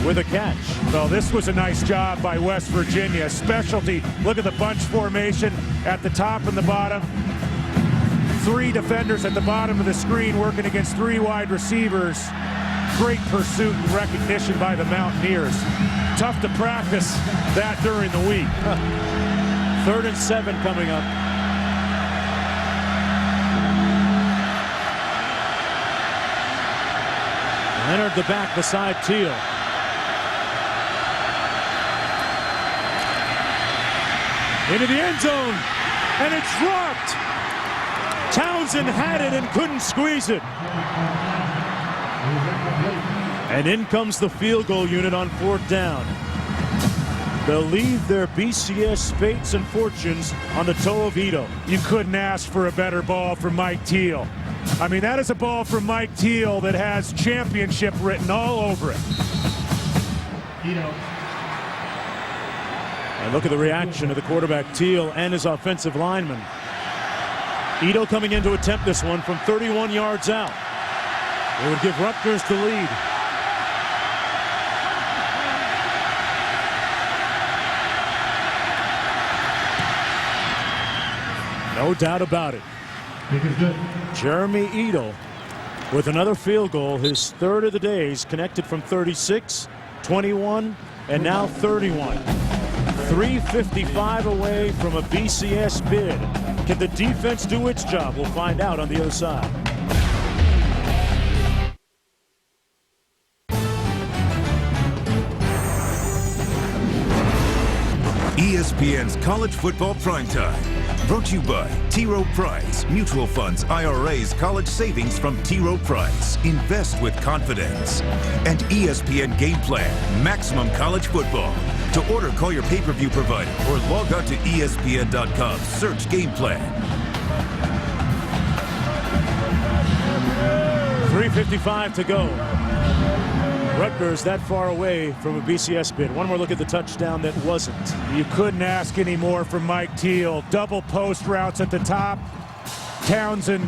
F: with a catch.
G: Well, this was a nice job by West Virginia. Specialty. Look at the bunch formation at the top and the bottom. 3 defenders at the bottom of the screen working against 3 wide receivers. Great pursuit and recognition by the Mountaineers. Tough to practice that during the week.
F: 3rd and 7 coming up. Leonard the back beside Teal. Into the end zone, and it's dropped. Townsend had it and couldn't squeeze it. And in comes the field goal unit on 4th down. They'll leave their BCS fates and fortunes on the toe of Ito.
G: You couldn't ask for a better ball from Mike Teal. I mean, that is a ball from Mike Teal that has championship written all over it.
F: And look at the reaction of the quarterback, Teal, and his offensive lineman. Ito coming in to attempt this one from 31 yards out. It would give Rutgers the lead. No doubt about it. Jeremy Ito with another field goal, his 3rd of the day. He's connected from 36, 21, and now 31. 3:55 away from a BCS bid. Can the defense do its job? We'll find out on the other side.
H: ESPN's College Football Primetime. Brought to you by T. Rowe Price. Mutual funds, IRAs, college savings from T. Rowe Price. Invest with confidence. And ESPN Game Plan. Maximum college football. To order, call your pay-per-view provider or log on to ESPN.com. Search Game Plan.
F: 3:55 to go. Rutgers that far away from a BCS bid. One more look at the touchdown that wasn't.
G: You couldn't ask any more from Mike Teal. Double post routes at the top. Townsend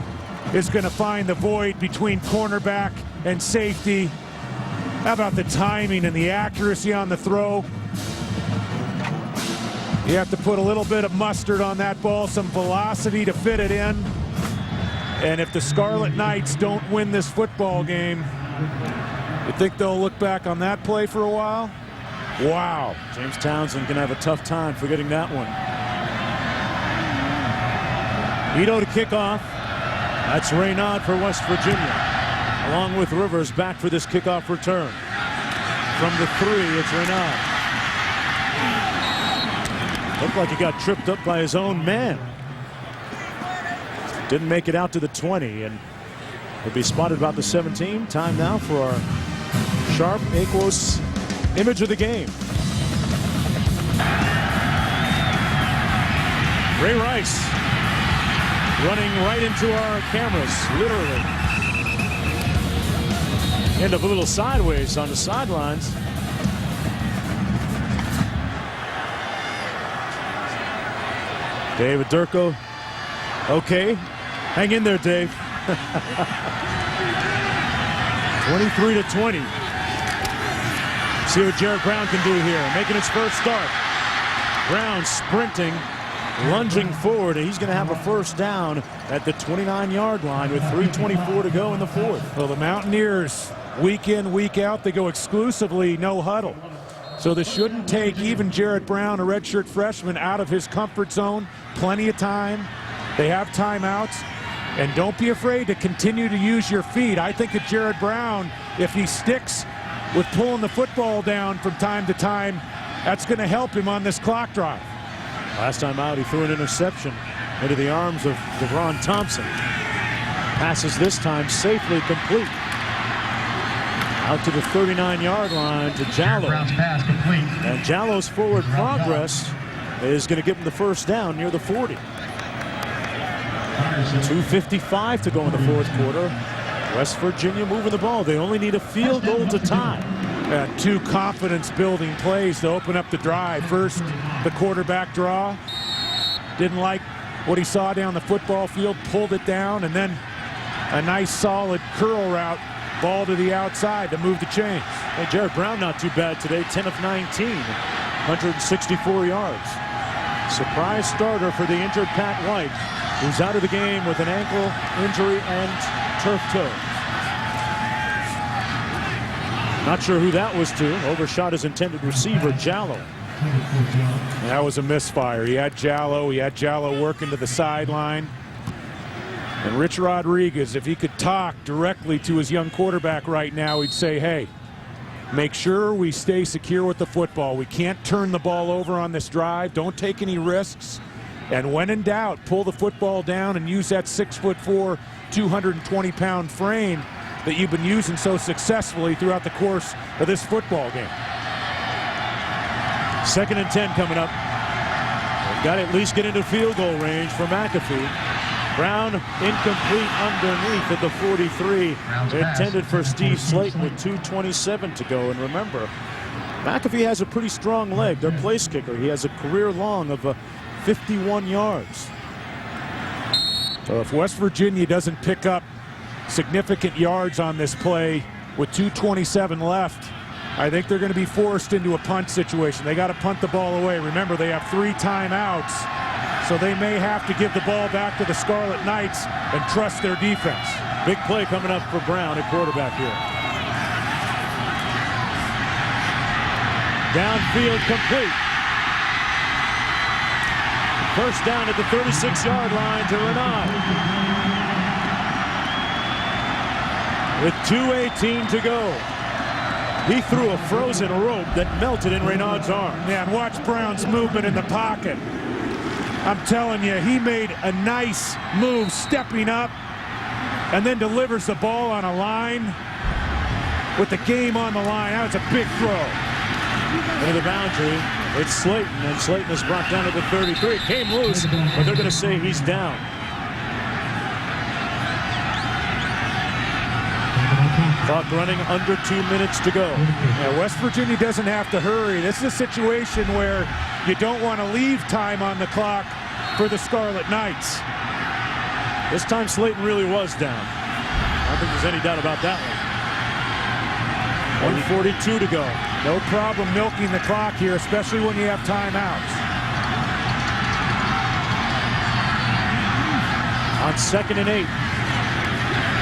G: is going to find the void between cornerback and safety. How about the timing and the accuracy on the throw? You have to put a little bit of mustard on that ball, some velocity to fit it in. And if the Scarlet Knights don't win this football game, you think they'll look back on that play for a while? Wow.
F: James Townsend can have a tough time forgetting that one. Ito to kick off. That's Raynaud for West Virginia. Along with Rivers back for this kickoff return. From the 3, it's Raynaud. Looked like he got tripped up by his own man. Didn't make it out to the 20, and he'll be spotted about the 17. Time now for our sharp Aquos image of the game. Ray Rice running right into our cameras, literally. End up a little sideways on the sidelines. David Durko. Okay. Hang in there, Dave. 23-20. See what Jared Brown can do here. Making his first start. Brown sprinting, lunging forward. He's going to have a first down at the 29-yard line with 3:24 to go in the fourth.
G: Well, the Mountaineers, week in, week out, they go exclusively no huddle. So this shouldn't take even Jared Brown, a redshirt freshman, out of his comfort zone. Plenty of time. They have timeouts. And don't be afraid to continue to use your feet. I think that Jared Brown, if he sticks with pulling the football down from time to time, that's going to help him on this clock drive.
F: Last time out, he threw an interception into the arms of DeVron Thompson. Passes this time safely complete. Out to the 39-yard line to Jallow. And Jallow's forward progress is going to give him the first down near the 40. 2:55 to go in the fourth quarter. West Virginia moving the ball. They only need a field goal to tie.
G: And two confidence-building plays to open up the drive. First, the quarterback draw. Didn't like what he saw down the football field, pulled it down, and then a nice solid curl route. Ball to the outside to move the chains.
F: Hey, Jared Brown not too bad today, 10 of 19, 164 yards. Surprise starter for the injured Pat White, who's out of the game with an ankle injury and turf toe. Not sure who that was to. Overshot his intended receiver, Jallow.
G: That was a misfire. He had Jallow working to the sideline. And Rich Rodriguez, if he could talk directly to his young quarterback right now, he'd say, hey, make sure we stay secure with the football. We can't turn the ball over on this drive. Don't take any risks. And when in doubt, pull the football down and use that 6'4", 220-pound frame that you've been using so successfully throughout the course of this football game.
F: 2nd and 10 coming up. They've got to at least get into field goal range for McAfee. Brown incomplete underneath at the 43. Intended for Steve Slayton with 2:27 to go. And remember, McAfee has a pretty strong leg. Their place kicker. He has a career long of 51 yards.
G: So if West Virginia doesn't pick up significant yards on this play with 2:27 left, I think they're going to be forced into a punt situation. They got to punt the ball away. Remember, they have 3 timeouts, so they may have to give the ball back to the Scarlet Knights and trust their defense.
F: Big play coming up for Brown at quarterback here. Downfield complete. First down at the 36-yard line to Renaud. With 2:18 to go. He threw a frozen rope that melted in Renaud's arm.
G: Yeah, and watch Brown's movement in the pocket. I'm telling you, he made a nice move stepping up and then delivers the ball on a line with the game on the line. That was a big throw.
F: Into the boundary, it's Slayton, and Slayton is brought down to the 33. It came loose, but they're going to say he's down. Clock running under 2 minutes to go.
G: Yeah, West Virginia doesn't have to hurry. This is a situation where you don't want to leave time on the clock for the Scarlet Knights.
F: This time Slayton really was down. I don't think there's any doubt about that one. 1:42 to go.
G: No problem milking the clock here, especially when you have timeouts.
F: On 2nd and 8.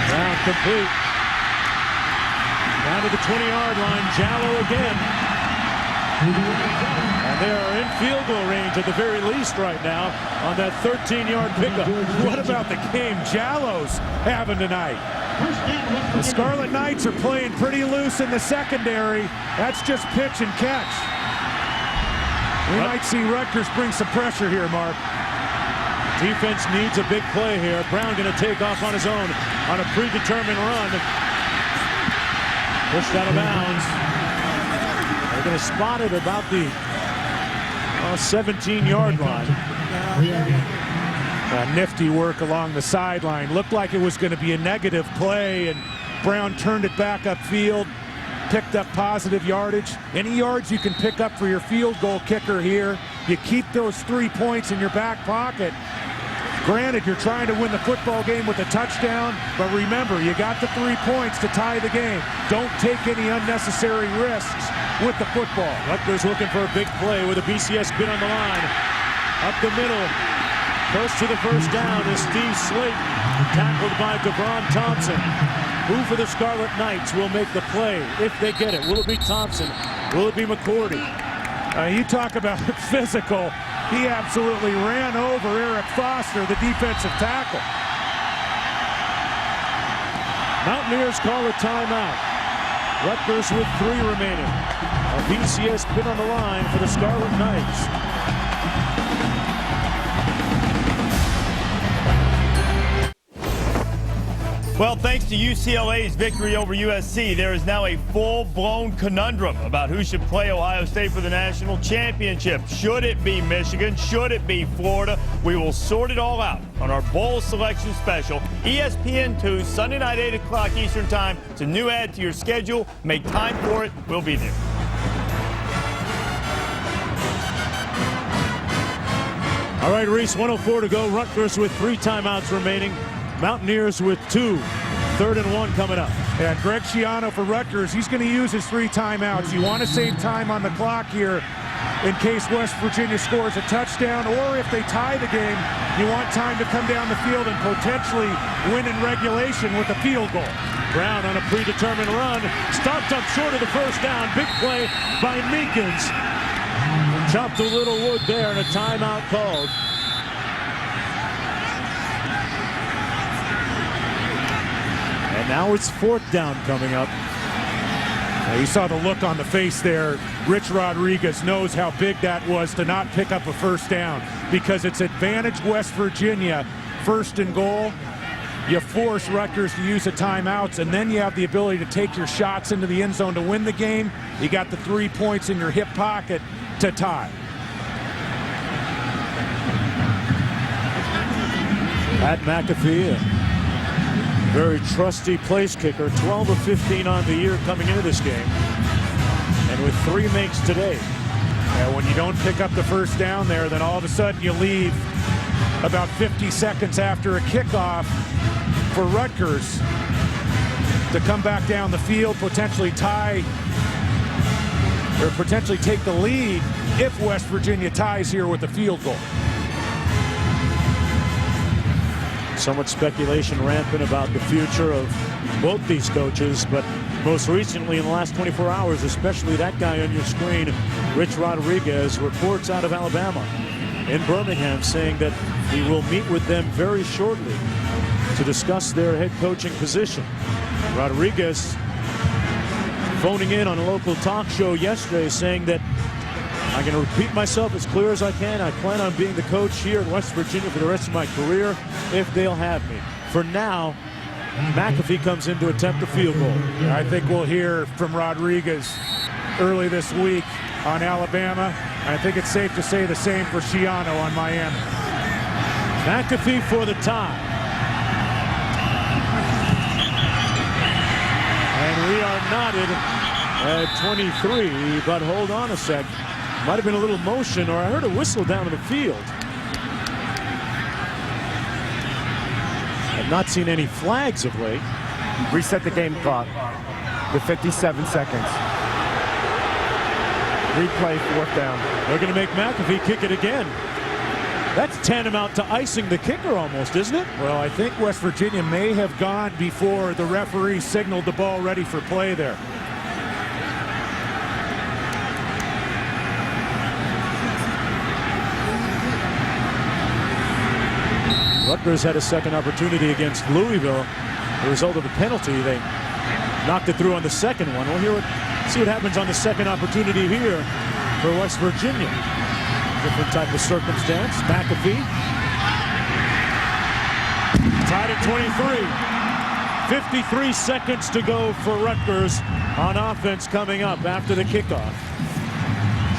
F: Brown complete. Down to the 20-yard line, Jallow again. And they are in field goal range at the very least right now on that 13-yard pickup.
G: What about the game Jallow's having tonight? The Scarlet Knights are playing pretty loose in the secondary. That's just pitch and catch. We might see Rutgers bring some pressure here, Mark.
F: Defense needs a big play here. Brown going to take off on his own on a predetermined run. Pushed out of bounds. They're going to spot it about the 17-yard line. Nifty work along the sideline. Looked like it was going to be a negative play, and Brown turned it back upfield, picked up positive yardage. Any yards you can pick up for your field goal kicker here, you keep those 3 points in your back pocket. Granted, you're trying to win the football game with a touchdown, but remember, you got the 3 points to tie the game. Don't take any unnecessary risks with the football. Rutgers looking for a big play with a BCS bid on the line. Up the middle. Close to the first down is Steve Slayton, tackled by DeVon Thompson. Who for the Scarlet Knights will make the play if they get it? Will it be Thompson? Will it be McCourty?
G: You talk about physical. He absolutely ran over Eric Foster, the defensive tackle.
F: Mountaineers call a timeout. Rutgers with 3 remaining. A BCS bid on the line for the Scarlet Knights.
A: Well, thanks to UCLA's victory over USC, there is now a full-blown conundrum about who should play Ohio State for the national championship. Should it be Michigan? Should it be Florida? We will sort it all out on our bowl selection special. ESPN2, Sunday night, 8 o'clock Eastern Time. It's a new add to your schedule. Make time for it. We'll be there.
F: All right, Reese, 1:04 to go. Rutgers with 3 timeouts remaining. Mountaineers with 2. 3rd and 1 coming up.
G: Yeah, Greg Schiano for Rutgers, he's going to use his 3 timeouts. You want to save time on the clock here in case West Virginia scores a touchdown, or if they tie the game, you want time to come down the field and potentially win in regulation with a field goal.
F: Brown on a predetermined run, stopped up short of the first down. Big play by Meekins. Chopped a little wood there, and a timeout called. And now it's 4th down coming up.
G: You saw the look on the face there. Rich Rodriguez knows how big that was to not pick up a first down, because it's advantage West Virginia, 1st and goal. You force Rutgers to use the timeouts, and then you have the ability to take your shots into the end zone to win the game. You got the 3 points in your hip pocket to tie.
F: Pat McAfee, very trusty place kicker, 12 of 15 on the year coming into this game, and with 3 makes today.
G: And when you don't pick up the first down there, then all of a sudden you leave about 50 seconds after a kickoff for Rutgers to come back down the field, potentially tie or potentially take the lead if West Virginia ties here with a field goal.
F: So much speculation rampant about the future of both these coaches, but most recently in the last 24 hours, especially that guy on your screen, Rich Rodriguez, reports out of Alabama in Birmingham saying that he will meet with them very shortly to discuss their head coaching position. Rodriguez phoning in on a local talk show yesterday saying that I'm going to repeat myself as clear as I can. I plan on being the coach here in West Virginia for the rest of my career if they'll have me. For now, McAfee comes in to attempt the field goal.
G: I think we'll hear from Rodriguez early this week on Alabama. I think it's safe to say the same for Schiano on Miami.
F: McAfee for the tie. And we are knotted at 23, but hold on a sec. Might have been a little motion, or I heard a whistle down in the field. I've not seen any flags of late.
J: Reset the game clock with 57 seconds. Replay 4th down.
F: They're going to make McAfee kick it again. That's tantamount to icing the kicker almost, isn't it?
G: Well, I think West Virginia may have gone before the referee signaled the ball ready for play there.
F: Rutgers had a second opportunity against Louisville. The result of the penalty, they knocked it through on the second one. We'll see what happens on the second opportunity here for West Virginia. Different type of circumstance. McAfee tied at 23. 53 seconds to go for Rutgers on offense coming up after the kickoff.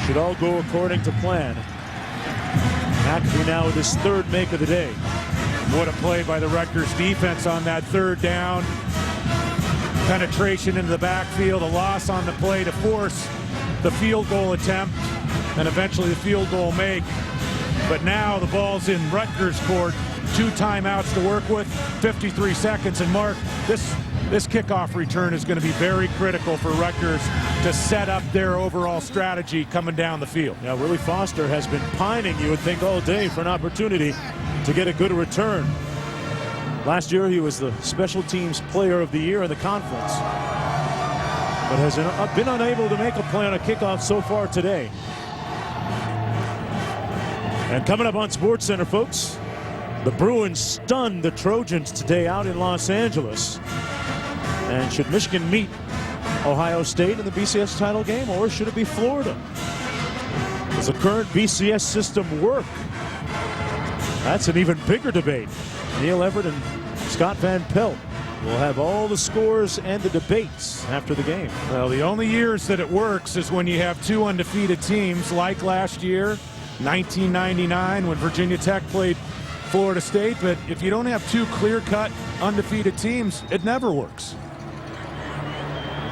F: Should all go according to plan. McAfee now with his third make of the day.
G: What a play by the Rutgers defense on that third down. Penetration into the backfield, a loss on the play to force the field goal attempt, and eventually the field goal make. But now the ball's in Rutgers' court. 2 timeouts to work with, 53 seconds. And Mark, this kickoff return is going to be very critical for Rutgers to set up their overall strategy coming down the field.
F: Now, Willie Foster has been pining, you would think, all day for an opportunity to get a good return. Last year, he was the Special Teams Player of the Year in the conference, but has been unable to make a play on a kickoff so far today. And coming up on SportsCenter, folks, the Bruins stunned the Trojans today out in Los Angeles. And should Michigan meet Ohio State in the BCS title game, or should it be Florida? Does the current BCS system work? That's an even bigger debate. Neil Everett and Scott Van Pelt will have all the scores and the debates after the game.
G: Well, the only years that it works is when you have 2 undefeated teams, like last year, 1999, when Virginia Tech played Florida State. But if you don't have 2 clear-cut undefeated teams, it never works.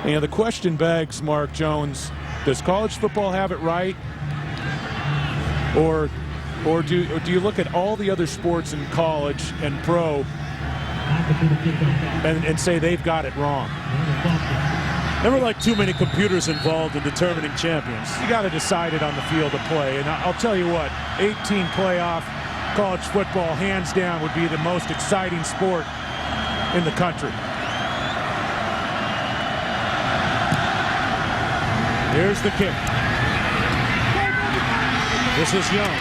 G: You know, the question begs, Mark Jones, does college football have it right? Or do you look at all the other sports in college and pro and say they've got it wrong?
F: Never like too many computers involved in determining champions.
G: You got to decide it on the field of play. And I'll tell you what, 18 playoff college football, hands down, would be the most exciting sport in the country.
F: Here's the kick. This is Young.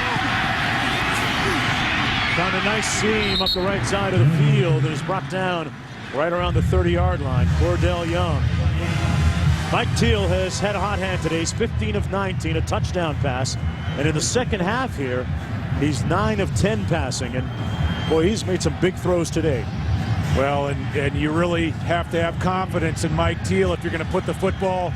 F: Found a nice seam up the right side of the field and is brought down right around the 30-yard line. Cordell Young. Mike Teal has had a hot hand today. He's 15 of 19, a touchdown pass. And in the second half here, he's 9 of 10 passing. And boy, he's made some big throws today.
G: Well, and you really have to have confidence in Mike Teal if you're going to put the football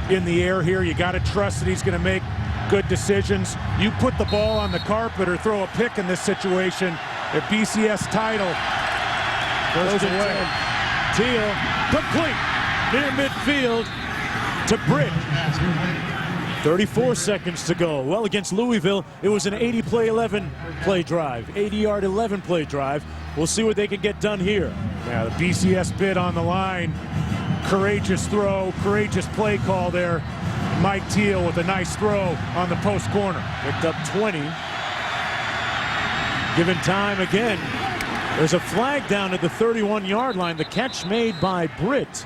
G: in the air here. You got to trust that he's going to make good decisions. You put the ball on the carpet or throw a pick in this situation, the BCS title goes away.
F: Teal complete near midfield to Britt. 34 seconds to go. Well, against Louisville, it was an 80-play 11-play drive, 80-yard 11-play drive. We'll see what they can get done here.
G: Yeah, the BCS bid on the line. Courageous throw, courageous play call there. Mike Teal with a nice throw on the post corner.
F: Picked up 20. Given time again. There's a flag down at the 31-yard line. The catch made by Britt.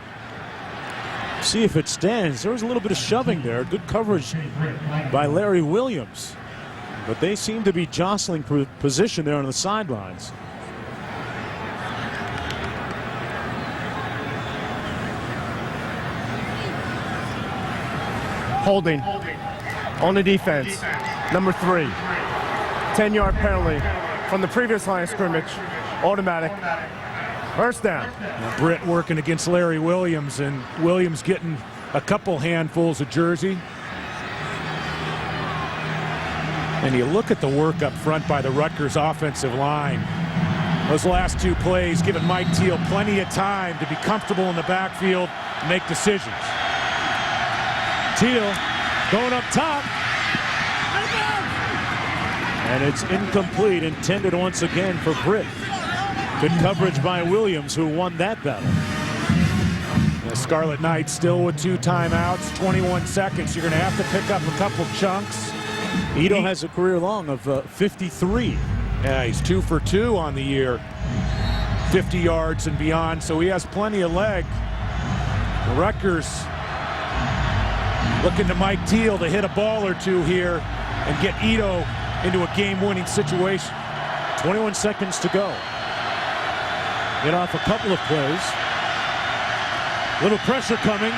F: See if it stands. There was a little bit of shoving there. Good coverage by Larry Williams. But they seem to be jostling for position there on the sidelines.
J: Holding on the defense. Number 3. 10-yard penalty from the previous line of scrimmage. Automatic. First down.
G: Now, Britt working against Larry Williams, and Williams getting a couple handfuls of jersey. And you look at the work up front by the Rutgers offensive line. Those last 2 plays giving Mike Teal plenty of time to be comfortable in the backfield and make decisions.
F: Teal going up top. And it's incomplete, intended once again for Britt. Good coverage by Williams, who won that battle.
G: The Scarlet Knights still with 2 timeouts, 21 seconds. You're going to have to pick up a couple chunks.
F: Ito has a career long of 53.
G: Yeah, he's 2 for 2 on the year. 50 yards and beyond, so he has plenty of leg. Rutgers looking to Mike Teal to hit a ball or 2 here and get Ito into a game-winning situation.
F: 21 seconds to go. Get off a couple of plays. Little pressure coming.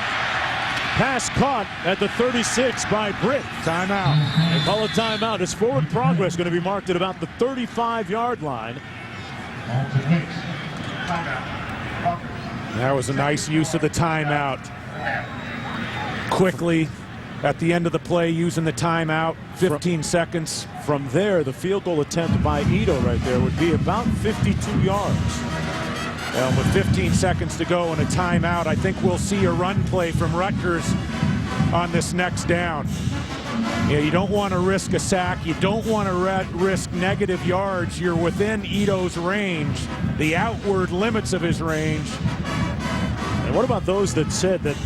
F: Pass caught at the 36 by Britt.
G: Timeout.
F: They call a timeout. His forward progress going to be marked at about the 35-yard line.
G: That was a nice use of the timeout. Quickly, at the end of the play, using the timeout, 15 seconds.
F: From there, the field goal attempt by Ito right there would be about 52 yards.
G: Well, with 15 seconds to go and a timeout, I think we'll see a run play from Rutgers on this next down. Yeah, you don't want to risk a sack. You don't want to risk negative yards. You're within Ito's range, the outward limits of his range.
F: And what about those that said that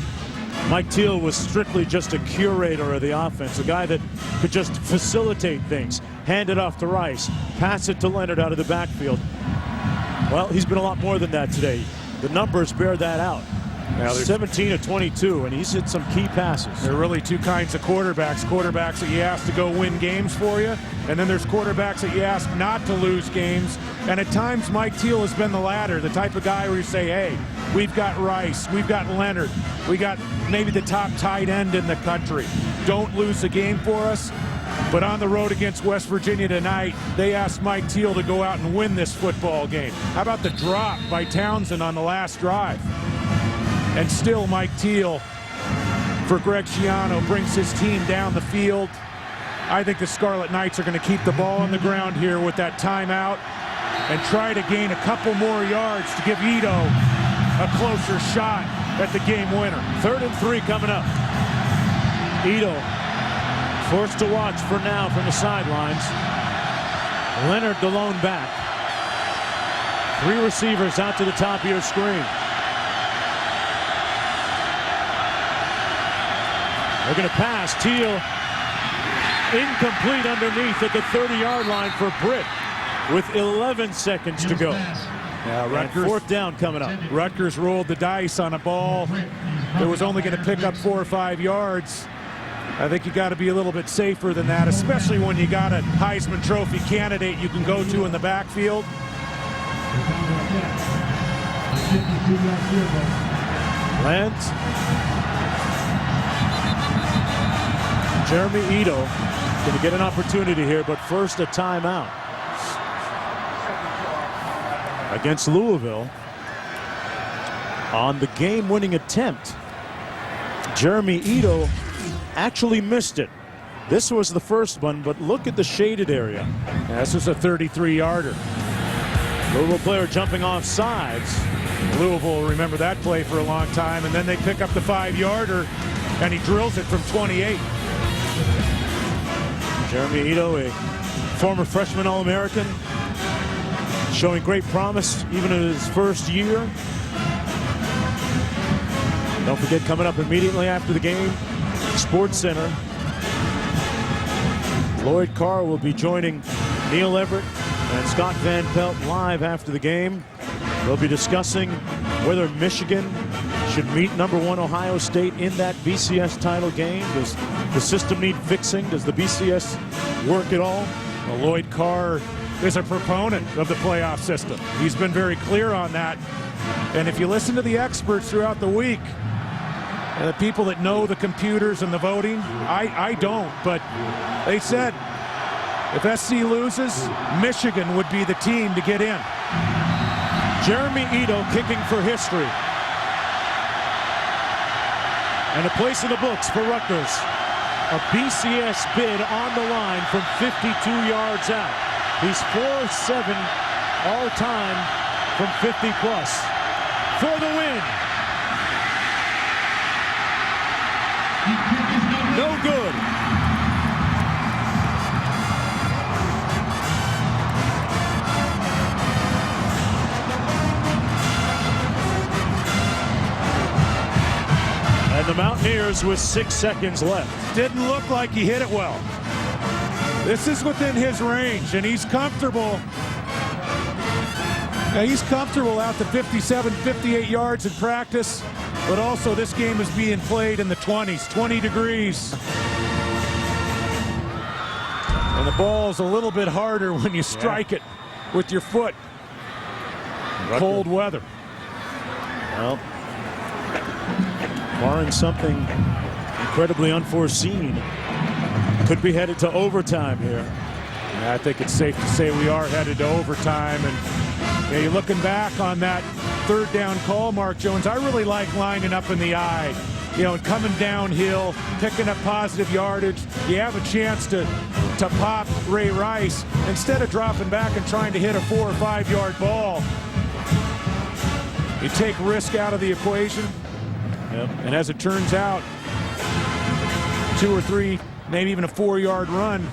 F: Mike Teal was strictly just a curator of the offense, a guy that could just facilitate things, hand it off to Rice, pass it to Leonard out of the backfield? Well, he's been a lot more than that today. The numbers bear that out.
G: Now
F: 17 of 22, and he's hit some key passes.
G: There are really two kinds of quarterbacks. Quarterbacks that you ask to go win games for you, and then there's quarterbacks that you ask not to lose games. And at times, Mike Teal has been the latter, the type of guy where you say, hey, we've got Rice, we've got Leonard, we got maybe the top tight end in the country. Don't lose the game for us. But on the road against West Virginia tonight, they asked Mike Teal to go out and win this football game. How about the drop by Townsend on the last drive? And still Mike Teal, for Greg Schiano, brings his team down the field. I think the Scarlet Knights are going to keep the ball on the ground here with that timeout and try to gain a couple more yards to give Ito a closer shot at the game winner.
F: 3rd and 3 coming up. Ito forced to watch for now from the sidelines. Leonard the lone back. 3 receivers out to the top of your screen. They're going to pass. Teal incomplete underneath at the 30-yard line for Britt with 11 seconds to go.
G: Yeah, Rutgers,
F: 4th down coming up.
G: Rutgers rolled the dice on a ball that was only going to pick up 4 or 5 yards. I think you got to be a little bit safer than that, especially when you got a Heisman Trophy candidate you can go to in the backfield.
F: Lands. Jeremy Ito going to get an opportunity here, but first a timeout against Louisville on the game-winning attempt. Jeremy Ito actually missed it. This was the first one, but look at the shaded area.
G: Yeah, this is a 33-yarder.
F: Louisville player jumping off sides.
G: Louisville will remember that play for a long time, and then they pick up the 5-yarder, and he drills it from 28.
F: Jeremy Ito, a former freshman All-American, showing great promise even in his first year. Don't forget, coming up immediately after the game, Sports Center, Lloyd Carr will be joining Neil Everett and Scott Van Pelt live after the game. They'll be discussing whether Michigan should meet #1 Ohio State in that BCS title game. Does the system need fixing? Does the BCS work at all?
G: Well, Lloyd Carr is a proponent of the playoff system. He's been very clear on that. And if you listen to the experts throughout the week, the people that know the computers and the voting, I don't, but they said if SC loses, Michigan would be the team to get in.
F: Jeremy Ito kicking for history. And a place in the books for Rutgers. A BCS bid on the line from 52 yards out. He's 4-7 all-time from 50-plus. For the win. No good. And the Mountaineers with 6 seconds left.
G: Didn't look like he hit it well. This is within his range, and he's comfortable. Now, he's comfortable out to 57, 58 yards in practice, but also this game is being played in the 20s, 20 degrees. And the ball's a little bit harder when you strike it with your foot.
F: Rutgers.
G: Cold weather.
F: Well, barring something incredibly unforeseen, could be headed to overtime here.
G: I think it's safe to say we are headed to overtime. And you're looking back on that third down call, Mark Jones, I really like lining up in the eye. You know, coming downhill, picking up positive yardage. You have a chance to pop Ray Rice instead of dropping back and trying to hit a 4 or 5 yard ball. You take risk out of the equation. Yep. And as it turns out, 2 or 3, maybe even a 4 yard run,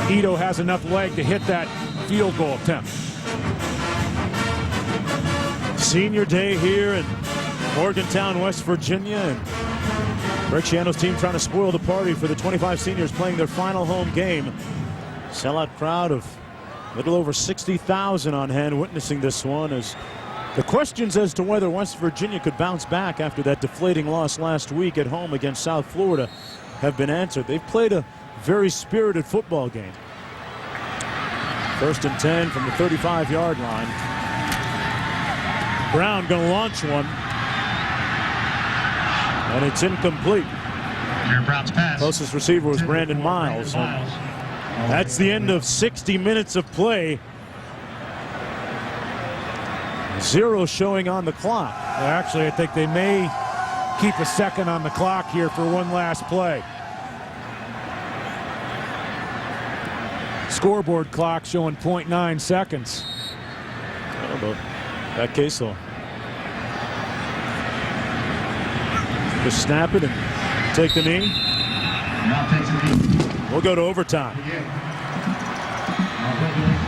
G: Ito has enough leg to hit that field goal attempt.
F: Senior day here in Morgantown, West Virginia, and Greg Schiano's team trying to spoil the party for the 25 seniors playing their final home game. Sellout crowd of a little over 60,000 on hand witnessing this one, as the questions as to whether West Virginia could bounce back after that deflating loss last week at home against South Florida have been answered. They've played a very spirited football game. 1st and 10 from the 35-yard line. Brown going to launch one. And it's incomplete.
S: Brown's pass.
F: Closest receiver was Brandon Miles. And that's the end of 60 minutes of play. 0 showing on the clock.
G: Actually, I think they may keep a second on the clock here for one last play. Scoreboard clock showing 0.9 seconds.
F: But that case, though. Just snap it and take the knee. We'll go to overtime.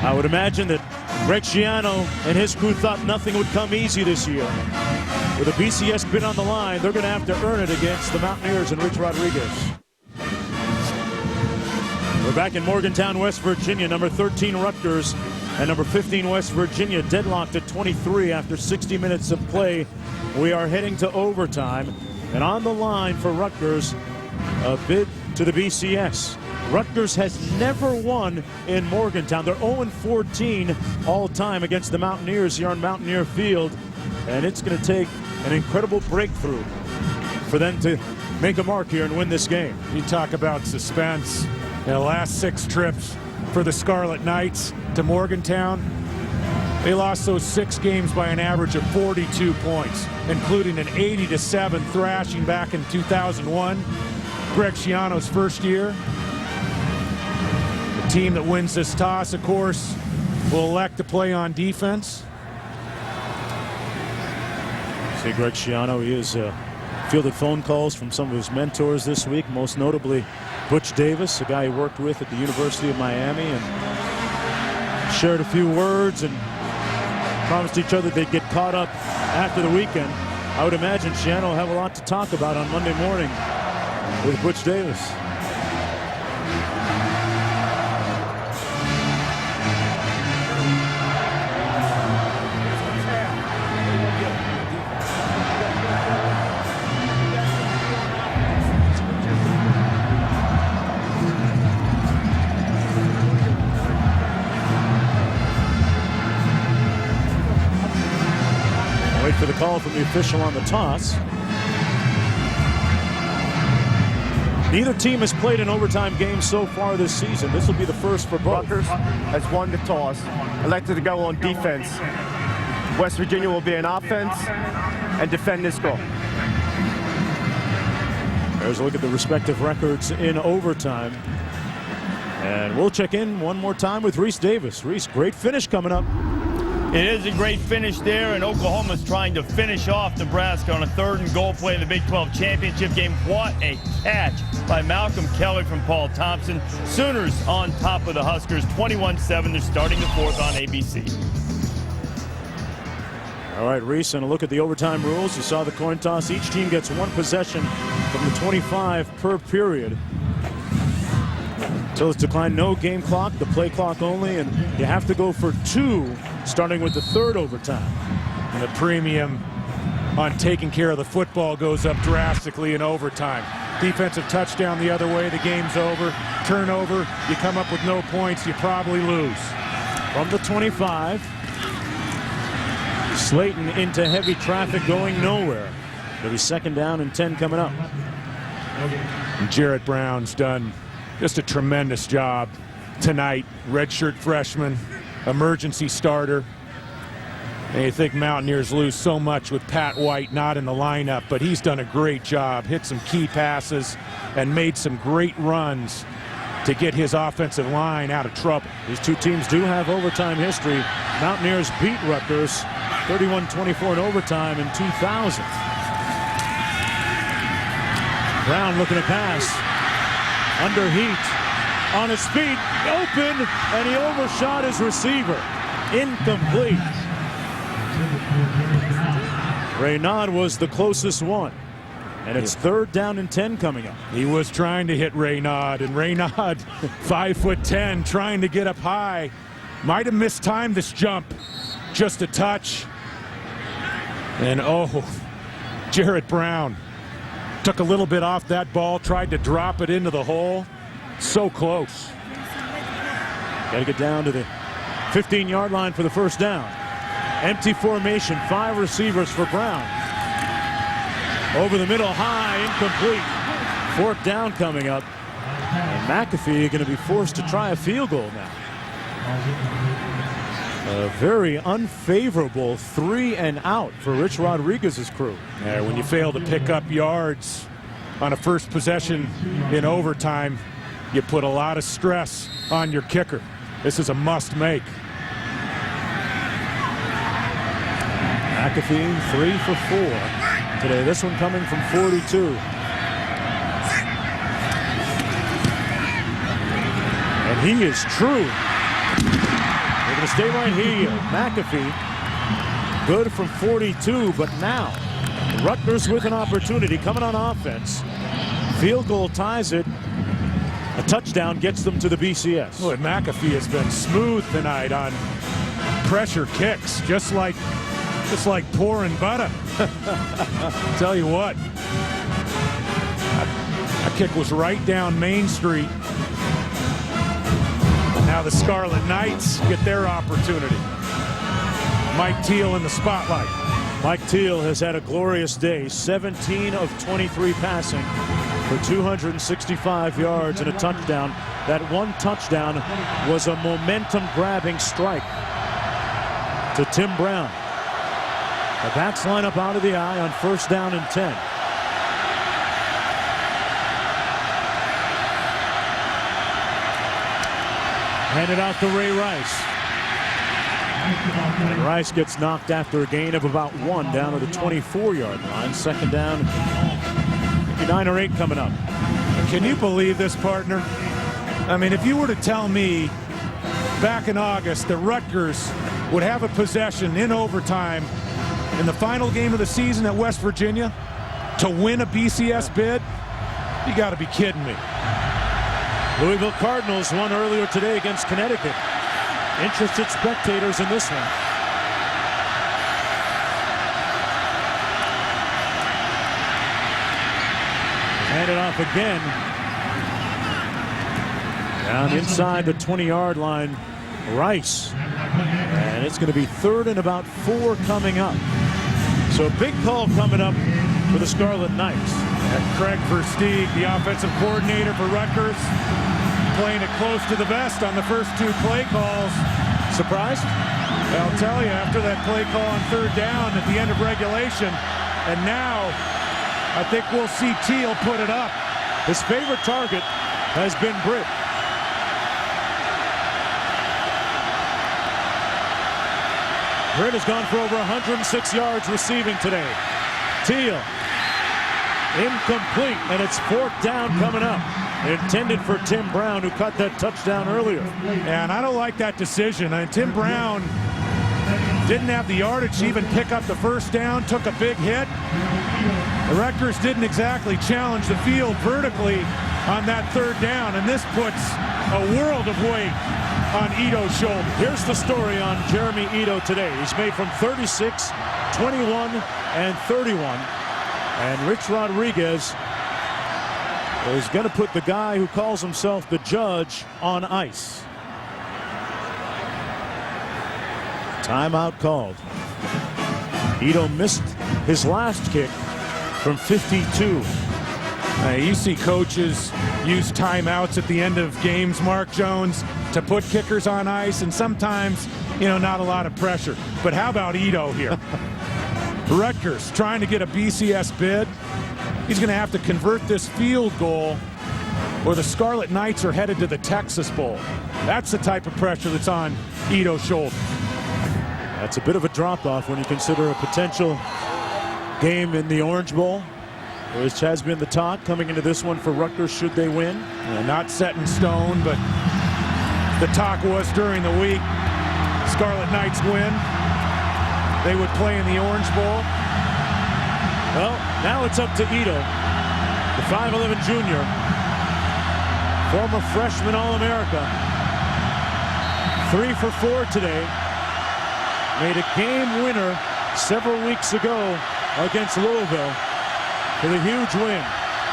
F: I would imagine that Greg Schiano and his crew thought nothing would come easy this year. With a BCS bid on the line, they're going to have to earn it against the Mountaineers and Rich Rodriguez. We're back in Morgantown, West Virginia. Number 13 Rutgers and number 15 West Virginia deadlocked at 23 after 60 minutes of play. We are heading to overtime. And on the line for Rutgers, a bid to the BCS. Rutgers has never won in Morgantown. They're 0-14 all time against the Mountaineers here on Mountaineer Field. And it's going to take an incredible breakthrough for them to make a mark here and win this game.
G: You talk about suspense. In the last 6 trips for the Scarlet Knights to Morgantown, they lost those 6 games by an average of 42 points, including an 80-7 thrashing back in 2001, Greg Schiano's first year. The team that wins this toss, of course, will elect to play on defense.
F: See Greg Schiano, he has fielded phone calls from some of his mentors this week, most notably Butch Davis, a guy he worked with at the University of Miami, and shared a few words and promised each other they'd get caught up after the weekend. I would imagine Schiano will have a lot to talk about on Monday morning with Butch Davis. Wait for the call from the official on the toss. Neither team has played an overtime game so far this season. This will be the first for both.
J: Rutgers has won the toss, elected to go on defense. West Virginia will be an offense and defend this goal.
F: There's a look at the respective records in overtime. And we'll check in one more time with Reese Davis. Reese, great finish coming up.
A: It is a great finish there, and Oklahoma's trying to finish off Nebraska on a 3rd and goal play in the Big 12 championship game. What a catch by Malcolm Kelly from Paul Thompson. Sooners on top of the Huskers, 21-7. They're starting the 4th on ABC.
F: All right, Reese, and a look at the overtime rules. You saw the coin toss. Each team gets 1 possession from the 25 per period. Until it's declined, no game clock, the play clock only, and you have to go for 2, starting with the 3rd overtime.
G: And the premium on taking care of the football goes up drastically in overtime. Defensive touchdown the other way, the game's over. Turnover, you come up with no points, you probably lose.
F: From the 25, Slayton into heavy traffic going nowhere. It'll be 2nd down and 10 coming up.
G: And Jarrett Brown's done just a tremendous job tonight. Redshirt freshman, emergency starter. And you think Mountaineers lose so much with Pat White not in the lineup, but he's done a great job, hit some key passes, and made some great runs to get his offensive line out of trouble.
F: These two teams do have overtime history. Mountaineers beat Rutgers 31-24 in overtime in 2000. Brown looking to pass. Under heat. On his feet. Open. And he overshot his receiver. Incomplete. Reynaud was the closest one. And it's 3rd down and 10 coming up.
G: He was trying to hit Reynaud, and Reynaud, 5'10", trying to get up high. Might have mistimed this jump just a touch. And oh, Jarrett Brown took a little bit off that ball, tried to drop it into the hole. So close.
F: Got to get down to the 15-yard line for the first down. Empty formation, 5 receivers for Brown. Over the middle, high, incomplete. 4th down coming up. And McAfee going to be forced to try a field goal now. A very unfavorable 3 and out for Rich Rodriguez's crew.
G: Yeah, when you fail to pick up yards on a first possession in overtime, you put a lot of stress on your kicker. This is a must make.
F: McAfee 3 for 4 today. This one coming from 42. And he is true. They're going to stay right here. McAfee good from 42, but now Rutgers with an opportunity coming on offense. Field goal ties it. A touchdown gets them to the BCS.
G: Boy, McAfee has been smooth tonight on pressure kicks, just like pouring butter. Tell you what, that kick was right down Main Street. Now the Scarlet Knights get their opportunity. Mike Teal in the spotlight.
F: Mike Teal has had a glorious day. 17 of 23 passing for 265 yards and a touchdown. That one touchdown was a momentum-grabbing strike to Tim Brown. The backs line up out of the eye on 1st down and 10. Handed out to Ray Rice. And Rice gets knocked after a gain of about 1 down to the 24-yard line. 2nd down. 9 or 8 coming up.
G: Can you believe this, partner? I mean, if you were to tell me back in August that Rutgers would have a possession in overtime in the final game of the season at West Virginia to win a BCS bid, you got to be kidding me.
F: Louisville Cardinals won earlier today against Connecticut. Interested spectators in this one. Handed off again. Down inside the 20-yard line, Rice. And it's going to be 3rd and about 4 coming up. So a big call coming up for the Scarlet Knights.
G: And Craig Versteeg, the offensive coordinator for Rutgers, playing it close to the vest on the first 2 play calls.
F: Surprised?
G: I'll tell you, after that play call on 3rd down at the end of regulation, and now I think we'll see Teal put it up.
F: His favorite target has been Britt. Britt has gone for over 106 yards receiving today. Teal. Incomplete, and it's 4th down coming up. Intended for Tim Brown, who caught that touchdown earlier.
G: And I don't like that decision. And Tim Brown didn't have the yardage to even pick up the 1st down, took a big hit. The Rutgers didn't exactly challenge the field vertically on that 3rd down, and this puts a world of weight on Ito's shoulder.
F: Here's the story on Jeremy Ito today. He's made from 36, 21, and 31. And Rich Rodriguez is going to put the guy who calls himself the judge on ice. Timeout called. Ito missed his last kick from 52.
G: You see coaches use timeouts at the end of games, Mark Jones, to put kickers on ice, and sometimes not a lot of pressure. But how about Ito here? Rutgers trying to get a BCS bid. He's going to have to convert this field goal, or the Scarlet Knights are headed to the Texas Bowl. That's the type of pressure that's on Ito's shoulders.
F: That's a bit of a drop-off when you consider a potential game in the Orange Bowl, which has been the talk coming into this one for Rutgers should they win.
G: Not set in stone, but the talk was during the week, Scarlet Knights win, they would play in the Orange Bowl.
F: Well, now it's up to Ito, the 5'11" junior, former freshman All-America. 3 for 4 today. Made a game winner several weeks ago against Louisville for the huge win.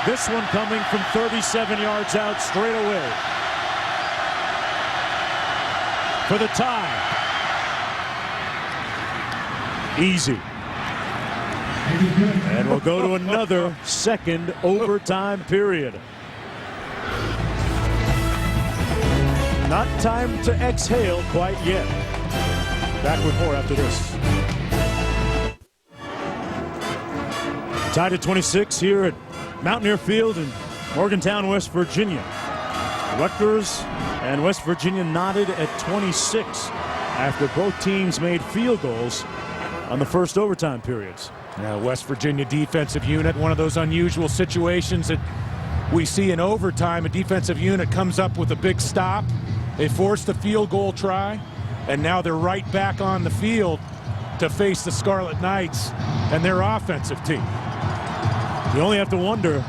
F: This one coming from 37 yards out straight away for the tie. Easy. And we'll go to another second overtime period. Not time to exhale quite yet. Back with more after this. Tied at 26 here at Mountaineer Field in Morgantown, West Virginia. Rutgers and West Virginia knotted at 26 after both teams made field goals on the first overtime periods.
G: West Virginia defensive unit, one of those unusual situations that we see in overtime. A defensive unit comes up with a big stop. They force the field goal try, and now they're right back on the field to face the Scarlet Knights and their offensive team.
F: You only have to wonder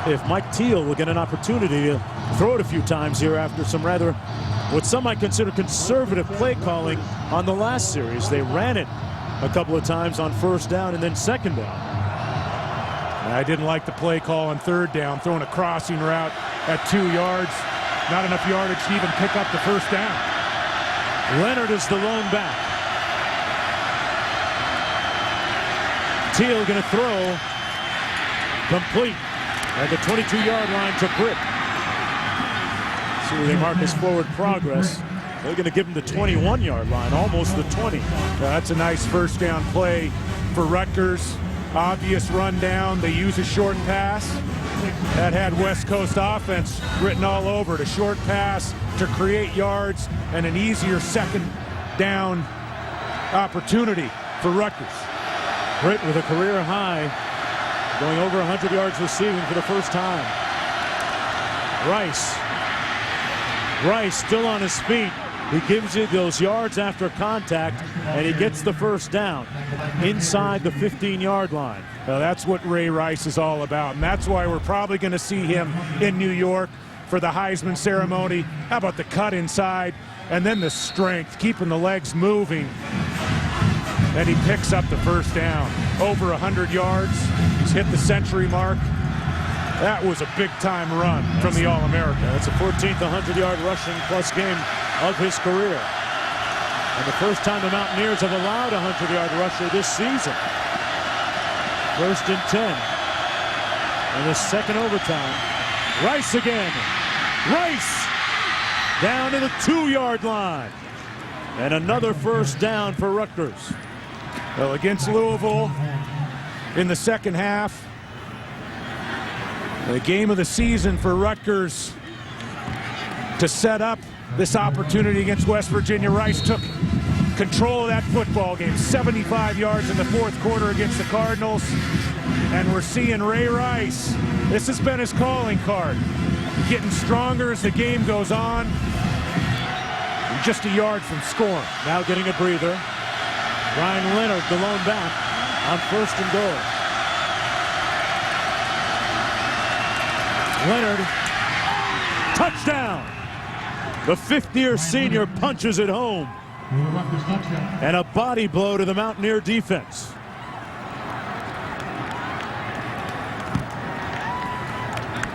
F: if Mike Teal will get an opportunity to throw it a few times here after some rather, what some might consider conservative play calling on the last series. They ran it a couple of times on first down and then second down.
G: I didn't like the play call on third down, throwing a crossing route at 2 yards. Not enough yardage to even pick up the first down.
F: Leonard is the lone back. Teal going to throw complete at the 22-yard line to Britt. See where they mark his forward progress. They're going to give him the 21-yard line, almost the 20.
G: That's a nice first down play for Rutgers. Obvious rundown. They use a short pass. That had West Coast offense written all over it. A short pass to create yards and an easier second down opportunity for Rutgers.
F: Britt with a career high, going over 100 yards receiving for the first time. Rice still on his feet. He gives you those yards after contact, and he gets the first down inside the 15-yard line.
G: Well, that's what Ray Rice is all about, and that's why we're probably going to see him in New York for the Heisman ceremony. How about the cut inside, and then the strength, keeping the legs moving. And he picks up the first down. Over 100 yards. He's hit the century mark. That was a big-time run from the All-American.
F: That's a 14th 100-yard rushing plus game of his career. And the first time the Mountaineers have allowed a 100-yard rusher this season. 1st and 10. And the second overtime. Rice again. Rice down to the 2-yard line. And another first down for Rutgers.
G: Well, against Louisville in the second half, the game of the season for Rutgers to set up this opportunity against West Virginia. Rice took control of that football game. 75 yards in the fourth quarter against the Cardinals. And we're seeing Ray Rice. This has been his calling card. Getting stronger as the game goes on. And just a yard from scoring.
F: Now getting a breather. Ryan Leonard, the lone back, on 1st and goal. Leonard, touchdown! The fifth-year senior punches it home. And a body blow to the Mountaineer defense.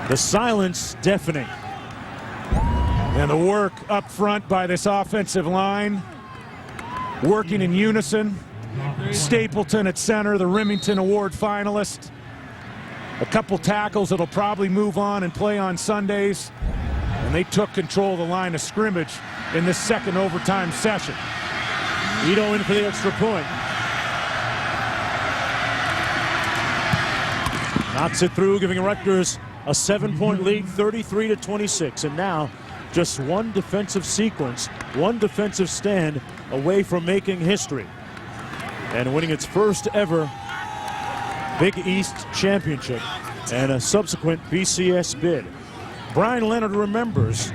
F: The silence deafening.
G: And the work up front by this offensive line, working in unison. Stapleton at center, the Remington Award finalist. A couple tackles that'll probably move on and play on Sundays. And they took control of the line of scrimmage in this second overtime session.
F: Ito in for the extra point. Knocks it through, giving Rutgers a 7-point lead, 33-26. And now just one defensive sequence, one defensive stand away from making history and winning its first ever Big East championship and a subsequent BCS bid. Brian Leonard remembers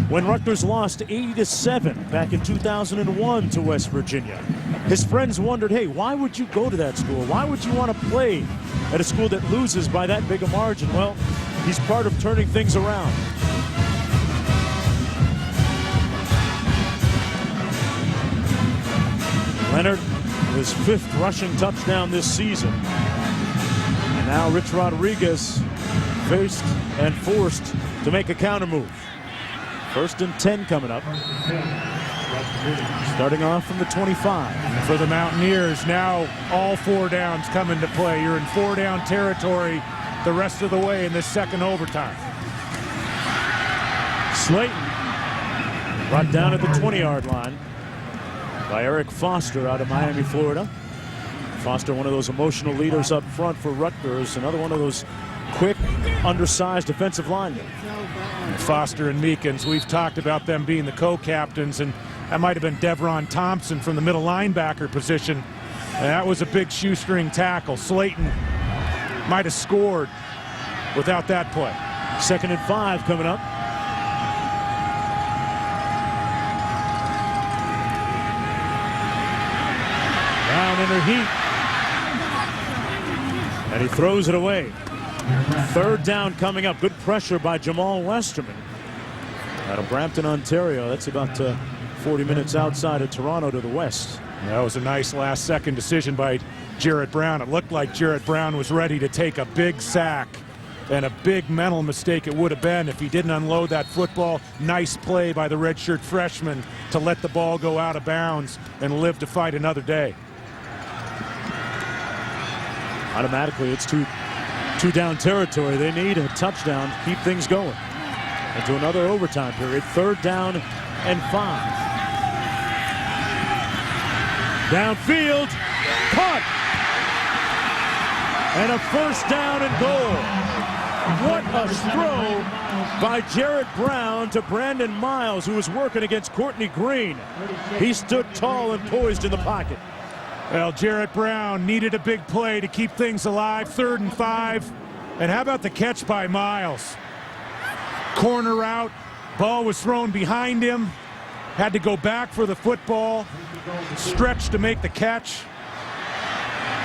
F: when Rutgers lost 80-7 back in 2001 to West Virginia. His friends wondered, hey, why would you go to that school? Why would you want to play at a school that loses by that big a margin? Well, he's part of turning things around. Leonard, his 5th rushing touchdown this season. And now Rich Rodriguez faced and forced to make a counter move. 1st and 10 coming up. Starting off from the 25.
G: For the Mountaineers, now all 4 downs come into play. You're in 4-down territory the rest of the way in this second overtime.
F: Slayton brought down at the 20-yard line by Eric Foster out of Miami, Florida. Foster, one of those emotional leaders up front for Rutgers, another one of those quick, undersized defensive linemen.
G: Foster and Meekins, we've talked about them being the co-captains, and that might have been Devron Thompson from the middle linebacker position. And that was a big shoestring tackle. Slayton might have scored without that play.
F: 2nd and 5 coming up. Brown in her heat. And he throws it away. 3rd down coming up. Good pressure by Jamal Westerman out of Brampton, Ontario. That's about 40 minutes outside of Toronto to the west.
G: That was a nice last-second decision by Jarrett Brown. It looked like Jarrett Brown was ready to take a big sack, and a big mental mistake it would have been if he didn't unload that football. Nice play by the redshirt freshman to let the ball go out of bounds and live to fight another day.
F: Automatically, it's two down territory. They need a touchdown to keep things going into another overtime period. 3rd down and 5. Downfield, caught, and a 1st down and goal. What a throw by Jarrett Brown to Brandon Miles, who was working against Courtney Green. He stood tall and poised in the pocket.
G: Well, Jarrett Brown needed a big play to keep things alive. 3rd and 5. And how about the catch by Miles? Corner out, ball was thrown behind him, had to go back for the football, stretched to make the catch.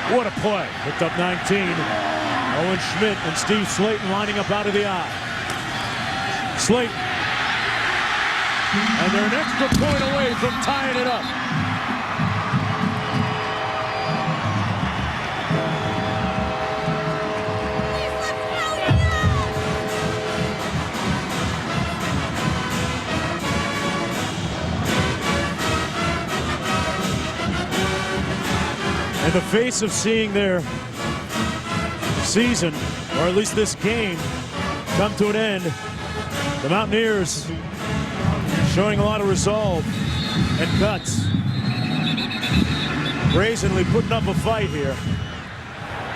G: What a play.
F: Picked up 19. Owen Schmidt and Steve Slayton lining up out of the eye. Slayton. And they're an extra point away from tying it up. In the face of seeing their season, or at least this game, come to an end, the Mountaineers showing a lot of resolve and guts. Brazenly putting up a fight here.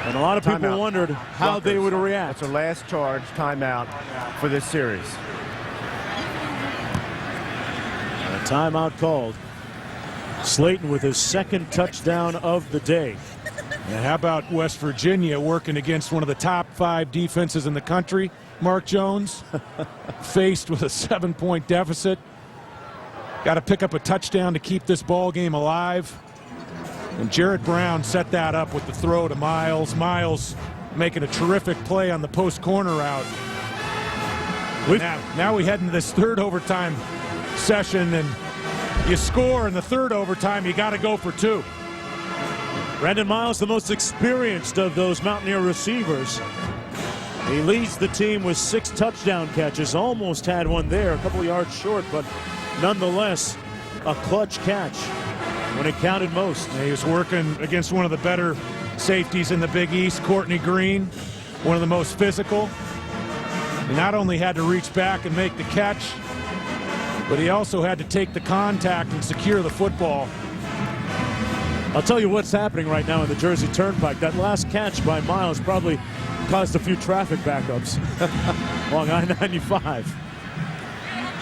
F: And a lot of people wondered how they would react.
J: That's a last charge timeout for this series.
F: And a timeout called. Slayton with his 2nd touchdown of the day.
G: And how about West Virginia working against one of the top 5 defenses in the country, Mark Jones, faced with a 7-point deficit. Got to pick up a touchdown to keep this ball game alive. And Jarrett Brown set that up with the throw to Miles. Miles making a terrific play on the post corner route. Now we head into this 3rd overtime session, and you score in the 3rd overtime, you got to go for 2.
F: Brandon Miles, the most experienced of those Mountaineer receivers. He leads the team with 6 touchdown catches. Almost had one there, a couple yards short, but nonetheless, a clutch catch when it counted most.
G: He was working against one of the better safeties in the Big East, Courtney Green, one of the most physical. He not only had to reach back and make the catch, but he also had to take the contact and secure the football.
F: I'll tell you what's happening right now in the Jersey Turnpike. That last catch by Miles probably caused a few traffic backups along I-95.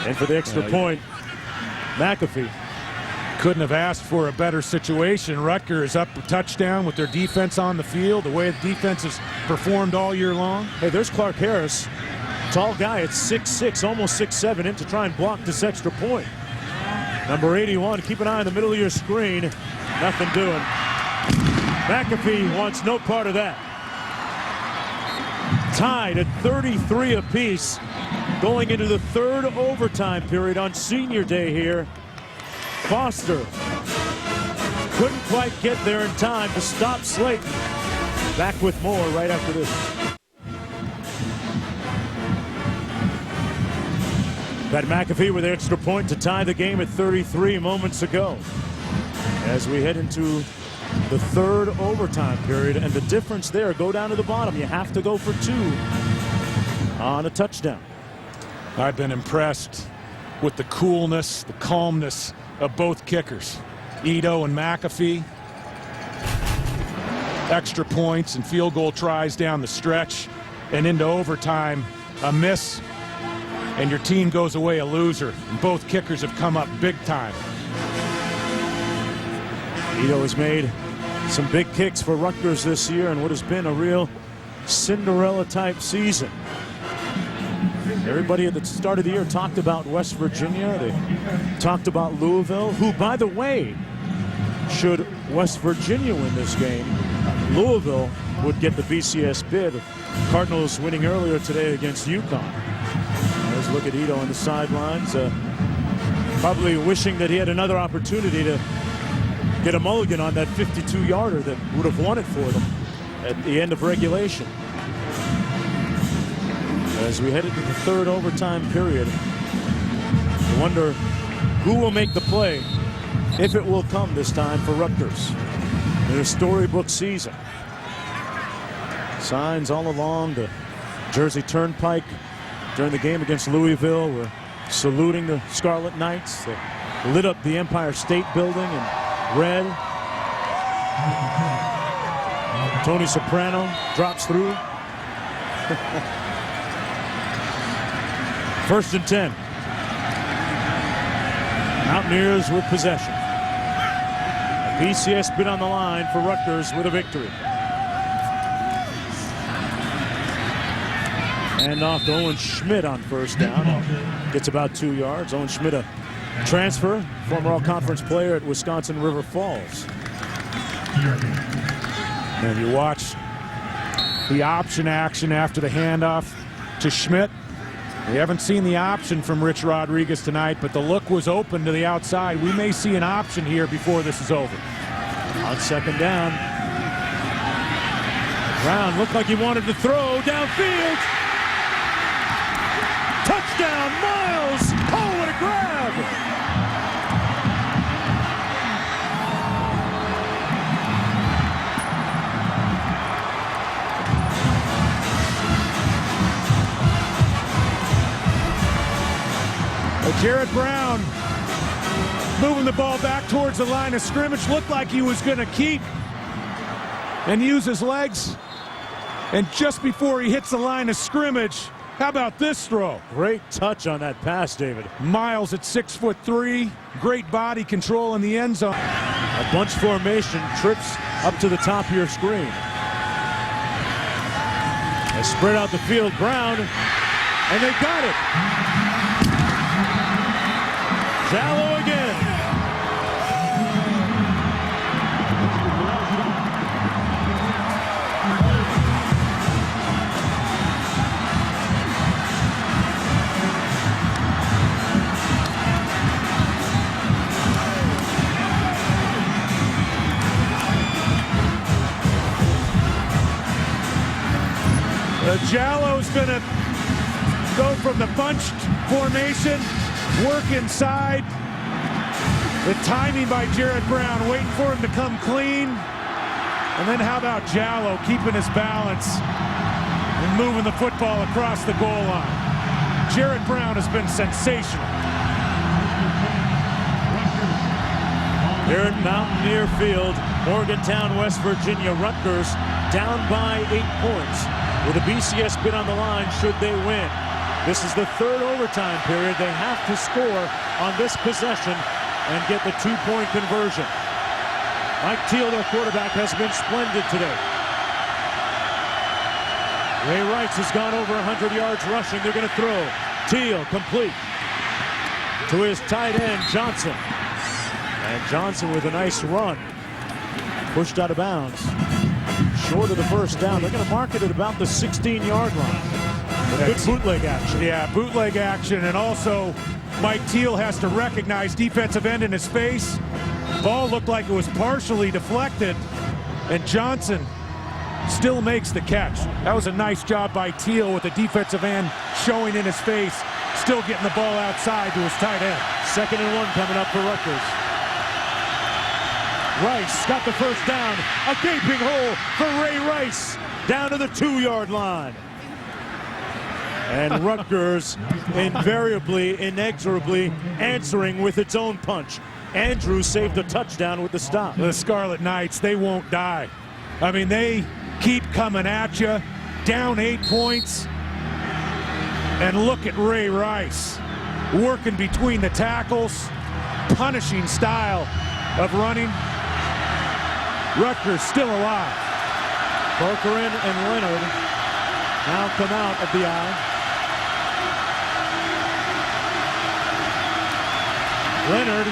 F: And for the extra point, McAfee.
G: Couldn't have asked for a better situation. Rutgers up a touchdown with their defense on the field, the way the defense has performed all year long.
F: Hey, there's Clark Harris. Tall guy at 6'6", almost 6'7", in to try and block this extra point. Number 81, keep an eye on the middle of your screen. Nothing doing. McAfee wants no part of that. Tied at 33 apiece, going into the third overtime period on senior day here. Foster couldn't quite get there in time to stop Slayton. Back with more right after this. Pat McAfee with the extra point to tie the game at 33 moments ago. As we head into the third overtime period, and the difference there, go down to the bottom. You have to go for 2 on a touchdown.
G: I've been impressed with the coolness, the calmness of both kickers, Ito and McAfee. Extra points and field goal tries down the stretch, and into overtime, a miss, and your team goes away a loser. And both kickers have come up big time.
F: Ito has made some big kicks for Rutgers this year in what has been a real Cinderella-type season. Everybody at the start of the year talked about West Virginia. They talked about Louisville, who, by the way, should West Virginia win this game, Louisville would get the BCS bid. Cardinals winning earlier today against UConn. Let's look at Ito on the sidelines, probably wishing that he had another opportunity to get a mulligan on that 52-yarder that would have won it for them at the end of regulation. As we head into the third overtime period, I wonder who will make the play, if it will come this time for Rutgers in a storybook season. Signs all along the Jersey Turnpike during the game against Louisville were saluting the Scarlet Knights. They lit up the Empire State Building in red. Tony Soprano drops through. First and 10. Mountaineers with possession. A BCS bid on the line for Rutgers with a victory. And off to Owen Schmidt on first down. Gets about 2 yards. Owen Schmidt, a transfer, former all-conference player at Wisconsin River Falls.
G: And you watch the option action after the handoff to Schmidt. We haven't seen the option from Rich Rodriguez tonight, but the look was open to the outside. We may see an option here before this is over.
F: On second down, Brown looked like he wanted to throw downfield. Touchdown, Miles! Oh, what a grab!
G: Jarrett Brown moving the ball back towards the line of scrimmage. Looked like he was going to keep and use his legs. And just before he hits the line of scrimmage, how about this throw?
F: Great touch on that pass, David.
G: Miles at 6'3", great body control in the end zone.
F: A bunch formation, trips up to the top of your screen. They spread out the field, Brown, and they got it. Jallow again.
G: Jallo's going to go from the bunched formation, work inside. The timing by Jarrett Brown, waiting for him to come clean. And then how about Jallow keeping his balance and moving the football across the goal line. Jarrett Brown has been sensational.
F: Here at Mountaineer Field, Morgantown, West Virginia. Rutgers down by 8 points with a BCS bid on the line should they win. This is the third overtime period. They have to score on this possession and get the 2-point conversion. Mike Teal, their quarterback, has been splendid today. Ray Rice has gone over 100 yards rushing. They're going to throw. Teal complete to his tight end, Johnson. And Johnson with a nice run. Pushed out of bounds. Short of the first down. They're going to mark it at about the 16-yard line. Good bootleg action.
G: Yeah, bootleg action. And also, Mike Teal has to recognize defensive end in his face. Ball looked like it was partially deflected. And Johnson still makes the catch. That was a nice job by Teal with the defensive end showing in his face. Still getting the ball outside to his tight end.
F: 2nd and 1 coming up for Rutgers. Rice got the first down. A gaping hole for Ray Rice down to the 2-yard line. And Rutgers invariably, inexorably answering with its own punch. Andrews saved a touchdown with the stop.
G: The Scarlet Knights, they won't die. I mean, they keep coming at you. Down 8 points. And look at Ray Rice working between the tackles. Punishing style of running. Rutgers still alive.
F: Corcoran and Leonard now come out of the eye. Leonard,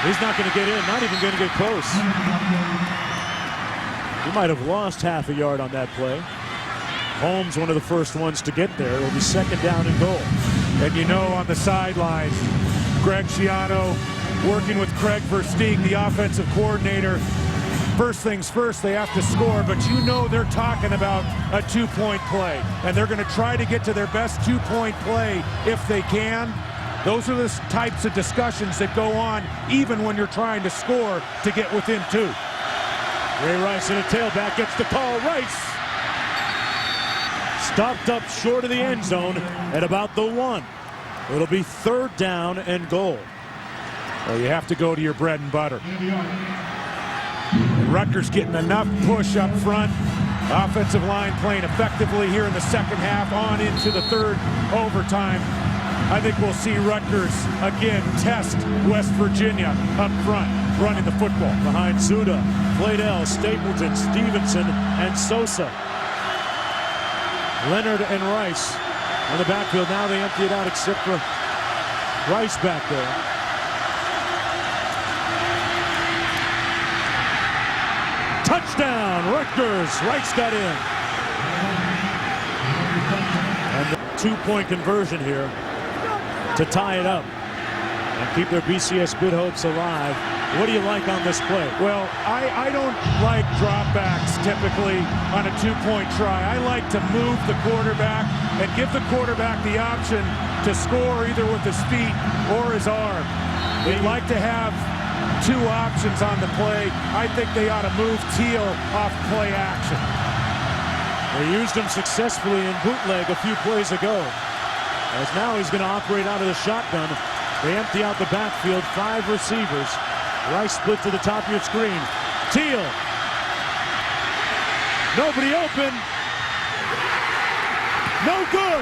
F: he's not going to get in, not even going to get close. He might have lost half a yard on that play. Holmes, one of the first ones to get there. It'll be 2nd down and goal.
G: And you know, on the sideline, Greg Schiano working with Craig Versteeg, the offensive coordinator. First things first, they have to score, but you know they're talking about a 2-point play. And they're going to try to get to their best 2-point play if they can. Those are the types of discussions that go on even when you're trying to score to get within 2.
F: Ray Rice in a tailback gets the call. Rice stopped up short of the end zone at about the 1. It'll be 3rd down and goal.
G: Well, you have to go to your bread and butter. Rutgers getting enough push up front. Offensive line playing effectively here in the second half on into the 3rd overtime. I think we'll see Rutgers again test West Virginia up front, running the football.
F: Behind Zuda, Fladell, Stapleton, Stevenson, and Sosa. Leonard and Rice on the backfield. Now they empty it out except for Rice back there. Touchdown, Rutgers. Rice got in. And the 2-point conversion here to tie it up and keep their BCS bid hopes alive. What do you like on this play?
G: Well, I don't like dropbacks typically on a 2-point try. I like to move the quarterback and give the quarterback the option to score either with his feet or his arm. They like to have 2 options on the play. I think they ought to move Teal off play action.
F: They used him successfully in bootleg a few plays ago. As now he's going to operate out of the shotgun. They empty out the backfield, 5 receivers. Rice split to the top of your screen. Teal. Nobody open. No good.